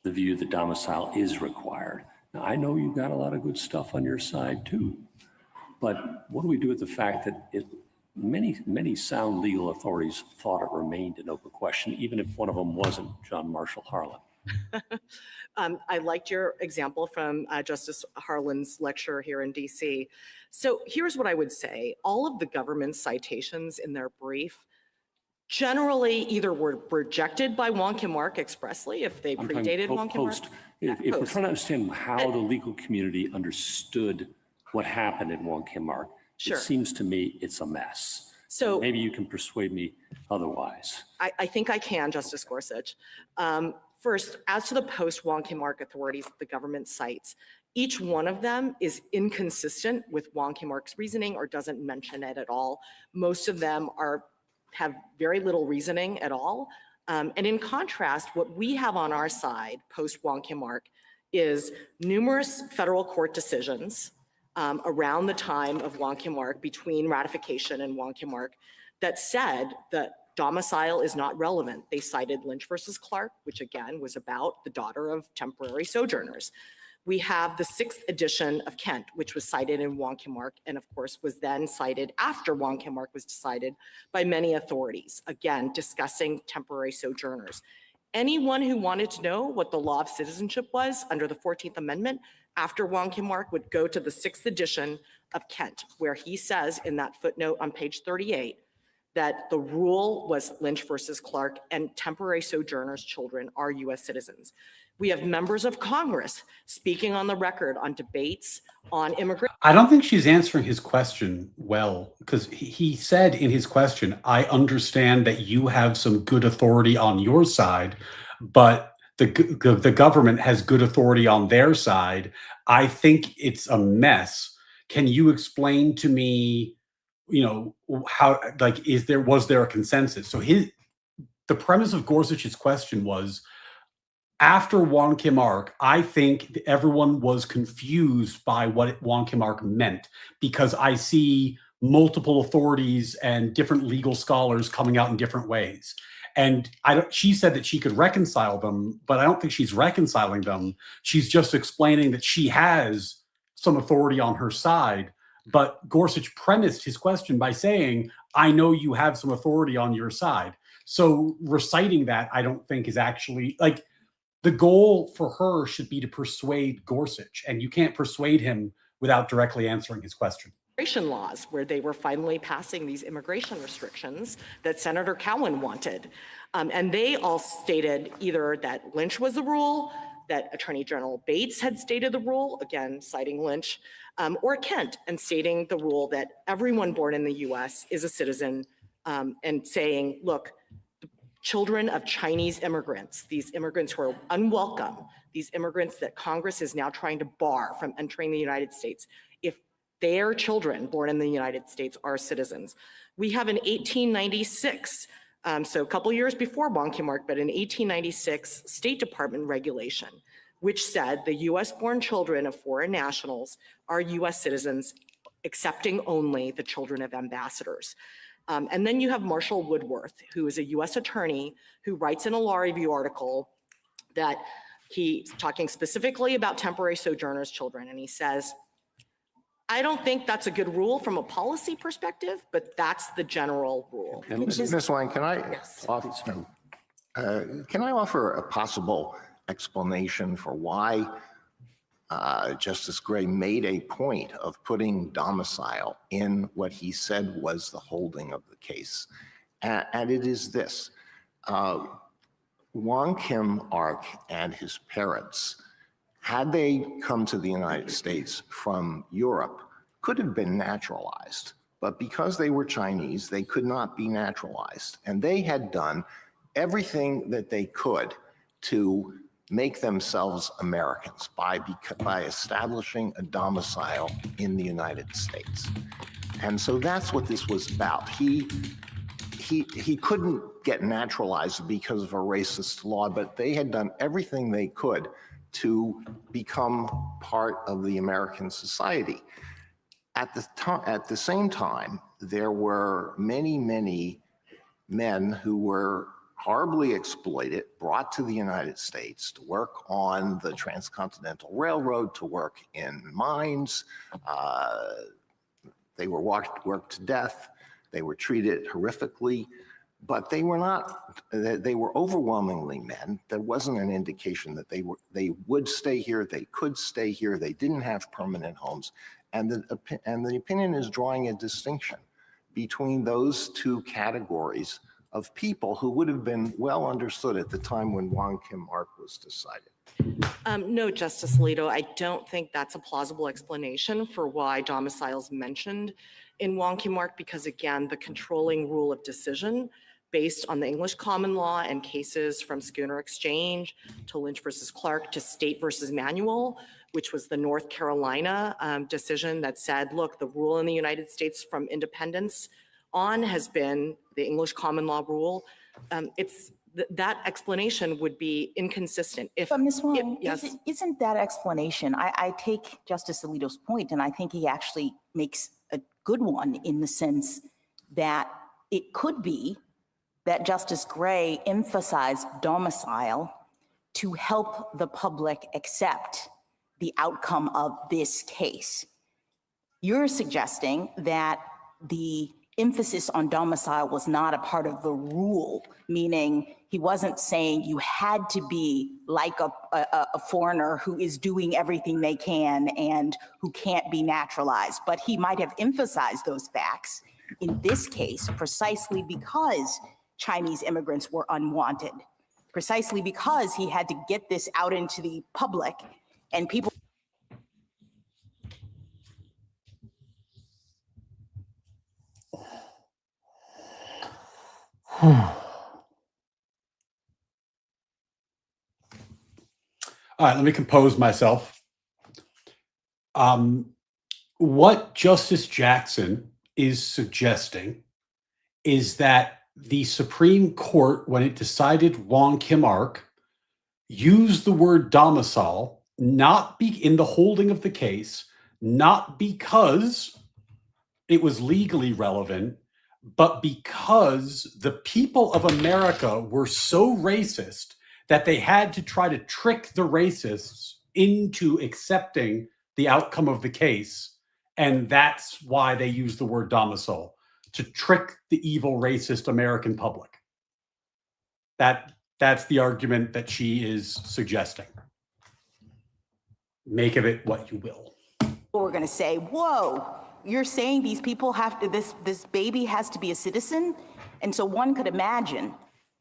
the view that domicile is required? Now, I know you've got a lot of good stuff on your side too, but what do we do with the fact that many sound legal authorities thought it remained an open question, even if one of them wasn't John Marshall Harlan? I liked your example from Justice Harlan's lecture here in DC. So here's what I would say. All of the government citations in their brief generally either were rejected by Wong Kim Ark expressly if they predated Wong Kim Ark. If we're trying to understand how the legal community understood what happened in Wong Kim Ark, Sure. it seems to me it's a mess. So maybe you can persuade me otherwise. I think I can, Justice Gorsuch. First, as to the post-Wong Kim Ark authorities that the government cites, each one of them is inconsistent with Wong Kim Ark's reasoning or doesn't mention it at all. Most of them have very little reasoning at all. And in contrast, what we have on our side post-Wong Kim Ark is numerous federal court decisions around the time of Wong Kim Ark, between ratification and Wong Kim Ark, that said that domicile is not relevant. They cited Lynch versus Clark, which again was about the daughter of temporary sojourners. We have the 6th edition of Kent, which was cited in Wong Kim Ark, and of course was then cited after Wong Kim Ark was decided by many authorities, again, discussing temporary sojourners. Anyone who wanted to know what the law of citizenship was under the 14th Amendment after Wong Kim Ark would go to the 6th edition of Kent, where he says in that footnote on page 38 that the rule was Lynch versus Clark and temporary sojourners' children are US citizens. We have members of Congress speaking on the record on debates on immigration. I don't think she's answering his question well, because he said in his question, I understand that you have some good authority on your side, but the government has good authority on their side. I think it's a mess. Can you explain to me, how, like, was there a consensus? So the premise of Gorsuch's question was, after Wong Kim Ark, I think everyone was confused by what Wong Kim Ark meant, because I see multiple authorities and different legal scholars coming out in different ways. And she said that she could reconcile them, but I don't think she's reconciling them. She's just explaining that she has some authority on her side. But Gorsuch premised his question by saying, I know you have some authority on your side. So reciting that, I don't think is actually, like, the goal for her should be to persuade Gorsuch, and you can't persuade him without directly answering his question. Immigration laws, where they were finally passing these immigration restrictions that Senator Cowan wanted. And they all stated either that Lynch was the rule, that Attorney General Bates had stated the rule, again, citing Lynch, or Kent, and stating the rule that everyone born in the US is a citizen, and saying, look, the children of Chinese immigrants, these immigrants who are unwelcome, these immigrants that Congress is now trying to bar from entering the United States, if their children born in the United States are citizens. We have in 1896, so a couple years before Wong Kim Ark, but in 1896 State Department regulation, which said the US-born children of foreign nationals are US citizens, excepting only the children of ambassadors. And then you have Marshall Woodworth, who is a US attorney who writes in a law review article that he's talking specifically about temporary sojourners' children, and he says, I don't think that's a good rule from a policy perspective, but that's the general rule. Ms. Wang, can I Yes. offer a possible explanation for why Justice Gray made a point of putting domicile in what he said was the holding of the case, and it is this. Wong Kim Ark and his parents, had they come to the United States from Europe, could have been naturalized. But because they were Chinese, they could not be naturalized. And they had done everything that they could to make themselves Americans by establishing a domicile in the United States. And so that's what this was about. He couldn't get naturalized because of a racist law, but they had done everything they could to become part of the American society. At the same time, there were many, many men who were horribly exploited, brought to the United States to work on the Transcontinental Railroad, to work in mines. They were worked to death. They were treated horrifically, but they were not, they were overwhelmingly men. There wasn't an indication that they would stay here, they could stay here, they didn't have permanent homes. And the opinion is drawing a distinction between those two categories of people who would have been well understood at the time when Wong Kim Ark was decided. No, Justice Alito, I don't think that's a plausible explanation for why domicile is mentioned in Wong Kim Ark, because again, the controlling rule of decision based on the English common law and cases from Schooner Exchange to Lynch versus Clark to State versus Manuel, which was the North Carolina decision that said, look, the rule in the United States from independence on has been the English common law rule. That explanation would be inconsistent. But Ms. Wong, yes. Isn't that explanation, I take Justice Alito's point, and I think he actually makes a good one in the sense that it could be that Justice Gray emphasized domicile to help the public accept the outcome of this case. You're suggesting that the emphasis on domicile was not a part of the rule, meaning he wasn't saying you had to be like a foreigner who is doing everything they can and who can't be naturalized, but he might have emphasized those facts in this case precisely because Chinese immigrants were unwanted, precisely because he had to get this out into the public and people. All right, let me compose myself. What Justice Jackson is suggesting is that the Supreme Court, when it decided Wong Kim Ark, used the word domicile not be in the holding of the case, not because it was legally relevant, but because the people of America were so racist that they had to try to trick the racists into accepting the outcome of the case. And that's why they use the word domicile, to trick the evil racist American public. That's the argument that she is suggesting. Make of it what you will. We're going to say, whoa, you're saying these people have to, this baby has to be a citizen? And so one could imagine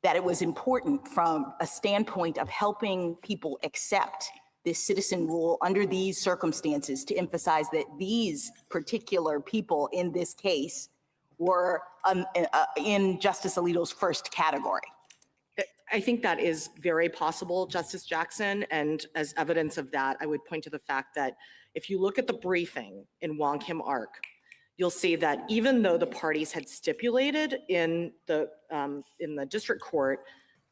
that it was important from a standpoint of helping people accept this citizen rule under these circumstances to emphasize that these particular people in this case were in Justice Alito's first category. I think that is very possible, Justice Jackson. And as evidence of that, I would point to the fact that if you look at the briefing in Wong Kim Ark, you'll see that even though the parties had stipulated in the district court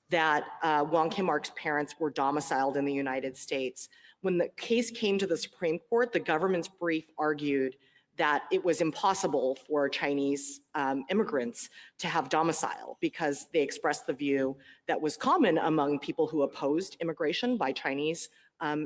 that Wong Kim Ark's parents were domiciled in the United States, when the case came to the Supreme Court, the government's brief argued that it was impossible for Chinese immigrants to have domicile because they expressed the view that was common among people who opposed immigration by Chinese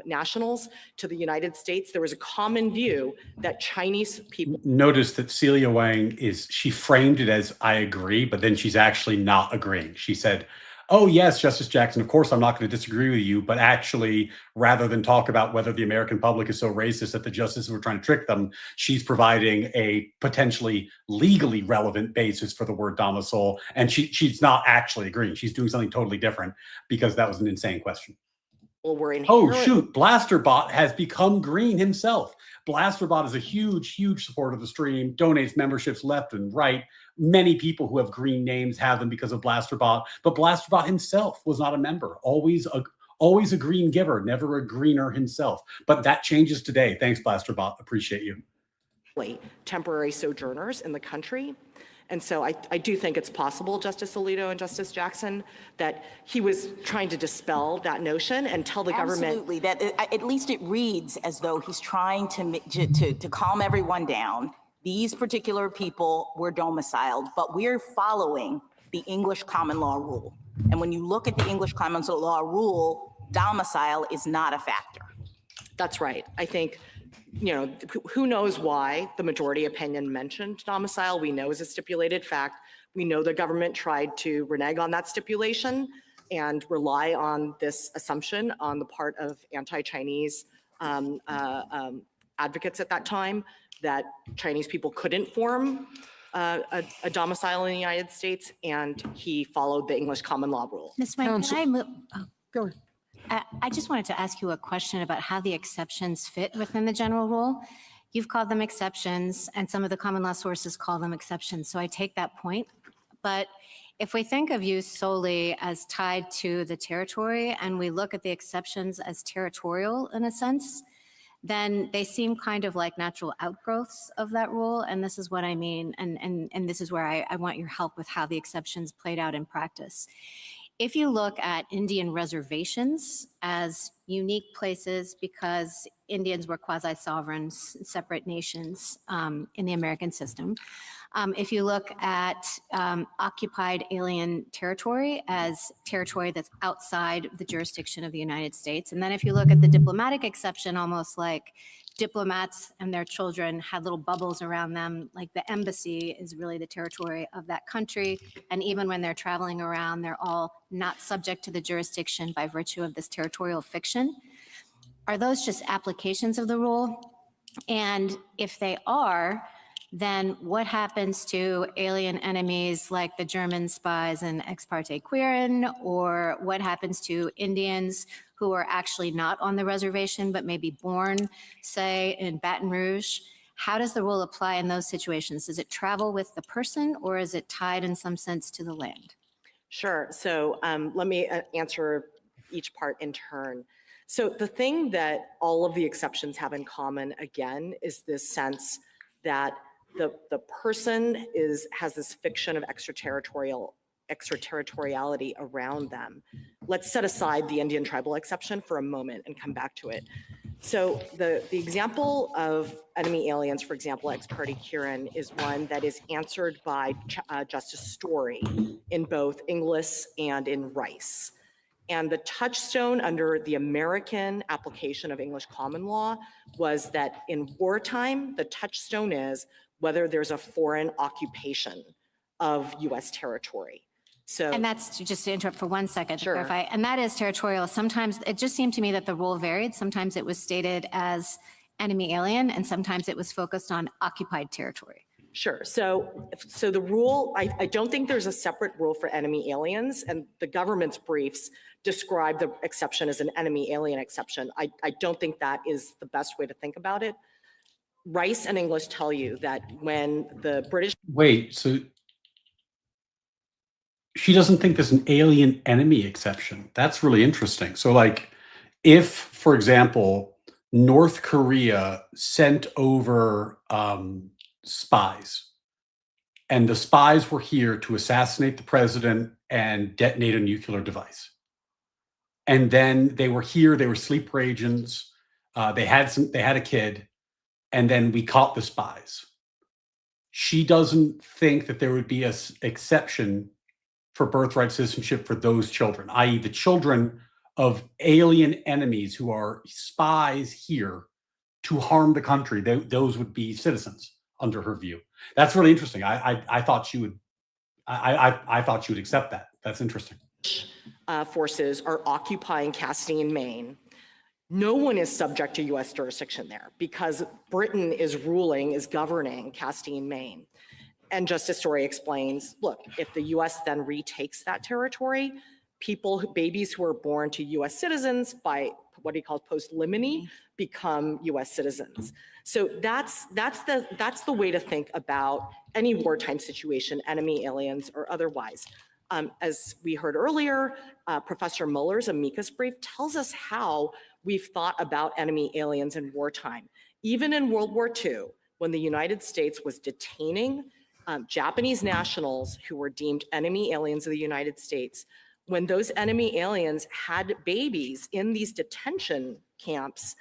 nationals to the United States. There was a common view that Chinese people. Notice that Celia Wang she framed it as I agree, but then she's actually not agreeing. She said, Oh, yes, Justice Jackson, of course, I'm not going to disagree with you, but actually, rather than talk about whether the American public is so racist that the justices were trying to trick them, she's providing a potentially legally relevant basis for the word domicile, and she's not actually agreeing. She's doing something totally different because that was an insane question. Well, we're Oh, inherent. shoot, Blasterbot has become green himself. Blasterbot is a huge, huge supporter of the stream, donates memberships left and right. Many people who have green names have them because of Blasterbot, but Blasterbot himself was not a member, always a green giver, never a greener himself. But that changes today. Thanks, Blasterbot. Appreciate you. Temporary sojourners in the country. And so I do think it's possible, Justice Alito and Justice Jackson, that he was trying to dispel that notion and tell the government. Absolutely, that at least it reads as though he's trying to calm everyone down. These particular people were domiciled, but we're following the English common law rule. And when you look at the English common law rule, domicile is not a factor. That's right. I think, who knows why the majority opinion mentioned domicile. We know is a stipulated fact. We know the government tried to renege on that stipulation and rely on this assumption on the part of anti-Chinese advocates at that time that Chinese people couldn't form a domicile in the United States, and he followed the English common law rule. Ms. White, can I move? Go ahead. I just wanted to ask you a question about how the exceptions fit within the general rule. You've called them exceptions, and some of the common law sources call them exceptions, so I take that point. But if we think of use solely as tied to the territory, and we look at the exceptions as territorial in a sense, then they seem kind of like natural outgrowths of that rule, and this is what I mean, and this is where I want your help with how the exceptions played out in practice. If you look at Indian reservations as unique places because Indians were quasi-sovereign, separate nations in the American system. If you look at occupied alien territory as territory that's outside the jurisdiction of the United States. And then if you look at the diplomatic exception, almost like diplomats and their children had little bubbles around them, like the embassy is really the territory of that country. And even when they're traveling around, they're all not subject to the jurisdiction by virtue of this territorial fiction. Are those just applications of the rule? And if they are, then what happens to alien enemies like the German spies in Ex parte Quirin, or what happens to Indians who are actually not on the reservation but may be born, say, in Baton Rouge? How does the rule apply in those situations? Does it travel with the person, or is it tied in some sense to the land? Sure. So let me answer each part in turn. So the thing that all of the exceptions have in common, again, is this sense that the person has this fiction of extraterritoriality around them. Let's set aside the Indian tribal exception for a moment and come back to it. So the example of enemy aliens, for example, ex parte Quirin, is one that is answered by Justice Story in both Inglis and in Rice. And the touchstone under the American application of English common law was that in wartime, the touchstone is whether there's a foreign occupation of US territory. So, and that's, just to interrupt for 1 second to Sure. clarify, and that is territorial. Sometimes it just seemed to me that the rule varied. Sometimes it was stated as enemy alien, and sometimes it was focused on occupied territory. Sure. So the rule, I don't think there's a separate rule for enemy aliens, and the government's briefs describe the exception as an enemy alien exception. I don't think that is the best way to think about it. Rice and English tell you that when the British— Wait, so she doesn't think there's an alien enemy exception. That's really interesting. So like if, for example, North Korea sent over spies, and the spies were here to assassinate the president and detonate a nuclear device. And then they were here, they were sleeper agents, they had a kid, and then we caught the spies. She doesn't think that there would be an exception for birthright citizenship for those children, i.e. the children of alien enemies who are spies here to harm the country. Those would be citizens under her view. That's really interesting. I thought she would. I thought she would accept that. That's interesting. forces are occupying Castine, Maine, no one is subject to U.S. jurisdiction there because Britain is governing Castine, Maine. And Justice Story explains, look, if the U.S. then retakes that territory, babies who are born to U.S. citizens by what he calls post limine become U.S. citizens. So that's the way to think about any wartime situation, enemy aliens or otherwise. As we heard earlier, Professor Muller's amicus brief tells us how we've thought about enemy aliens in wartime. Even in World War II, when the United States was detaining Japanese nationals who were deemed enemy aliens of the United States, when those enemy aliens had babies in these detention camps,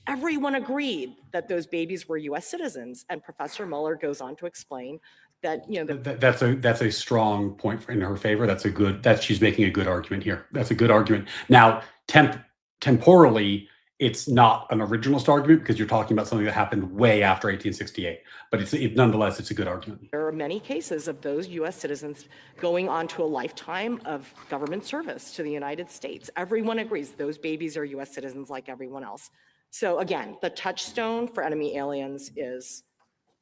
everyone agreed that those babies were US citizens. And Professor Muller goes on to explain that, that's a strong point in her favor. She's making a good argument here. That's a good argument. Now, temporally, it's not an originalist argument because you're talking about something that happened way after 1868, but nonetheless, it's a good argument. There are many cases of those US citizens going on to a lifetime of government service to the United States. Everyone agrees those babies are US citizens like everyone else. So again, the touchstone for enemy aliens is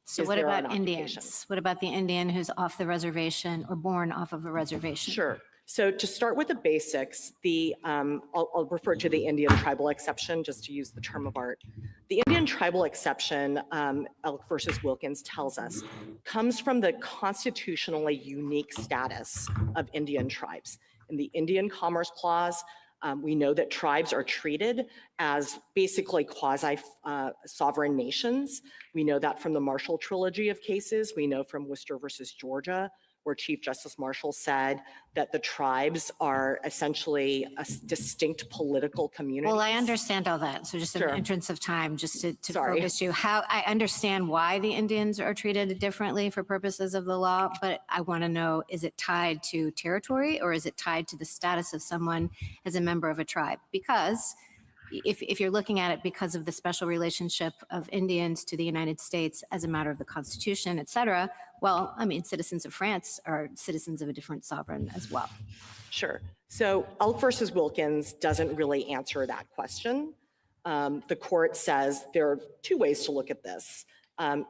So what about Indians? What about the Indian who's off the reservation or born off of a reservation? Sure. So to start with the basics, I'll refer to the Indian tribal exception just to use the term of art. The Indian tribal exception, Elk versus Wilkins tells us, comes from the constitutionally unique status of Indian tribes. In the Indian Commerce Clause, we know that tribes are treated as basically quasi-sovereign nations. We know that from the Marshall Trilogy of cases. We know from Worcester versus Georgia, where Chief Justice Marshall said that the tribes are essentially a distinct political community. Well, I understand all that. So just in the interest of time, just to focus you, how I understand why the Indians are treated differently for purposes of the law, but I want to know, is it tied to territory or is it tied to the status of someone as a member of a tribe? Because if you're looking at it because of the special relationship of Indians to the United States as a matter of the Constitution, et cetera, well, I mean, citizens of France are citizens of a different sovereign as well. Sure. So Elk versus Wilkins doesn't really answer that question. The court says there are two ways to look at this.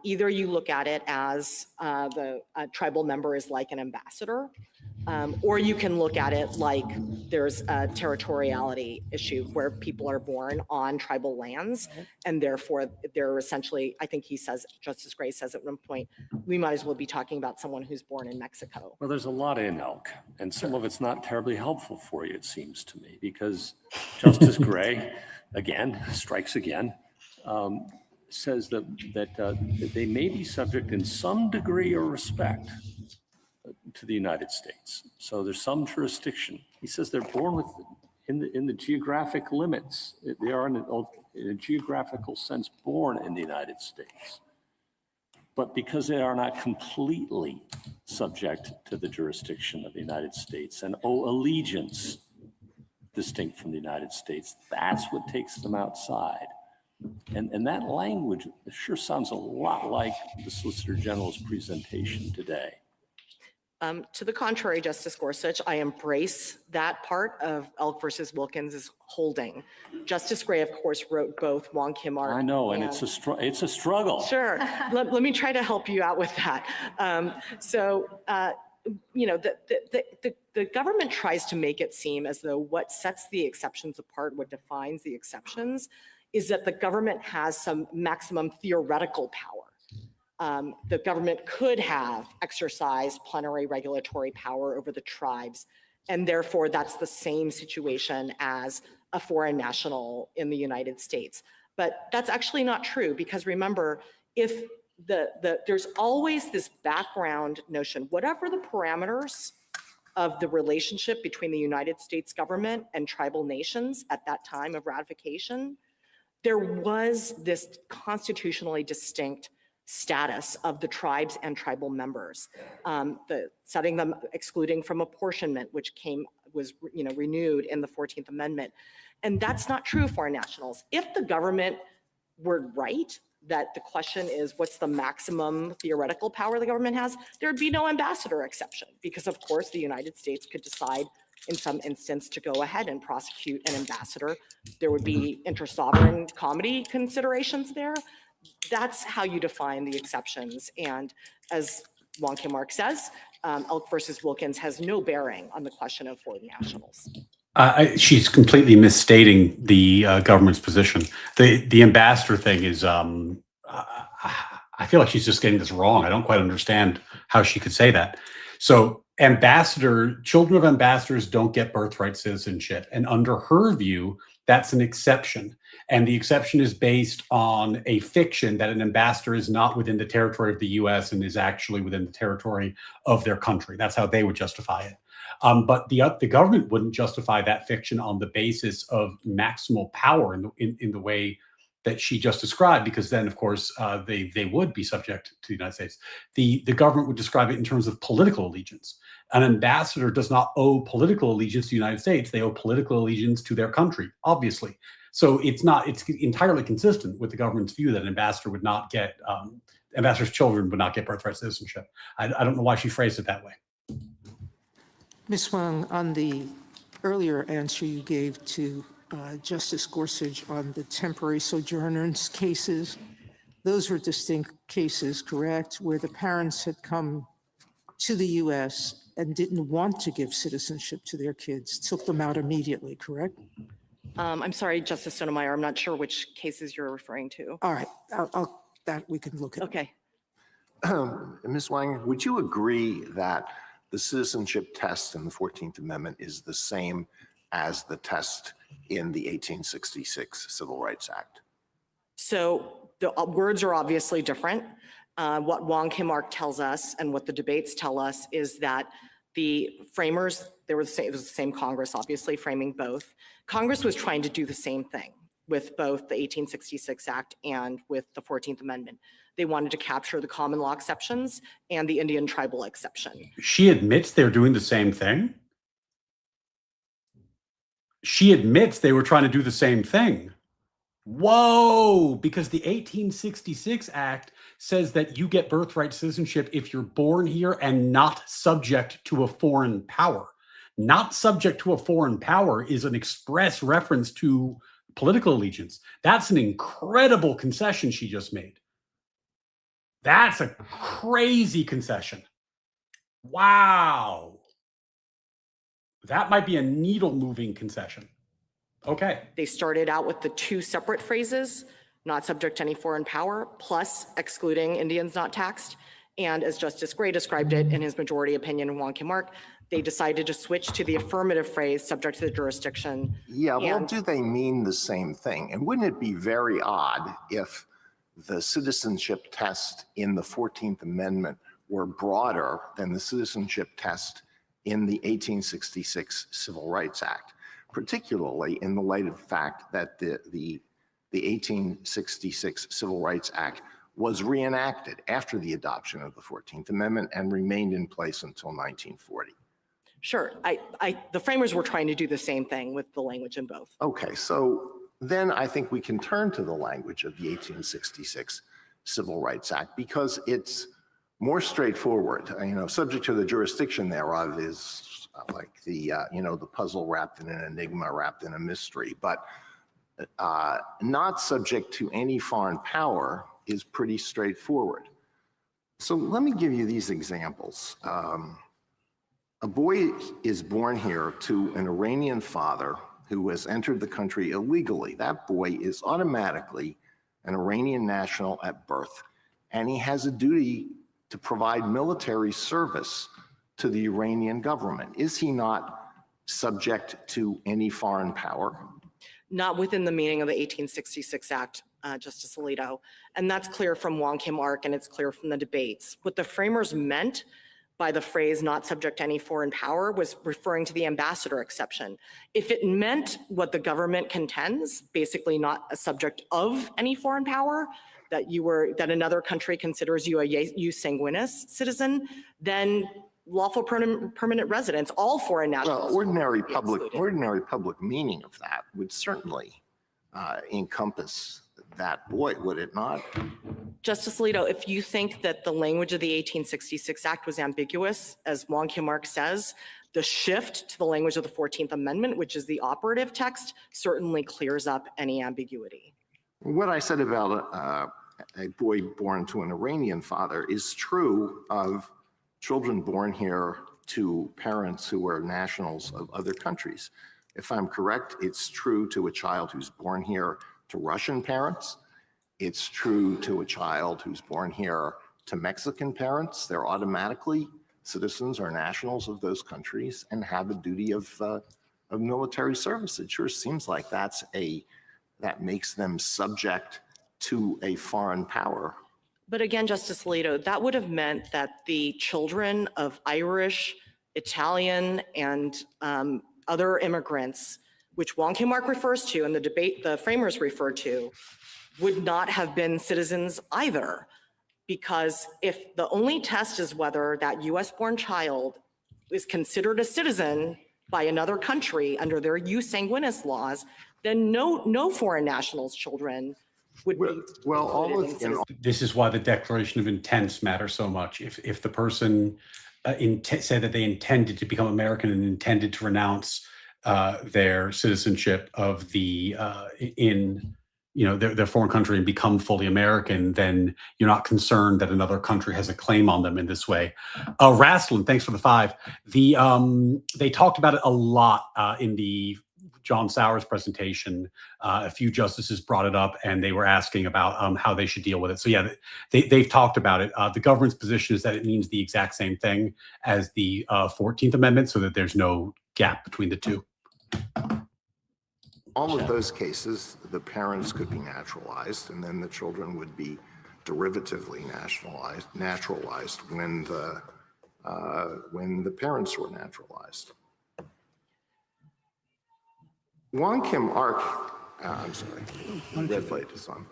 Either you look at it as the tribal member is like an ambassador, or you can look at it like there's a territoriality issue where people are born on tribal lands, and therefore they're essentially, I think he says, Justice Gray says at one point, we might as well be talking about someone who's born in Mexico. Well, there's a lot in Elk, and some of it's not terribly helpful for you, it seems to me, because Justice Gray, again, strikes again, says that they may be subject in some degree or respect to the United States. So there's some jurisdiction. He says they're born in the geographic limits. They are in a geographical sense born in the United States. But because they are not completely subject to the jurisdiction of the United States and owe allegiance distinct from the United States, that's what takes them outside. And that language sure sounds a lot like the Solicitor General's presentation today. To the contrary, Justice Gorsuch, I embrace that part of Elk versus Wilkins' holding. Justice Gray, of course, wrote both Wong Kim Ark. I know, and it's a struggle. Sure. Let me try to help you out with that. You know, the government tries to make it seem as though what sets the exceptions apart, what defines the exceptions, is that the government has some maximum theoretical power. The government could have exercised plenary regulatory power over the tribes, and therefore that's the same situation as a foreign national in the United States. But that's actually not true, because remember, if there's always this background notion, whatever the parameters of the relationship between the United States government and tribal nations at that time of ratification, there was this constitutionally distinct status of the tribes and tribal members, setting them, excluding from apportionment, which was renewed in the 14th Amendment. And that's not true for nationals. If the government were right, that the question is, what's the maximum theoretical power the government has, there'd be no ambassador exception, because of course the United States could decide in some instance to go ahead and prosecute an ambassador. There would be inter-sovereign comity considerations there. That's how you define the exceptions. And as Wong Kim Ark says, Elk versus Wilkins has no bearing on the question of foreign nationals. She's completely misstating the government's position. The ambassador thing is, I feel like she's just getting this wrong. I don't quite understand how she could say that. So children of ambassadors don't get birthright citizenship. And under her view, that's an exception. And the exception is based on a fiction that an ambassador is not within the territory of the US and is actually within the territory of their country. That's how they would justify it. But the government wouldn't justify that fiction on the basis of maximal power in the way that she just described, because then, of course, they would be subject to the United States. The government would describe it in terms of political allegiance. An ambassador does not owe political allegiance to the United States. They owe political allegiance to their country, obviously. So it's entirely consistent with the government's view that an ambassador would not get, ambassador's children would not get birthright citizenship. I don't know why she phrased it that way. Ms. Wong, on the earlier answer you gave to Justice Gorsuch on the temporary sojourners cases, those were distinct cases, correct, where the parents had come to the U.S. and didn't want to give citizenship to their kids, took them out immediately, correct? I'm sorry, Justice Sotomayor, I'm not sure which cases you're referring to. All right, that we can look at. Okay. Ms. Wang, would you agree that the citizenship test in the 14th Amendment is the same as the test in the 1866 Civil Rights Act? So the words are obviously different. What Wong Kim Ark tells us and what the debates tell us is that the framers, it was the same Congress, obviously, framing both. Congress was trying to do the same thing with both the 1866 Act and with the 14th Amendment. They wanted to capture the common law exceptions and the Indian tribal exception. She admits they're doing the same thing? She admits they were trying to do the same thing. Whoa, because the 1866 Act says that you get birthright citizenship if you're born here and not subject to a foreign power. Not subject to a foreign power is an express reference to political allegiance. That's an incredible concession she just made. That's a crazy concession. Wow. That might be a needle-moving concession. Okay. They started out with the two separate phrases, not subject to any foreign power, plus excluding Indians not taxed. And as Justice Gray described it in his majority opinion in Wong Kim Ark, they decided to switch to the affirmative phrase, subject to the jurisdiction. Yeah, well, do they mean the same thing? And wouldn't it be very odd if the citizenship test in the 14th Amendment were broader than the citizenship test in the 1866 Civil Rights Act, particularly in the light of the fact that the 1866 Civil Rights Act was reenacted after the adoption of the 14th Amendment and remained in place until 1940. Sure, the framers were trying to do the same thing with the language in both. Okay, so then I think we can turn to the language of the 1866 Civil Rights Act because it's more straightforward. You know, subject to the jurisdiction thereof is like the, the puzzle wrapped in an enigma, wrapped in a mystery, but not subject to any foreign power is pretty straightforward. So let me give you these examples. A boy is born here to an Iranian father who has entered the country illegally. That boy is automatically an Iranian national at birth, and he has a duty to provide military service to the Iranian government. Is he not subject to any foreign power? Not within the meaning of the 1866 Act, Justice Alito. And that's clear from Wong Kim Ark, and it's clear from the debates. What the framers meant by the phrase not subject to any foreign power was referring to the ambassador exception. If it meant what the government contends, basically not a subject of any foreign power, that another country considers you a jus sanguinis citizen, then lawful permanent residents, all foreign nationals. Well, ordinary public meaning of that would certainly encompass that boy, would it not? Justice Alito, if you think that the language of the 1866 Act was ambiguous, as Wong Kim Ark says, The shift to the language of the 14th Amendment, which is the operative text, certainly clears up any ambiguity. What I said about a boy born to an Iranian father is true of children born here to parents who are nationals of other countries. If I'm correct, it's true to a child who's born here to Russian parents. It's true to a child who's born here to Mexican parents. They're automatically citizens or nationals of those countries and have a duty of military service. It sure seems like that makes them subject to a foreign power. But again, Justice Alito, that would have meant that the children of Irish, Italian, and other immigrants, which Wong Kim Ark refers to and the debate the framers referred to, would not have been citizens either. Because if the only test is whether that US-born child is considered a citizen by another country under their jus sanguinis laws, then no foreign nationals' children would be. Well, all of This is why the declaration of intents matter so much. If the person said that they intended to become American and intended to renounce their citizenship of their foreign country and become fully American, then you're not concerned that another country has a claim on them in this way. Rastlin, thanks for the 5. They talked about it a lot in the John Sauer's presentation. A few justices brought it up and they were asking about how they should deal with it. So yeah, they've talked about it. The government's position is that it means the exact same thing as the 14th Amendment, so that there's no gap between the two. All of those cases, the parents could be naturalized, and then the children would be derivatively naturalized when the parents were naturalized. Wong Kim Ark, I'm sorry, red light is on.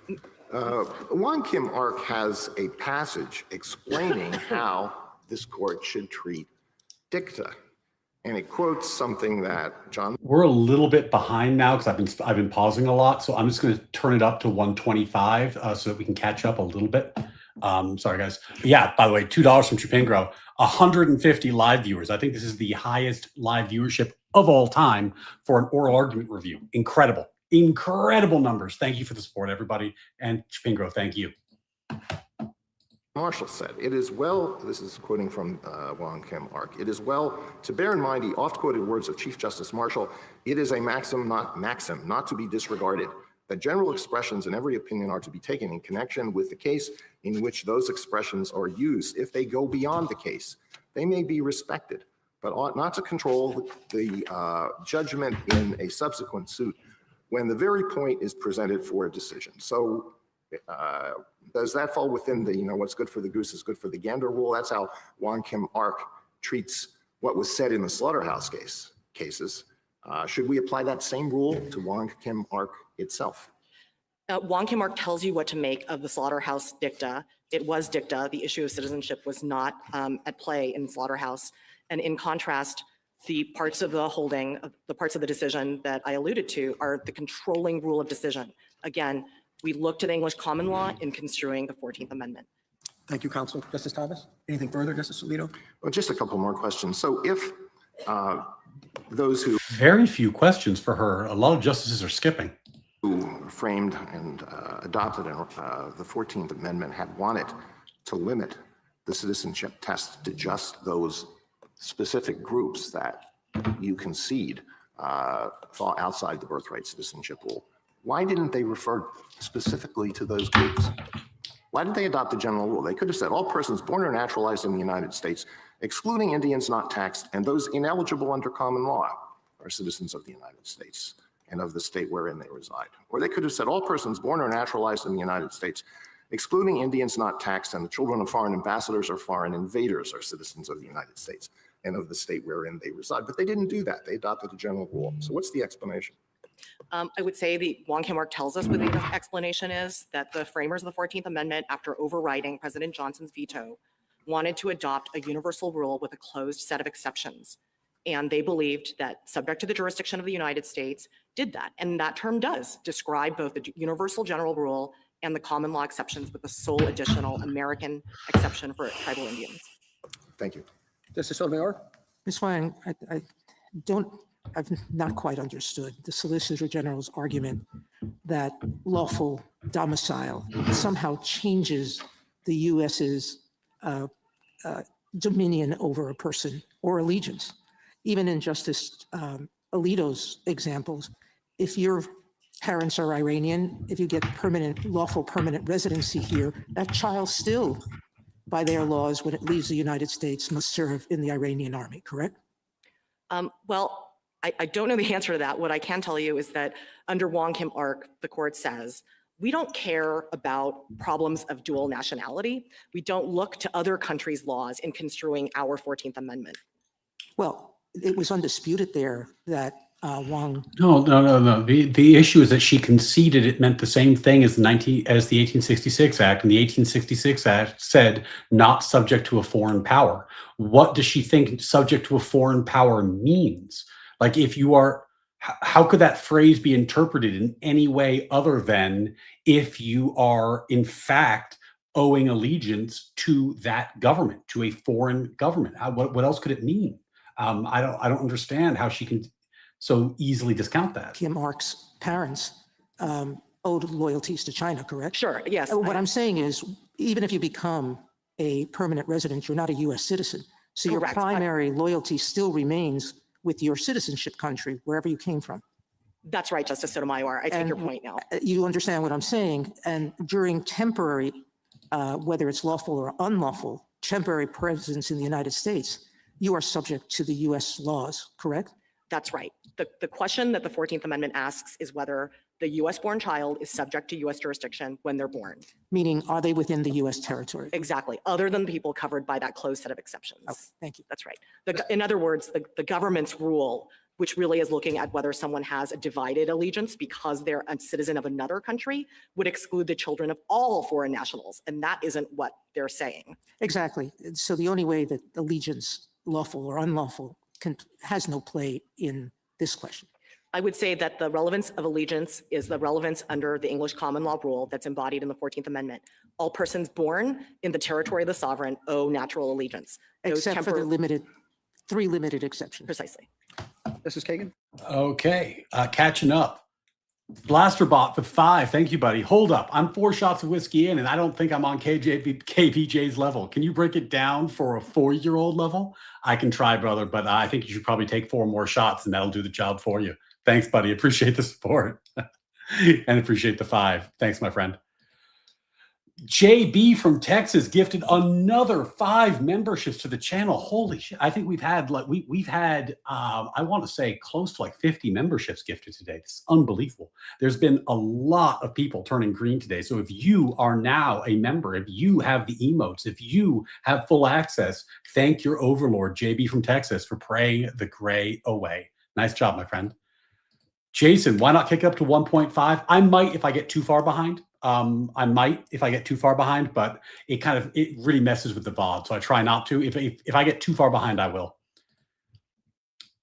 Wong Kim Ark has a passage explaining how this court should treat dicta. And it quotes something that John. We're a little bit behind now because I've been pausing a lot, so I'm just going to turn it up to 125 so that we can catch up a little bit. Sorry, guys. Yeah, by the way, $2 from Chupingro, 150 live viewers. I think this is the highest live viewership of all time for an oral argument review. Incredible, incredible numbers. Thank you for the support, everybody. And Chupingro, thank you. Marshall said, it is well, this is quoting from Wong Kim Ark, it is well to bear in mind the oft-quoted words of Chief Justice Marshall, it is a maxim not to be disregarded, that general expressions in every opinion are to be taken in connection with the case in which those expressions are used. If they go beyond the case, they may be respected, but ought not to control the judgment in a subsequent suit when the very point is presented for a decision. So does that fall within the, what's good for the goose is good for the gander rule? That's how Wong Kim Ark treats what was said in the slaughterhouse cases. Should we apply that same rule to Wong Kim Ark itself? Wong Kim Ark tells you what to make of the slaughterhouse dicta. It was dicta. The issue of citizenship was not at play in slaughterhouse. And in contrast, the parts of the holding, the parts of the decision that I alluded to are the controlling rule of decision. Again, we look to the English common law in construing the 14th Amendment. Thank you, counsel. Justice Thomas, anything further, Justice Alito? Well, just a couple more questions. So if those who Very few questions for her. A lot of justices are skipping. Who framed and adopted the 14th Amendment had wanted to limit the citizenship test to just those specific groups that you concede fall outside the birthright citizenship rule, why didn't they refer specifically to those groups? Why did they adopt the general rule? They could have said all persons born or naturalized in the United States, excluding Indians not taxed, and those ineligible under common law are citizens of the United States and of the state wherein they reside. Or they could have said all persons born or naturalized in the United States, excluding Indians not taxed, and the children of foreign ambassadors or foreign invaders are citizens of the United States and of the state wherein they reside. But they didn't do that. They adopted the general rule. So what's the explanation? I would say the Wong Kim Ark tells us what the explanation is, that the framers of the 14th Amendment, after overriding President Johnson's veto, wanted to adopt a universal rule with a closed set of exceptions. And they believed that subject to the jurisdiction of the United States did that. And that term does describe both the universal general rule and the common law exceptions with the sole additional American exception for tribal Indians. Thank you. Justice Sotomayor? Ms. Wang, I've not quite understood the Solicitor General's argument that lawful domicile somehow changes the U.S.'s dominion over a person or allegiance. Even in Justice Alito's examples, if your parents are Iranian, if you get lawful permanent residency here, that child still, by their laws, when it leaves the United States, must serve in the Iranian army, correct? Well, I don't know the answer to that. What I can tell you is that under Wong Kim Ark, the court says, we don't care about problems of dual nationality. We don't look to other countries' laws in construing our 14th Amendment. Well, it was undisputed there that Wong. No. The issue is that she conceded it meant the same thing as the 1866 Act, and the 1866 Act said not subject to a foreign power. What does she think subject to a foreign power means? Like, if you are, how could that phrase be interpreted in any way other than if you are in fact owing allegiance to that government, to a foreign government? What else could it mean? I don't understand how she can so easily discount that. Kim Ark's parents owed loyalties to China, correct? Sure, yes. What I'm saying is, even if you become a permanent resident, you're not a U.S. citizen. So your Correct. primary loyalty still remains with your citizenship country, wherever you came from. That's right, Justice Sotomayor. I take your point now. You understand what I'm saying? And during temporary, whether it's lawful or unlawful, temporary presence in the United States, you are subject to the U.S. laws, correct? That's right. The question that the 14th Amendment asks is whether the U.S.-born child is subject to U.S. jurisdiction when they're born. Meaning, are they within the U.S. territory? Exactly, other than the people covered by that closed set of exceptions. Oh, thank you. That's right. In other words, the government's rule, which really is looking at whether someone has a divided allegiance because they're a citizen of another country, would exclude the children of all foreign nationals. And that isn't what they're saying. Exactly. So the only way that allegiance, lawful or unlawful, has no play in this question. I would say that the relevance of allegiance is the relevance under the English common law rule that's embodied in the 14th Amendment. All persons born in the territory of the sovereign owe natural allegiance. Except for the three limited exceptions. Precisely. Justice Kagan? Okay, catching up. Blasterbot with 5. Thank you, buddy. Hold up. I'm 4 shots of whiskey in, and I don't think I'm on KVJ's level. Can you break it down for a 4-year-old level? I can try, brother, but I think you should probably take 4 more shots, and that'll do the job for you. Thanks, buddy. Appreciate the support and appreciate the 5. Thanks, my friend. JB from Texas gifted another 5 memberships to the channel. Holy shit. I think we've had I want to say close to like 50 memberships gifted today. This is unbelievable. There's been a lot of people turning green today. So if you are now a member, if you have the emotes, if you have full access, thank your overlord, JB from Texas, for praying the gray away. Nice job, my friend. Jason, why not kick up to 1.5? I might if I get too far behind. But it really messes with the VOD, so I try not to. If I get too far behind, I will.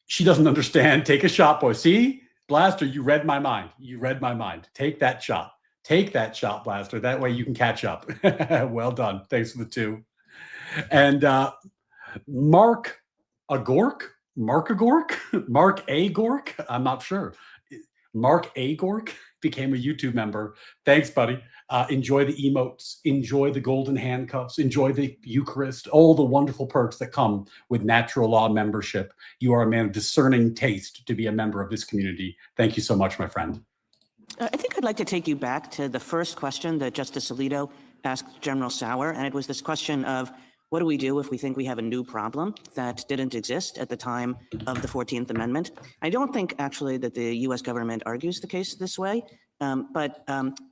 She doesn't understand. Take a shot, boy. See, Blaster, you read my mind. You read my mind. Take that shot. Take that shot, Blaster. That way you can catch up. Well done. Thanks for the 2. And Mark A. Gork, I'm not sure. Mark A. Gork became a YouTube member. Thanks, buddy. Enjoy the emotes, enjoy the golden handcuffs, enjoy the Eucharist, all the wonderful perks that come with natural law membership. You are a man of discerning taste to be a member of this community. Thank you so much, my friend. I think I'd like to take you back to the first question that Justice Alito asked General Sauer, and it was this question of, what do we do if we think we have a new problem that didn't exist at the time of the 14th Amendment? I don't think actually that the U.S. government argues the case this way, but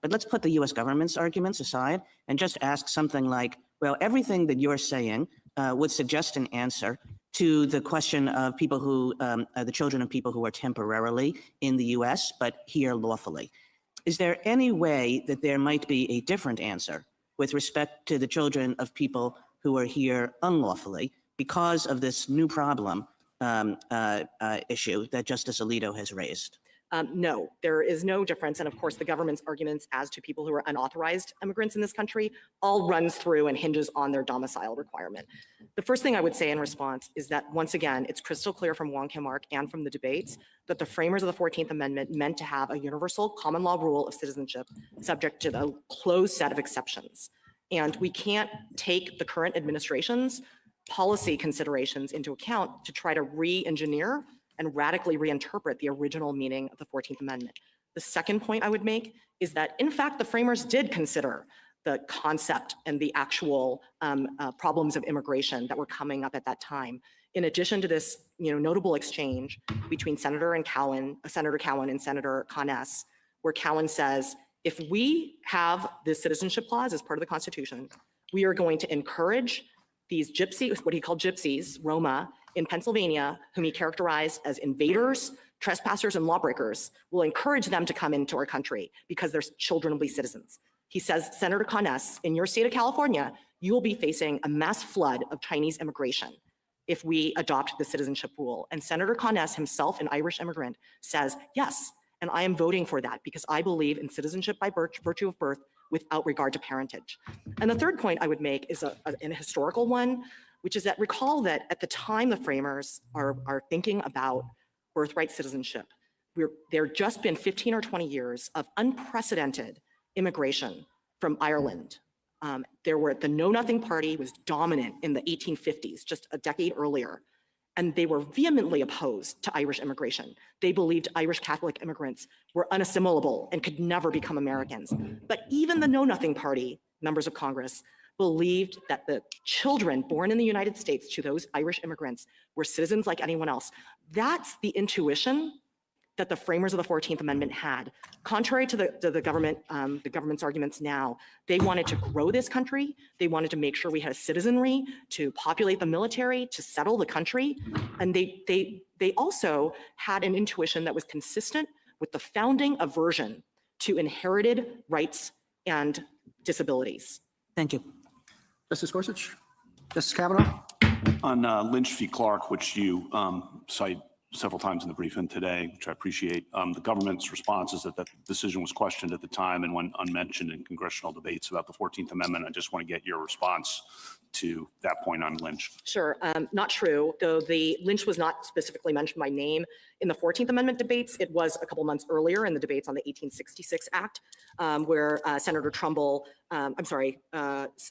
let's put the U.S. government's arguments aside and just ask something like, well, everything that you're saying would suggest an answer to the question of people who, the children of people who are temporarily in the U.S. but here lawfully. Is there any way that there might be a different answer with respect to the children of people who are here unlawfully because of this new problem issue that Justice Alito has raised? No, there is no difference. And of course, the government's arguments as to people who are unauthorized immigrants in this country all runs through and hinges on their domicile requirement. The first thing I would say in response is that, once again, it's crystal clear from Wong Kim Ark and from the debates that the framers of the 14th Amendment meant to have a universal common law rule of citizenship subject to the closed set of exceptions. And we can't take the current administration's policy considerations into account to try to re-engineer and radically reinterpret the original meaning of the 14th Amendment. The second point I would make is that, in fact, the framers did consider the concept and the actual problems of immigration that were coming up at that time. In addition to this, notable exchange between Senator Cowan and Senator Conness, where Cowan says, if we have this citizenship clause as part of the Constitution, we are going to encourage these gypsies, what he called gypsies, Roma, in Pennsylvania, whom he characterized as invaders, trespassers, and lawbreakers, will encourage them to come into our country because their children will be citizens. He says, Senator Conness, in your state of California, you will be facing a mass flood of Chinese immigration if we adopt the citizenship rule. And Senator Conness himself, an Irish immigrant, says, yes, and I am voting for that because I believe in citizenship by virtue of birth without regard to parentage. And the third point I would make is an historical one, which is that recall that at the time the framers are thinking about birthright citizenship, there had just been 15 or 20 years of unprecedented immigration from Ireland. The Know Nothing Party was dominant in the 1850s, just a decade earlier, and they were vehemently opposed to Irish immigration. They believed Irish Catholic immigrants were unassimilable and could never become Americans. But even the Know Nothing Party members of Congress believed that the children born in the United States to those Irish immigrants were citizens like anyone else. That's the intuition that the framers of the 14th Amendment had. Contrary to the government's arguments now, they wanted to grow this country. They wanted to make sure we had a citizenry to populate the military, to settle the country. And they also had an intuition that was consistent with the founding aversion to inherited rights and disabilities. Thank you. Justice Gorsuch? Justice Kavanaugh? On Lynch v. Clark, which you cite several times in the briefing today, which I appreciate, the government's response is that that decision was questioned at the time and went unmentioned in congressional debates about the 14th Amendment. I just want to get your response to that point on Lynch. Sure, not true. Though the Lynch was not specifically mentioned by name in the 14th Amendment debates, it was a couple months earlier in the debates on the 1866 Act, where Senator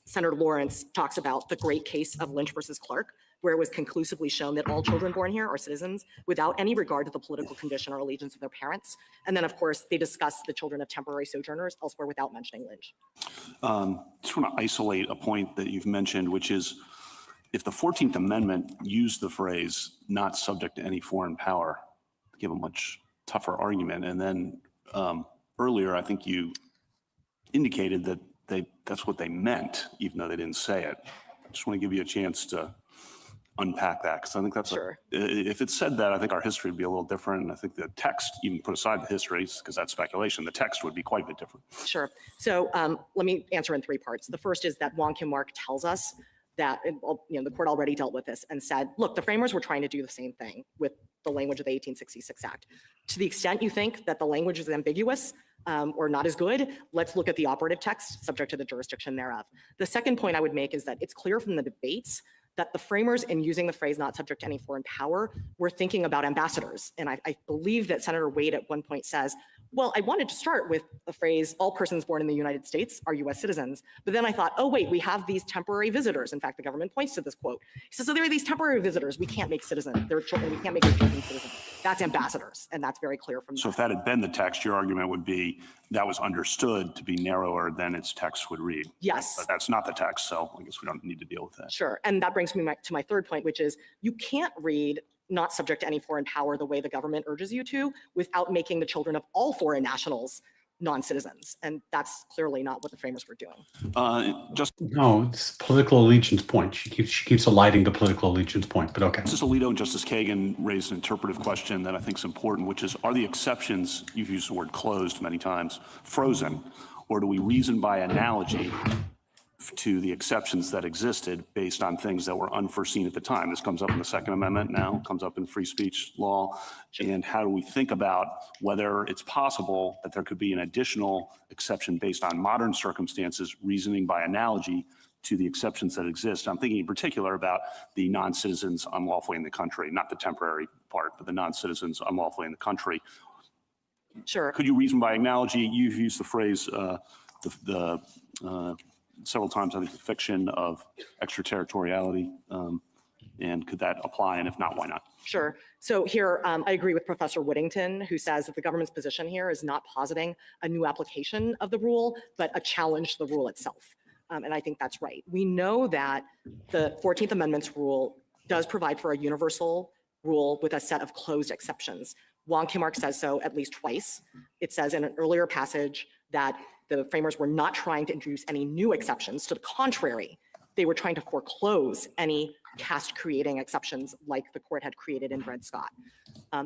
Senator Lawrence talks about the great case of Lynch versus Clark, where it was conclusively shown that all children born here are citizens without any regard to the political condition or allegiance of their parents. And then, of course, they discuss the children of temporary sojourners elsewhere without mentioning Lynch. Just want to isolate a point that you've mentioned, which is if the 14th Amendment used the phrase not subject to any foreign power, give a much tougher argument. And then earlier, I think you indicated that that's what they meant, even though they didn't say it. I just want to give you a chance to unpack that, because I think that's sure. If it said that, I think our history would be a little different. And I think the text, even put aside the history, because that's speculation, the text would be quite a bit different. Sure. So let me answer in three parts. The first is that Wong Kim Ark tells us that the court already dealt with this and said, look, the framers were trying to do the same thing with the language of the 1866 Act. To the extent you think that the language is ambiguous or not as good, let's look at the operative text subject to the jurisdiction thereof. The second point I would make is that it's clear from the debates that the framers, in using the phrase not subject to any foreign power, were thinking about ambassadors. And I believe that Senator Wade at one point says, well, I wanted to start with the phrase, all persons born in the United States are US citizens. But then I thought, oh wait, we have these temporary visitors. In fact, the government points to this quote. He says, so there are these temporary visitors we can't make citizens. They're children, we can't make them children citizens. That's ambassadors, and that's very clear from So if that had been the text, your argument would be that was understood to be narrower than its text would read. Yes. But that's not the text, so I guess we don't need to deal with that. Sure, and that brings me to my third point, which is you can't read not subject to any foreign power the way the government urges you to without making the children of all foreign nationals non-citizens. And that's clearly not what the framers were doing. No, it's political allegiance point. She keeps alighting the political allegiance point, but okay. Justice Alito and Justice Kagan raised an interpretive question that I think is important, which is, are the exceptions, you've used the word closed many times, frozen, or do we reason by analogy to the exceptions that existed based on things that were unforeseen at the time. This comes up in the Second Amendment now, comes up in free speech law. And how do we think about whether it's possible that there could be an additional exception based on modern circumstances, reasoning by analogy to the exceptions that exist? I'm thinking in particular about the non-citizens unlawfully in the country, not the temporary part, but the non-citizens unlawfully in the country. Sure. Could you reason by analogy? You've used the phrase several times, I think, the fiction of extraterritoriality. And could that apply? And if not, why not? Sure. So here, I agree with Professor Whittington, who says that the government's position here is not positing a new application of the rule, but a challenge to the rule itself. And I think that's right. We know that the 14th Amendment's rule does provide for a universal rule with a set of closed exceptions. Wong Kim Ark says so at least twice. It says in an earlier passage that the framers were not trying to introduce any new exceptions. To the contrary, they were trying to foreclose any caste-creating exceptions like the court had created in Dred Scott.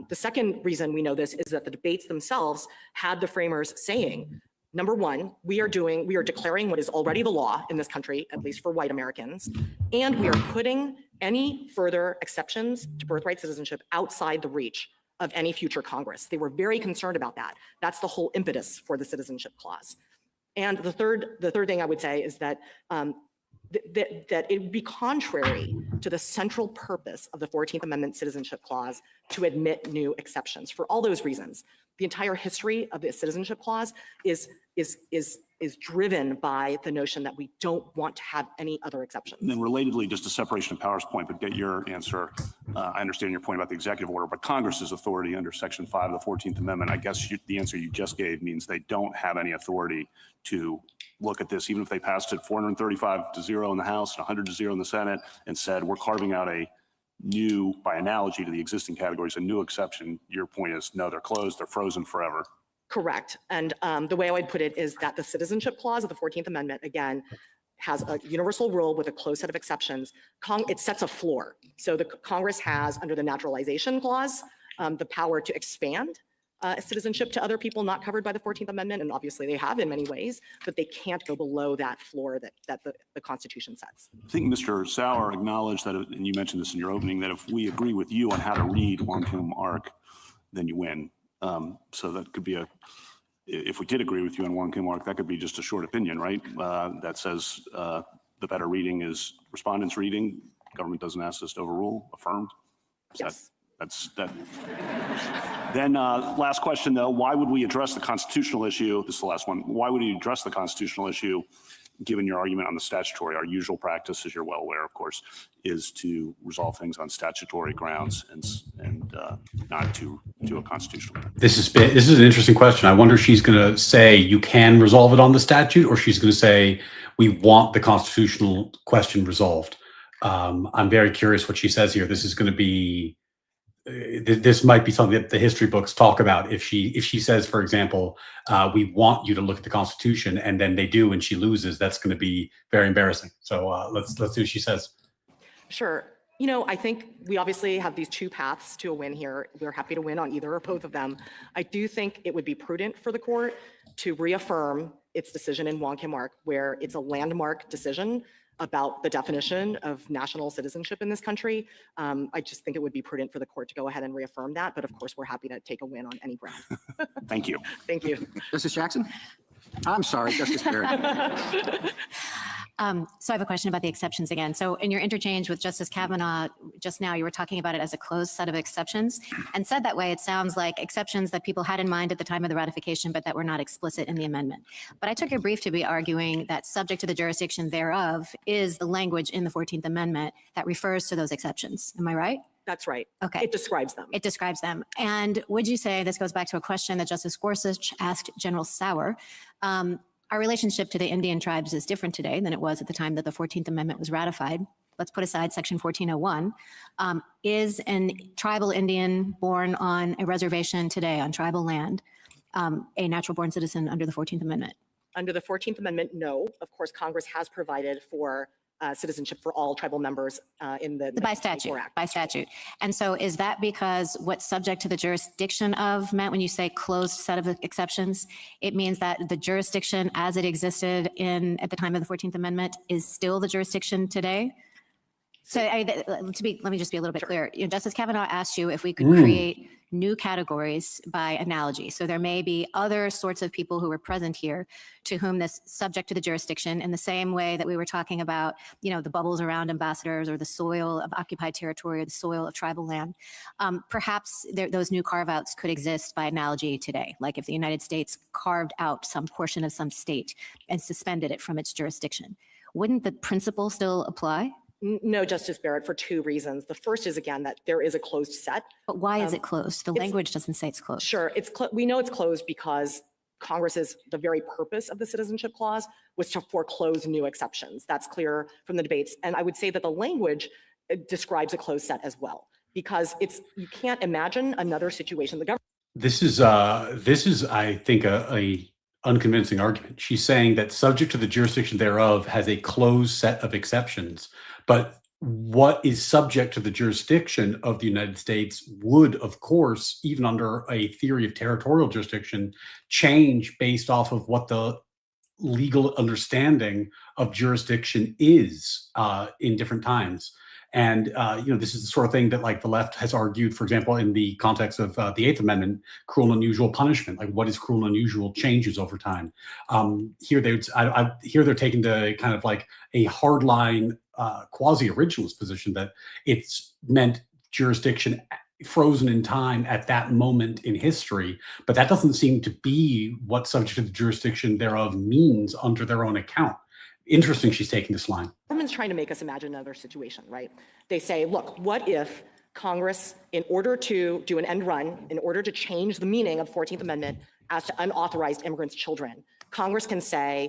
The second reason we know this is that the debates themselves had the framers saying, number one, we are declaring what is already the law in this country, at least for white Americans, and we are putting any further exceptions to birthright citizenship outside the reach of any future Congress. They were very concerned about that. That's the whole impetus for the Citizenship Clause. And the third thing I would say is that that it would be contrary to the central purpose of the 14th Amendment Citizenship Clause to admit new exceptions. For all those reasons, the entire history of the Citizenship Clause is driven by the notion that we don't want to have any other exceptions. And then relatedly, just a separation of powers point, but get your answer. I understand your point about the executive order, but Congress's authority under Section 5 of the 14th Amendment, I guess the answer you just gave means they don't have any authority to look at this, even if they passed it 435-0 in the House and 100-0 in the Senate and said, we're carving out a new, by analogy to the existing categories, a new exception. Your point is, no, they're closed, they're frozen forever. Correct. And the way I would put it is that the Citizenship Clause of the 14th Amendment, again, has a universal rule with a closed set of exceptions. It sets a floor. So the Congress has, under the Naturalization Clause, the power to expand citizenship to other people not covered by the 14th Amendment, and obviously they have in many ways, but they can't go below that floor that the Constitution sets. I think Mr. Sauer acknowledged that, and you mentioned this in your opening, that if we agree with you on how to read Wong Kim Ark, then you win. So that could be if we did agree with you on Wong Kim Ark, that could be just a short opinion, right? That says the better reading is respondent's reading. Government doesn't ask us to overrule, affirmed. Yes. Then last question though, why would we address the constitutional issue? This is the last one. Why would we address the constitutional issue given your argument on the statutory? Our usual practice, as you're well aware, of course, is to resolve things on statutory grounds and not to a constitutional ground. This is an interesting question. I wonder if she's going to say you can resolve it on the statute, or she's going to say we want the constitutional question resolved. I'm very curious what she says here. This is going to be. This might be something that the history books talk about. If she says, for example, we want you to look at the Constitution, and then they do, and she loses, that's going to be very embarrassing. So let's see what she says. Sure. You know, I think we obviously have these two paths to a win here. We're happy to win on either or both of them. I do think it would be prudent for the court to reaffirm its decision in Wong Kim Ark, where it's a landmark decision about the definition of national citizenship in this country. I just think it would be prudent for the court to go ahead and reaffirm that. But of course, we're happy to take a win on any ground. Thank you. Thank you. Justice Jackson? I'm sorry, Justice Barrett. So I have a question about the exceptions again. So in your interchange with Justice Kavanaugh just now, you were talking about it as a closed set of exceptions. And said that way, it sounds like exceptions that people had in mind at the time of the ratification, but that were not explicit in the amendment. But I took your brief to be arguing that subject to the jurisdiction thereof is the language in the 14th Amendment that refers to those exceptions. Am I right? That's right. Okay. It describes them. It describes them. And would you say, this goes back to a question that Justice Gorsuch asked General Sauer, our relationship to the Indian tribes is different today than it was at the time that the 14th Amendment was ratified. Let's put aside Section 1401. Is an tribal Indian born on a reservation today on tribal land a natural-born citizen under the 14th Amendment? Under the 14th Amendment, no. Of course, Congress has provided for citizenship for all tribal members in the By 1924 statute, Act. by statute. And so is that because what's subject to the jurisdiction of meant when you say closed set of exceptions, it means that the jurisdiction as it existed at the time of the 14th Amendment is still the jurisdiction today? So let me just be a little bit clear. Justice Kavanaugh asked you if we could create new categories by analogy. So there may be other sorts of people who were present here to whom this subject to the jurisdiction in the same way that we were talking about, the bubbles around ambassadors or the soil of occupied territory or the soil of tribal land. Perhaps those new carve-outs could exist by analogy today. Like if the United States carved out some portion of some state and suspended it from its jurisdiction. Wouldn't the principle still apply? No, Justice Barrett, for two reasons. The first is, again, that there is a closed set. But why is it closed? The language doesn't say it's closed. Sure, we know it's closed because the very purpose of the Citizenship Clause was to foreclose new exceptions. That's clear from the debates. And I would say that the language describes a closed set as well, because you can't imagine another situation. The government. This is, I think, a unconvincing argument. She's saying that subject to the jurisdiction thereof has a closed set of exceptions. But what is subject to the jurisdiction of the United States would, of course, even under a theory of territorial jurisdiction, change based off of what the legal understanding of jurisdiction is in different times. And, this is the sort of thing that like the left has argued, for example, in the context of the Eighth Amendment, cruel and unusual punishment, like what is cruel and unusual changes over time. Here they're taking the kind of like a hardline quasi-originalist position that it's meant jurisdiction frozen in time at that moment in history, but that doesn't seem to be what subject to the jurisdiction thereof means under their own account. Interesting she's taking this line. Government's trying to make us imagine another situation, right? They say, look, what if Congress, in order to do an end run, in order to change the meaning of the 14th Amendment as to unauthorized immigrants' children, Congress can say,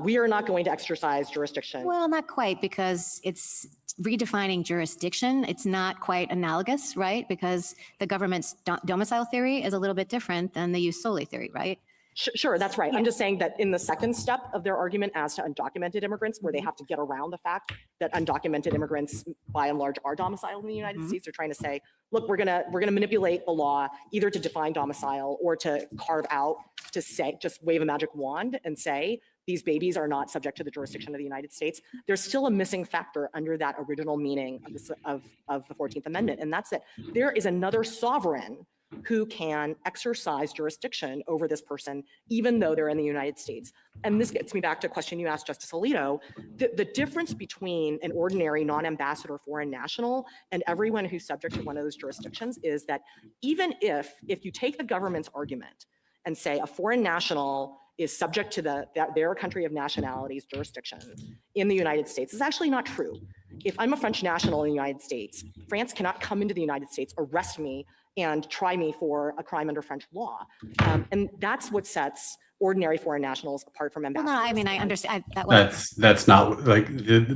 we are not going to exercise jurisdiction. Well, not quite, because it's redefining jurisdiction. It's not quite analogous, right? Because the government's domicile theory is a little bit different than the use soli theory, right? Sure, that's right. I'm just saying that in the second step of their argument as to undocumented immigrants, where they have to get around the fact that undocumented immigrants, by and large, are domiciled in the United States, they're trying to say, look, we're gonna manipulate the law either to define domicile or to carve out, to say, just wave a magic wand and say these babies are not subject to the jurisdiction of the United States. There's still a missing factor under that original meaning of the 14th Amendment, and that's it. There is another sovereign who can exercise jurisdiction over this person, even though they're in the United States. And this gets me back to a question you asked Justice Alito. The difference between an ordinary non-ambassador foreign national and everyone who's subject to one of those jurisdictions is that even if you take the government's argument and say a foreign national is subject to their country of nationality's jurisdiction in the United States, is actually not true. If I'm a French national in the United States, France cannot come into the United States, arrest me, and try me for a crime under French law. And that's what sets ordinary foreign nationals apart from ambassadors. Well, no, I mean, I understand. That's not like,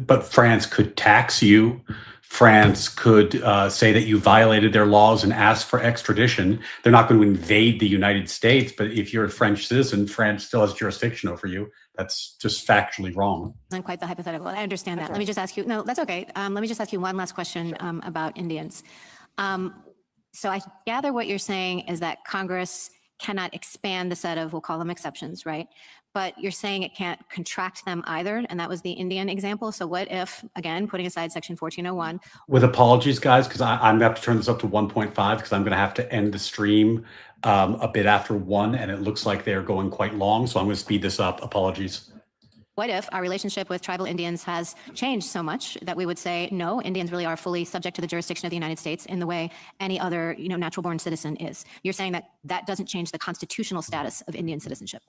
but France could tax you. France could say that you violated their laws and ask for extradition. They're not going to invade the United States, but if you're a French citizen, France still has jurisdiction over you. That's just factually wrong. Not quite the hypothetical. I understand that. Let me just ask you, no, that's okay. Let me just ask you one last question about Indians. So I gather what you're saying is that Congress cannot expand the set of, we'll call them exceptions, right? But you're saying it can't contract them either, and that was the Indian example. So what if, again, putting aside section 1401. With apologies, guys, because I'm going to have to turn this up to 1.5 because I'm going to have to end the stream a bit after 1, and it looks like they're going quite long, so I'm going to speed this up. Apologies. What if our relationship with tribal Indians has changed so much that we would say, no, Indians really are fully subject to the jurisdiction of the United States in the way any other, natural-born citizen is? You're saying that that doesn't change the constitutional status of Indian citizenship.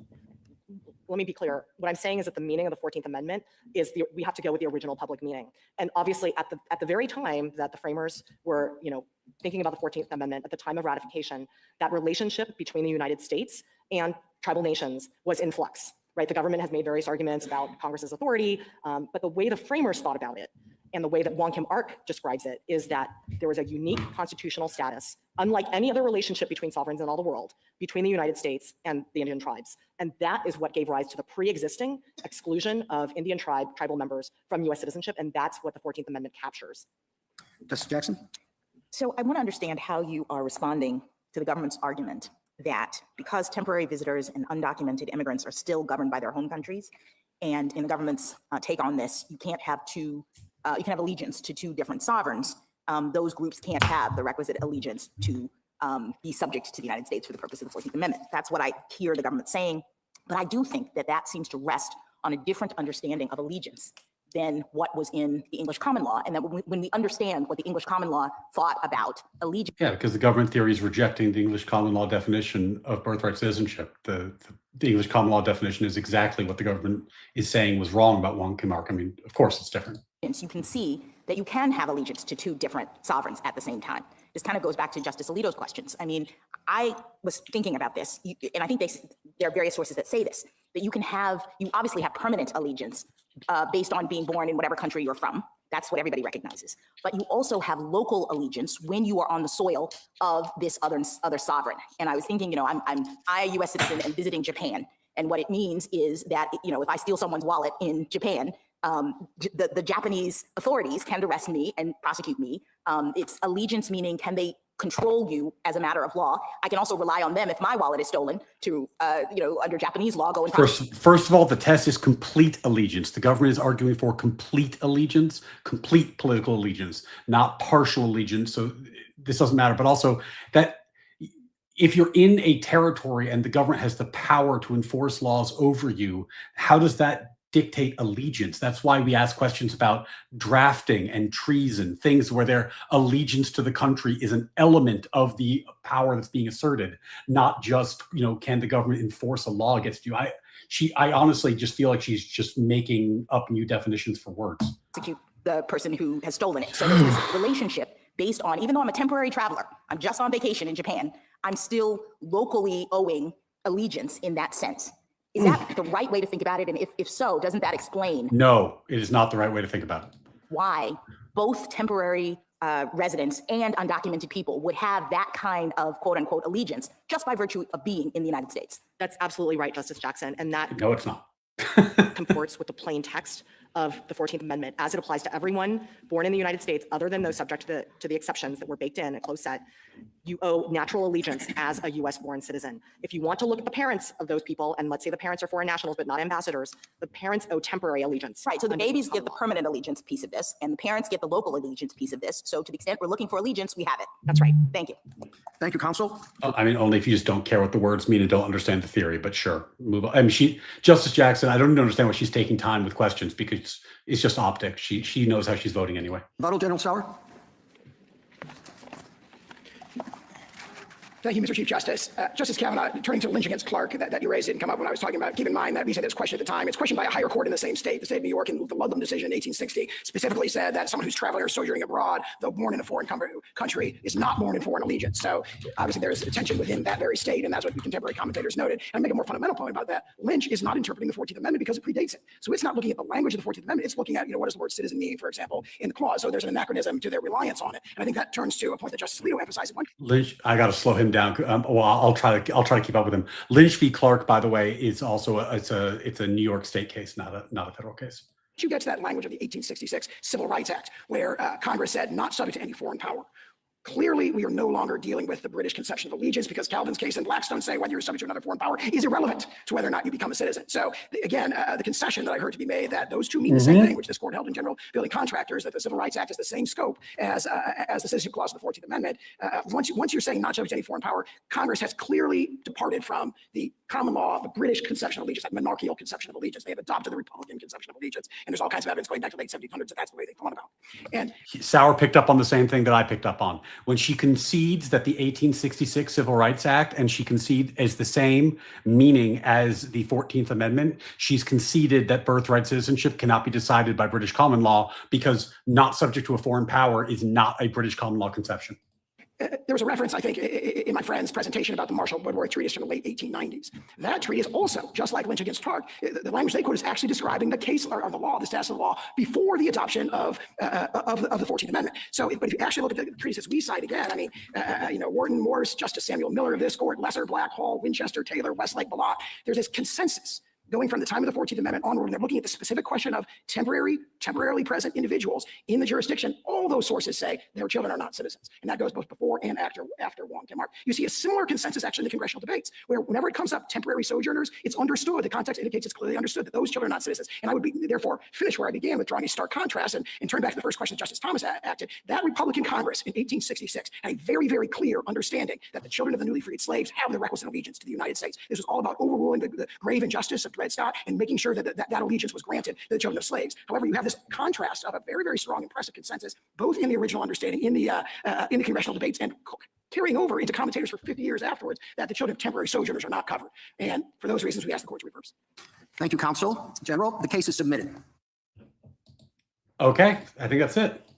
Let me be clear. What I'm saying is that the meaning of the 14th Amendment is we have to go with the original public meaning. And obviously, at the very time that the framers were, thinking about the 14th Amendment, at the time of ratification, that relationship between the United States and tribal nations was in flux. Right, the government has made various arguments about Congress's authority, but the way the framers thought about it And the way that Wong Kim Ark describes it is that there was a unique constitutional status, unlike any other relationship between sovereigns in all the world, between the United States and the Indian tribes. And that is what gave rise to the pre-existing exclusion of Indian tribal members from US citizenship. And that's what the 14th Amendment captures. Justice Jackson? So I want to understand how you are responding to the government's argument that because temporary visitors and undocumented immigrants are still governed by their home countries, and in the government's take on this, you can't have you can have allegiance to two different sovereigns. Those groups can't have the requisite allegiance to be subject to the United States for the purpose of the 14th Amendment. That's what I hear the government saying. But I do think that that seems to rest on a different understanding of allegiance than what was in the English common law. And that when we understand what the English common law thought about allegiance. Yeah, because the government theory is rejecting the English common law definition of birthright citizenship. The English common law definition is exactly what the government is saying was wrong about Wong Kim Ark. I mean, of course it's different. You can see that you can have allegiance to two different sovereigns at the same time. This kind of goes back to Justice Alito's questions. I mean, I was thinking about this, and I think there are various sources that say this, that you obviously have permanent allegiance based on being born in whatever country you're from. That's what everybody recognizes. But you also have local allegiance when you are on the soil of this other sovereign. And I was thinking, I'm a US citizen and visiting Japan. And what it means is that, if I steal someone's wallet in Japan, the Japanese authorities can arrest me and prosecute me. It's allegiance, meaning can they control you as a matter of law? I can also rely on them if my wallet is stolen to, under Japanese law, go and First of all, the test is complete allegiance. The government is arguing for complete allegiance, complete political allegiance, not partial allegiance. So this doesn't matter. But also that if you're in a territory and the government has the power to enforce laws over you, how does that dictate allegiance? That's why we ask questions about drafting and treason, things where their allegiance to the country is an element of the power that's being asserted, not just, can the government enforce a law against you? I honestly just feel like she's just making up new definitions for words. Prosecute the person who has stolen it. So there's this relationship based on, even though I'm a temporary traveler, I'm just on vacation in Japan, I'm still locally owing allegiance in that sense. Is that the right way to think about it? And if so, doesn't that explain? No, it is not the right way to think about it. Why both temporary residents and undocumented people would have that kind of quote unquote allegiance just by virtue of being in the United States? That's absolutely right, Justice Jackson. And that No, it's not. comports with the plain text of the 14th Amendment as it applies to everyone born in the United States, other than those subject to the exceptions that were baked in a close set. You owe natural allegiance as a US born citizen. If you want to look at the parents of those people, and let's say the parents are foreign nationals but not ambassadors, the parents owe temporary allegiance. Right, so the babies get the permanent allegiance piece of this, and the parents get the local allegiance piece of this. So to the extent we're looking for allegiance, we have it. That's right. Thank you. Thank you, counsel. I mean, only if you just don't care what the words mean and don't understand the theory, but sure, move on. I mean, Justice Jackson, I don't even understand why she's taking time with questions because it's just optics. She knows how she's voting anyway. Rebuttal, General Sauer. Thank you, Mr. Chief Justice. Justice Kavanaugh, turning to Lynch against Clark that you raised didn't come up when I was talking about. Keep in mind that we said this question at the time. It's questioned by a higher court in the same state. The state of New York in the Ludlam decision in 1860 specifically said that someone who's traveling or sojourning abroad, though born in a foreign country, is not born in foreign allegiance. So obviously there is a tension within that very state, and that's what the contemporary commentators noted. And I make a more fundamental point about that. Lynch is not interpreting the 14th Amendment because it predates it. So it's not looking at the language of the 14th Amendment. It's looking at, what does the word citizen mean, for example, in the clause. So there's an anachronism to their reliance on it. And I think that turns to a point that Justice Alito emphasized. Lynch, I got to slow him down. Well, I'll try to keep up with him. Lynch v. Clark, by the way, is also it's a New York State case, not a federal case. You get to that language of the 1866 Civil Rights Act, where Congress said not subject to any foreign power. Clearly, we are no longer dealing with the British conception of allegiance because Calvin's case and Blackstone say whether you're subject to another foreign power is irrelevant to whether or not you become a citizen. So again, the concession that I heard to be made that those two mean the same thing, which this court held in General Building Contractors, that the Civil Rights Act is the same scope as the Citizenship Clause of the 14th Amendment. Once you're saying not subject to any foreign power, Congress has clearly departed from the common law, the British conception of allegiance, that monarchical conception of allegiance. They have adopted the Republican conception of allegiance, and there's all kinds of evidence going back to the late 1700s that that's the way they thought about it. And Sauer picked up on the same thing that I picked up on. When she concedes that the 1866 Civil Rights Act, and she concedes as the same meaning as the 14th Amendment, she's conceded that birthright citizenship cannot be decided by British common law because not subject to a foreign power is not a British common law conception. there was a reference, I think, in my friend's presentation about the Marshall-Woodworth Treatise from the late 1890s. That treatise also, just like Lynch against Targ, the language they quote is actually describing the case or the law, the status of the law before the adoption of the 14th Amendment. So, but if you actually look at the treatises we cite again, I mean, Wharton, Morse, Justice Samuel Miller of this court, Lesser, Black, Hall, Winchester, Taylor, Westlake, Ballot, there's this consensus going from the time of the 14th Amendment onward, and they're looking at the specific question of temporarily present individuals in the jurisdiction. All those sources say their children are not citizens. And that goes both before and after Wong Kim Ark. You see a similar consensus actually in the congressional debates, where whenever it comes up temporary sojourners, it's understood, the context indicates it's clearly understood that those children are not citizens. And I would therefore finish where I began with drawing a stark contrast and turn back to the first question that Justice Thomas acted. That Republican Congress in 1866 had a very, very clear understanding that the children of the newly freed slaves have the requisite allegiance to the United States. This was all about overruling the grave injustice of Dred Scott and making sure that allegiance was granted to the children of slaves. However, you have this contrast of a very, very strong, impressive consensus, both in the original understanding, in the congressional debates, and carrying over into commentators for 50 years afterwards, that the children of temporary sojourners are not covered. And for those reasons, we ask the court to reverse. Thank you, counsel. General, the case is submitted. Okay, I think that's it.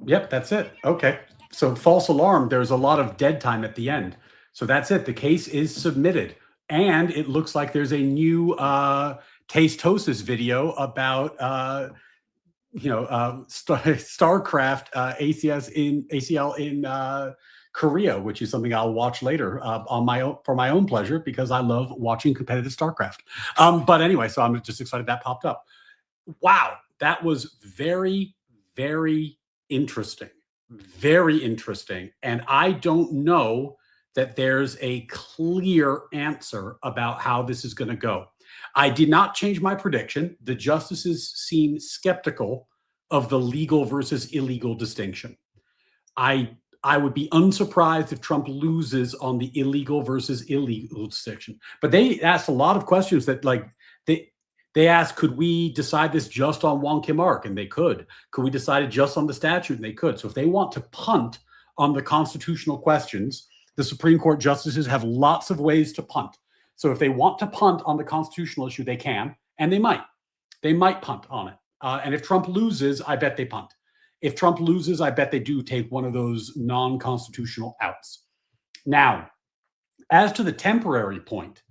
Yep, that's it. Okay. So false alarm, there's a lot of dead time at the end. So that's it. The case is submitted. And it looks like there's a new Tastosis video about StarCraft ACL in Korea, which is something I'll watch later for my own pleasure, because I love watching competitive StarCraft. But anyway, so I'm just excited that popped up. Wow, that was very, very interesting. Very interesting. And I don't know that there's a clear answer about how this is going to go. I did not change my prediction. The justices seem skeptical of the legal versus illegal distinction. I would be unsurprised if Trump loses on the illegal versus illegal distinction. But they asked a lot of questions that, like, they asked, could we decide this just on Wong Kim Ark? And they could. Could we decide it just on the statute? And they could. So if they want to punt on the constitutional questions, the Supreme Court justices have lots of ways to punt. So if they want to punt on the constitutional issue, they can, and they might. They might punt on it. And if Trump loses, I bet they punt. If Trump loses, I bet they do take one of those non-constitutional outs. Now, as to the temporary point,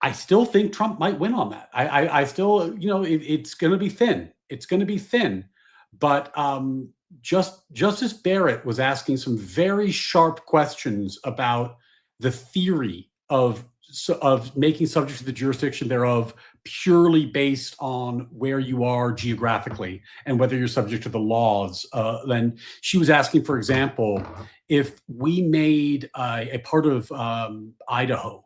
I still think Trump might win on that. I still, it's going to be thin. It's going to be thin. But Justice Barrett was asking some very sharp questions about the theory of making subject to the jurisdiction thereof purely based on where you are geographically and whether you're subject to the laws. Then she was asking, for example, if we made a part of Idaho,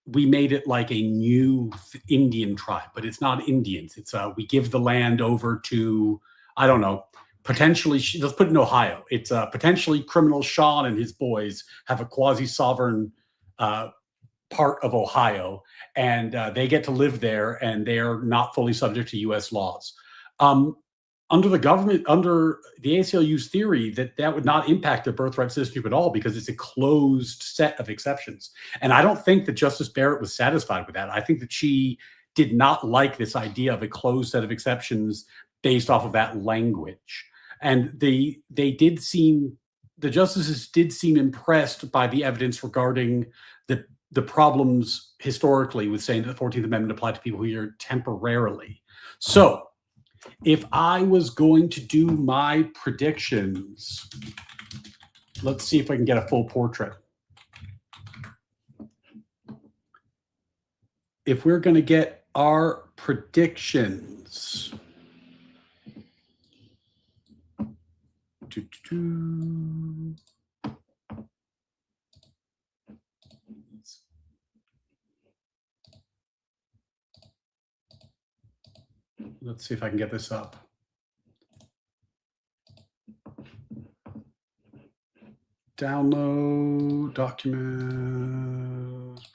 we made it like a new Indian tribe, but it's not Indians. It's we give the land over to, I don't know, potentially, let's put it in Ohio. It's potentially criminal Sean and his boys have a quasi-sovereign part of Ohio, and they get to live there, and they're not fully subject to U.S. laws. Under the ACLU's theory, that would not impact their birthright citizenship at all, because it's a closed set of exceptions. And I don't think that Justice Barrett was satisfied with that. I think that she did not like this idea of a closed set of exceptions based off of that language. And the justices did seem impressed by the evidence regarding the problems historically with saying that the 14th Amendment applied to people who are here temporarily. So if I was going to do my predictions, let's see if I can get a full portrait. If we're going to get our predictions, let's see if I can get this up. Download documents.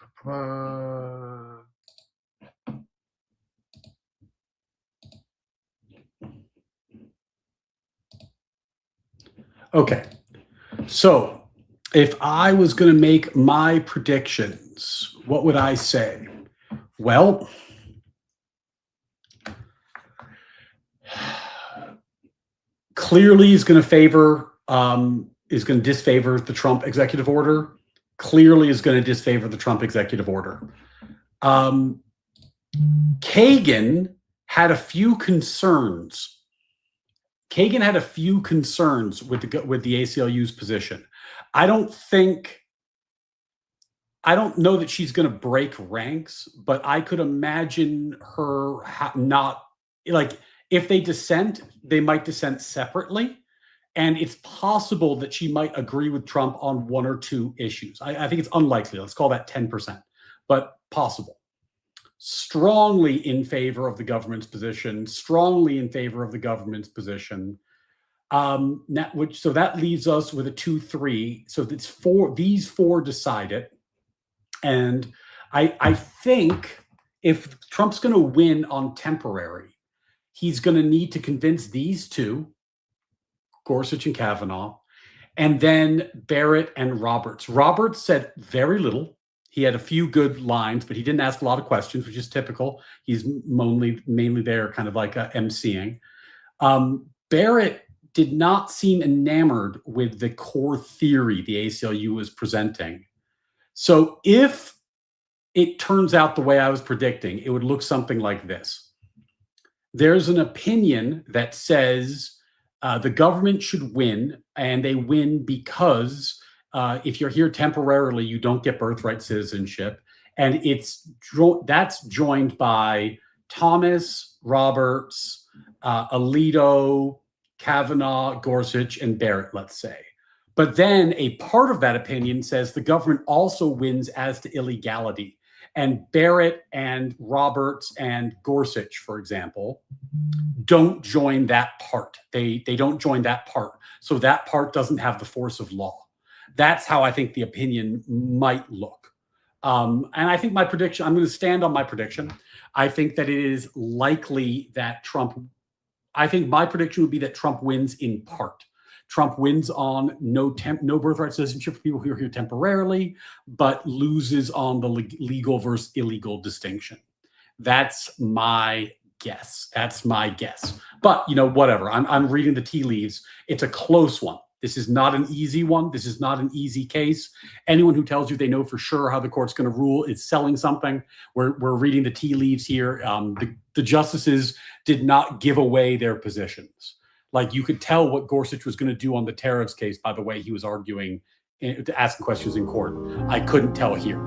Okay, so if I was going to make my predictions, what would I say? Well, clearly is going to favor, is going to disfavor the Trump executive order. Clearly is going to disfavor the Trump executive order. Kagan had a few concerns. Kagan had a few concerns with the ACLU's position. I don't know that she's going to break ranks, but I could imagine her not, like, if they dissent, they might dissent separately. And it's possible that she might agree with Trump on one or two issues. I think it's unlikely. Let's call that 10%, but possible. Strongly in favor of the government's position, strongly in favor of the government's position. So that leaves us with a 2-3. So it's these four decide it. And I think if Trump's going to win on temporary, he's going to need to convince these two, Gorsuch and Kavanaugh, and then Barrett and Roberts. Roberts said very little. He had a few good lines, but he didn't ask a lot of questions, which is typical. He's mainly there kind of like emceeing. Barrett did not seem enamored with the core theory the ACLU was presenting. So if it turns out the way I was predicting, it would look something like this. There's an opinion that says the government should win, and they win because if you're here temporarily, you don't get birthright citizenship. And that's joined by Thomas, Roberts, Alito, Kavanaugh, Gorsuch, and Barrett, let's say. But then a part of that opinion says the government also wins as to illegality. And Barrett and Roberts and Gorsuch, for example, don't join that part. They don't join that part. So that part doesn't have the force of law. That's how I think the opinion might look. And I think my prediction, I'm going to stand on my prediction. I think that it is likely that I think my prediction would be that Trump wins in part. Trump wins on no birthright citizenship for people who are here temporarily, but loses on the legal versus illegal distinction. That's my guess. But, whatever. I'm reading the tea leaves. It's a close one. This is not an easy one. This is not an easy case. Anyone who tells you they know for sure how the court's going to rule is selling something. We're reading the tea leaves here. The justices did not give away their positions. Like, you could tell what Gorsuch was going to do on the tariffs case by the way he was arguing, asking questions in court. I couldn't tell here.